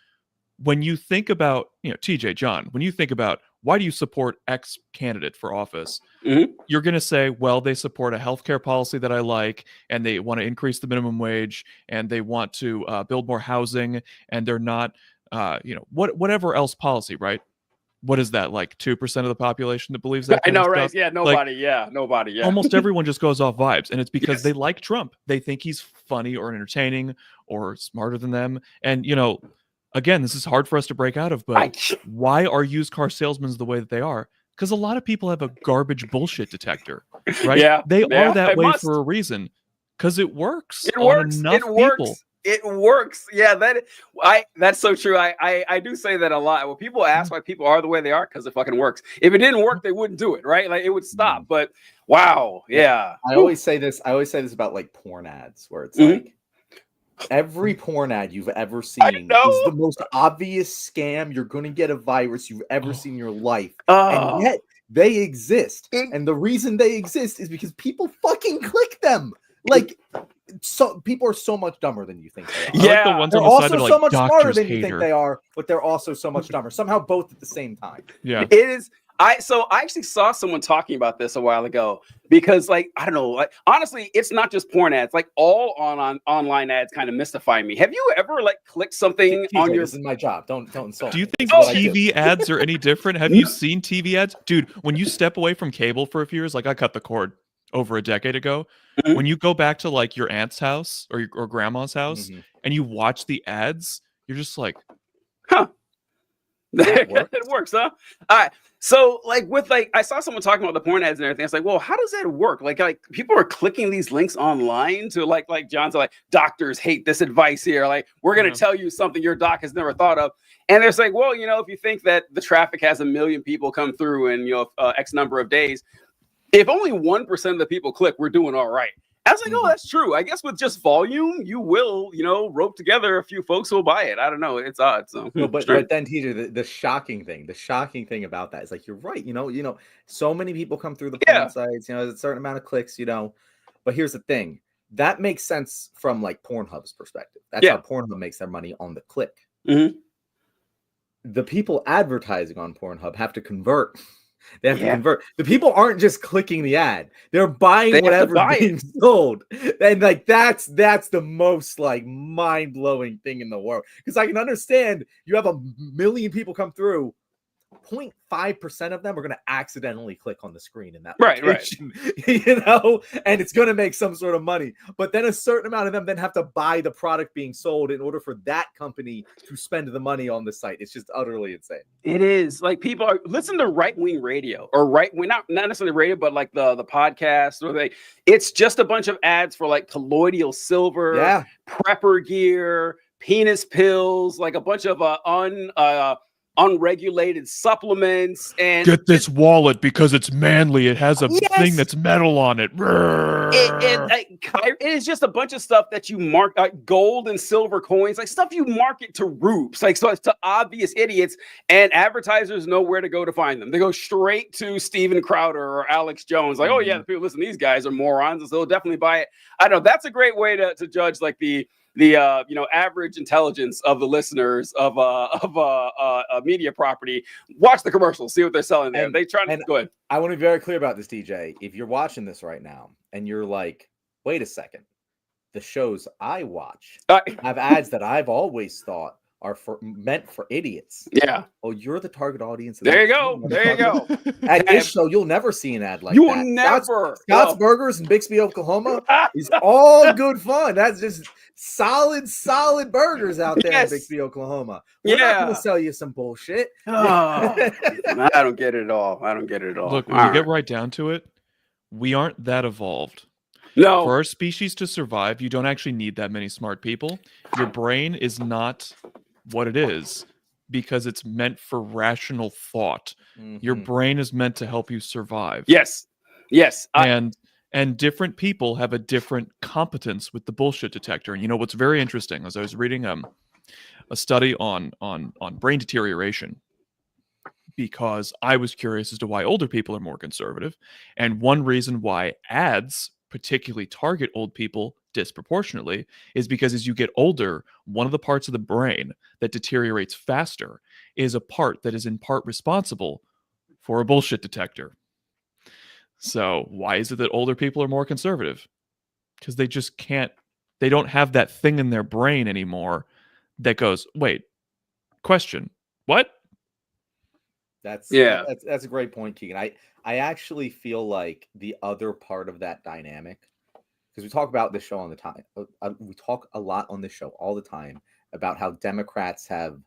[SPEAKER 2] when you think about, TJ, John, when you think about why do you support X candidate for office?
[SPEAKER 1] Mhm.
[SPEAKER 2] You're going to say, well, they support a healthcare policy that I like, and they want to increase the minimum wage, and they want to build more housing, and they're not, whatever else policy, right? What is that, like 2% of the population that believes that
[SPEAKER 1] I
[SPEAKER 2] kind
[SPEAKER 1] know,
[SPEAKER 2] of
[SPEAKER 1] right?
[SPEAKER 2] stuff?
[SPEAKER 1] Yeah,
[SPEAKER 2] Like,
[SPEAKER 1] nobody. Yeah,
[SPEAKER 2] almost everyone just goes off vibes, and it's because
[SPEAKER 1] Yes.
[SPEAKER 2] they like Trump. They think he's funny or entertaining or smarter than them. And again, this is hard for us to break out of, but why are used car salesmen the way that they are? Because a lot of people have a garbage bullshit detector, right?
[SPEAKER 1] Yeah,
[SPEAKER 2] They are that
[SPEAKER 1] it
[SPEAKER 2] way
[SPEAKER 1] must.
[SPEAKER 2] for a reason, because it works
[SPEAKER 1] It
[SPEAKER 2] on
[SPEAKER 1] works.
[SPEAKER 2] enough
[SPEAKER 1] It works.
[SPEAKER 2] people.
[SPEAKER 1] It works. Yeah, that's so true. I do say that a lot. When people ask why people are the way they are, because it fucking works. If it didn't work, they wouldn't do it, right? Like it would stop. But wow, yeah.
[SPEAKER 3] I always say this about like porn ads, where it's like every porn ad you've ever seen is the most obvious scam. You're going to get a virus you've ever seen in your life, and yet they exist. And the reason they exist is because people fucking click them. Like, so people are so much dumber than you think they are.
[SPEAKER 2] Yeah, like the ones
[SPEAKER 3] they're
[SPEAKER 2] on the
[SPEAKER 3] also
[SPEAKER 2] side that are
[SPEAKER 3] so
[SPEAKER 2] like,
[SPEAKER 3] much smarter than
[SPEAKER 2] hater.
[SPEAKER 3] you think they are, but they're also so much dumber. Somehow both at the same time.
[SPEAKER 2] Yeah,
[SPEAKER 1] it is. I actually saw someone talking about this a while ago because, like, I don't know, like, honestly, it's not just porn ads. Like, all online ads kind of mystify me. Have you ever like clicked something
[SPEAKER 3] TJ,
[SPEAKER 1] on your?
[SPEAKER 3] This is my job. Don't insult.
[SPEAKER 2] Do you think
[SPEAKER 3] me.
[SPEAKER 2] TV ads are any different? Have you seen TV ads, dude? When you step away from cable for a few years, like I cut the cord over a decade ago.
[SPEAKER 1] Mhm.
[SPEAKER 2] When you go back to like your aunt's house or grandma's house and you watch the ads, you're just like,
[SPEAKER 1] huh.
[SPEAKER 3] It
[SPEAKER 1] works, huh? All right. So, like, with like, I saw someone talking about the porn ads and everything. It's like, well, how does that work? Like people are clicking these links online to like John's like, doctors hate this advice here. Like, we're gonna tell you something your doc has never thought of. And they're like, well, if you think that the traffic has 1 million people come through in X number of days, if only 1% of the people click, we're doing all right. I was like, oh, that's true. I guess with just volume, you will, rope together a few folks who will buy it. I don't know. It's odd. So,
[SPEAKER 3] but then, TJ, the shocking thing about that is like, you're right. So many people come through the porn sites. There's a certain amount of clicks. But here's the thing: that makes sense from like Pornhub's perspective. That's how Pornhub makes their money on the click.
[SPEAKER 1] Mm-hmm.
[SPEAKER 3] The people advertising on Pornhub have to convert. They have to convert. The people aren't just clicking the ad; they're buying whatever's being sold. And like that's the most like mind-blowing thing in the world. Because I can understand you have 1 million people come through. 0.5% of them are going to accidentally click on the screen in that location, and it's going to make some sort of money. But then a certain amount of them then have to buy the product being sold in order for that company to spend the money on the site. It's just utterly insane.
[SPEAKER 1] It is. Like, people are listen to right-wing radio or right-wing, not necessarily radio, but like the podcast, or it's just a bunch of ads for like colloidal silver, prepper gear, penis pills, like a bunch of unregulated supplements, and
[SPEAKER 2] get this wallet because it's manly. It has a thing that's metal on it.
[SPEAKER 1] It is just a bunch of stuff that you mark, gold and silver coins, like stuff you market to rubes, like, so it's to obvious idiots, and advertisers know where to go to find them. They go straight to Steven Crowder or Alex Jones, like, oh yeah, the people listen, these guys are morons, so they'll definitely buy it. I know that's a great way to judge like the average intelligence of the listeners of a media property. Watch the commercials, see what they're selling there. They try to go ahead.
[SPEAKER 3] I want to be very clear about this, DJ. If you're watching this right now and you're like, wait a second, the shows I watch have ads that I've always thought are meant for idiots.
[SPEAKER 1] Yeah.
[SPEAKER 3] Oh, you're the target audience.
[SPEAKER 1] There you go. There you go.
[SPEAKER 3] At this show, you'll never see an ad like
[SPEAKER 1] you
[SPEAKER 3] that.
[SPEAKER 1] Will never.
[SPEAKER 3] Scott's Burgers in Bixby, Oklahoma is all good fun. That's just solid burgers out there in Bixby, Oklahoma. We're not going to sell you some bullshit.
[SPEAKER 1] I don't get it at all.
[SPEAKER 2] Look, when you get right down to it, we aren't that evolved.
[SPEAKER 1] No.
[SPEAKER 2] For our species to survive, you don't actually need that many smart people. Your brain is not what it is because it's meant for rational thought. Your brain is meant to help you survive.
[SPEAKER 1] Yes.
[SPEAKER 2] And different people have a different competence with the bullshit detector. And what's very interesting, as I was reading a study on brain deterioration, because I was curious as to why older people are more conservative. And one reason why ads particularly target old people disproportionately is because as you get older, one of the parts of the brain that deteriorates faster is a part that is in part responsible for a bullshit detector. So why is it that older people are more conservative? Because they just can't, they don't have that thing in their brain anymore that goes, wait, question, what?
[SPEAKER 3] That's
[SPEAKER 1] Yeah.
[SPEAKER 3] that's a great point, Keegan. I actually feel like the other part of that dynamic, because we talk about this show on the time, we talk a lot on this show all the time about how Democrats have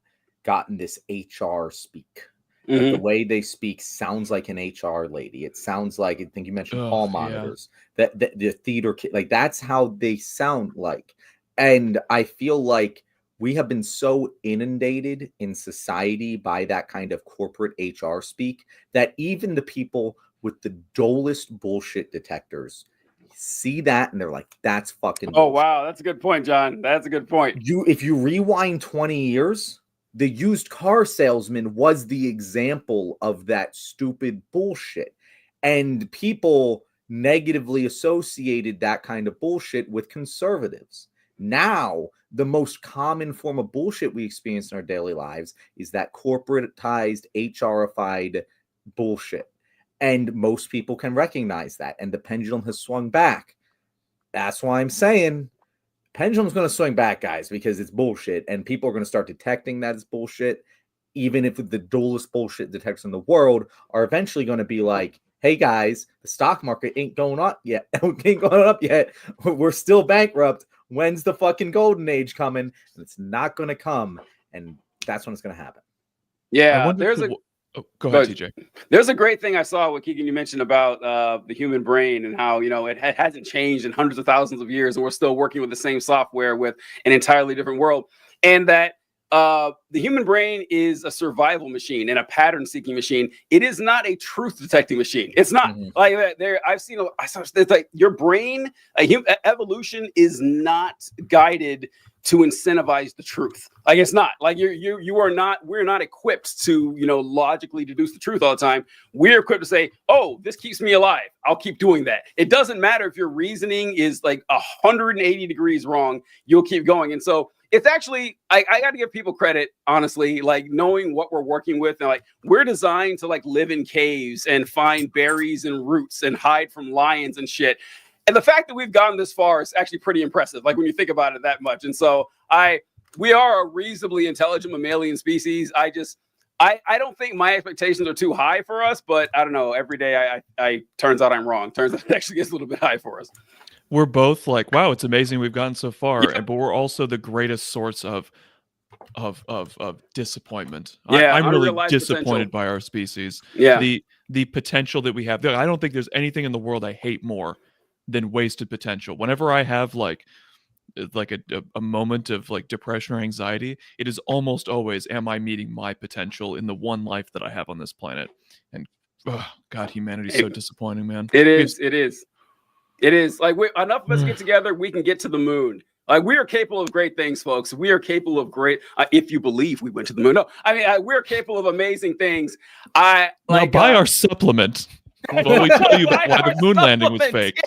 [SPEAKER 3] gotten this HR speak. Like the way they speak sounds like an HR lady. It sounds like, I think you mentioned hall monitors, that the theater, like that's how they sound like. And I feel like we have been so inundated in society by that kind of corporate HR speak that even the people with the dullest bullshit detectors see that and they're like, that's fucking bullshit.
[SPEAKER 1] Oh, wow. That's a good point, John. That's a good point.
[SPEAKER 3] If you rewind 20 years, the used car salesman was the example of that stupid bullshit. And people negatively associated that kind of bullshit with conservatives. Now, the most common form of bullshit we experience in our daily lives is that corporatized, HRified bullshit. And most people can recognize that. And the pendulum has swung back. That's why I'm saying pendulum's going to swing back, guys, because it's bullshit. And people are going to start detecting that it's bullshit. Even if the dullest bullshit detectors in the world are eventually going to be like, hey, guys, the stock market ain't going up yet. Ain't going up yet. We're still bankrupt. When's the fucking golden age coming? And it's not going to come. And that's when it's going to happen.
[SPEAKER 1] Yeah,
[SPEAKER 2] go ahead, TJ.
[SPEAKER 1] There's a great thing I saw with Keegan you mentioned about the human brain and how, it hasn't changed in hundreds of thousands of years, and we're still working with the same software with an entirely different world. And that the human brain is a survival machine and a pattern-seeking machine. It is not a truth-detecting machine. It's not like there. It's like your brain, evolution is not guided to incentivize the truth. Like it's not like we're not equipped to, logically deduce the truth all the time. We're equipped to say, oh, this keeps me alive. I'll keep doing that. It doesn't matter if your reasoning is like 180 degrees wrong, you'll keep going. And so it's actually, I got to give people credit, honestly, like knowing what we're working with. And like, we're designed to like live in caves and find berries and roots and hide from lions and shit. And the fact that we've gotten this far is actually pretty impressive. Like when you think about it that much. And so we are a reasonably intelligent mammalian species. I don't think my expectations are too high for us, but I don't know. Every day I turns out I'm wrong. Turns out it actually gets a little bit high for us.
[SPEAKER 2] We're both like, wow, it's amazing we've gotten so far. But we're also the greatest source of disappointment.
[SPEAKER 1] Yeah,
[SPEAKER 2] I'm really
[SPEAKER 1] unrealized
[SPEAKER 2] disappointed
[SPEAKER 1] potential.
[SPEAKER 2] by our species.
[SPEAKER 1] Yeah.
[SPEAKER 2] The potential that we have. I don't think there's anything in the world I hate more than wasted potential. Whenever I have like a moment of like depression or anxiety, it is almost always, am I meeting my potential in the one life that I have on this planet? And God, humanity's so disappointing, man.
[SPEAKER 1] It is. Like enough of us get together, we can get to the moon. Like we are capable of great things, folks. We are capable of great. If you believe we went to the moon, no, I mean we're capable of amazing things. Now
[SPEAKER 2] buy our supplement. Well, we tell you about why the moon landing was fake.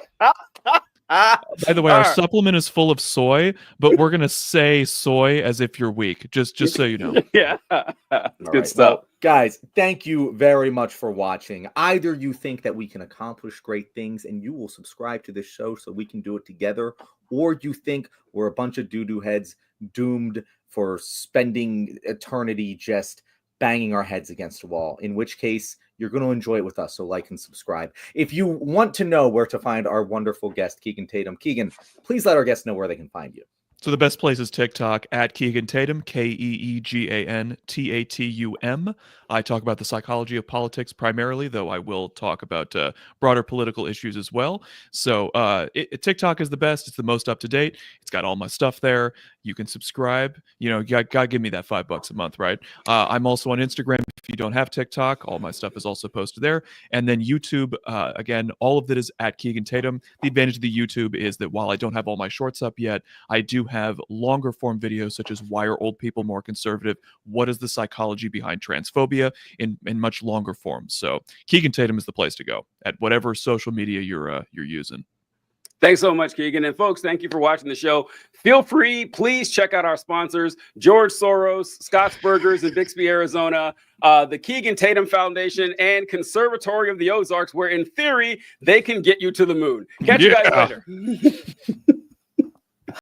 [SPEAKER 2] By the way, our supplement is full of soy, but we're gonna say soy as if you're weak, just so you know.
[SPEAKER 1] Yeah, good
[SPEAKER 3] right.
[SPEAKER 1] stuff.
[SPEAKER 3] Well, guys, thank you very much for watching. Either you think that we can accomplish great things and you will subscribe to this show so we can do it together, or you think we're a bunch of doo-doo heads doomed for spending eternity just banging our heads against a wall, in which case you're going to enjoy it with us. So like and subscribe. If you want to know where to find our wonderful guest, Keegan Tatum, Keegan, please let our guests know where they can find you.
[SPEAKER 2] So the best place is TikTok at Keegan Tatum, KeeganTatum. I talk about the psychology of politics primarily, though I will talk about broader political issues as well. So TikTok is the best. It's the most up to date. It's got all my stuff there. You can subscribe. You gotta give me that $5 a month, right? I'm also on Instagram. If you don't have TikTok, all my stuff is also posted there. And then YouTube, again, all of that is at Keegan Tatum. The advantage of the YouTube is that while I don't have all my shorts up yet, I do have longer form videos such as why are old people more conservative? What is the psychology behind transphobia in much longer form? So Keegan Tatum is the place to go at whatever social media you're using.
[SPEAKER 1] Thanks so much, Keegan. And folks, thank you for watching the show. Feel free, please check out our sponsors, George Soros, Scott's Burgers in Bixby, Arizona, the Keegan Tatum Foundation, and Conservatory of the Ozarks, where in theory, they can get you to the moon. Catch you guys later.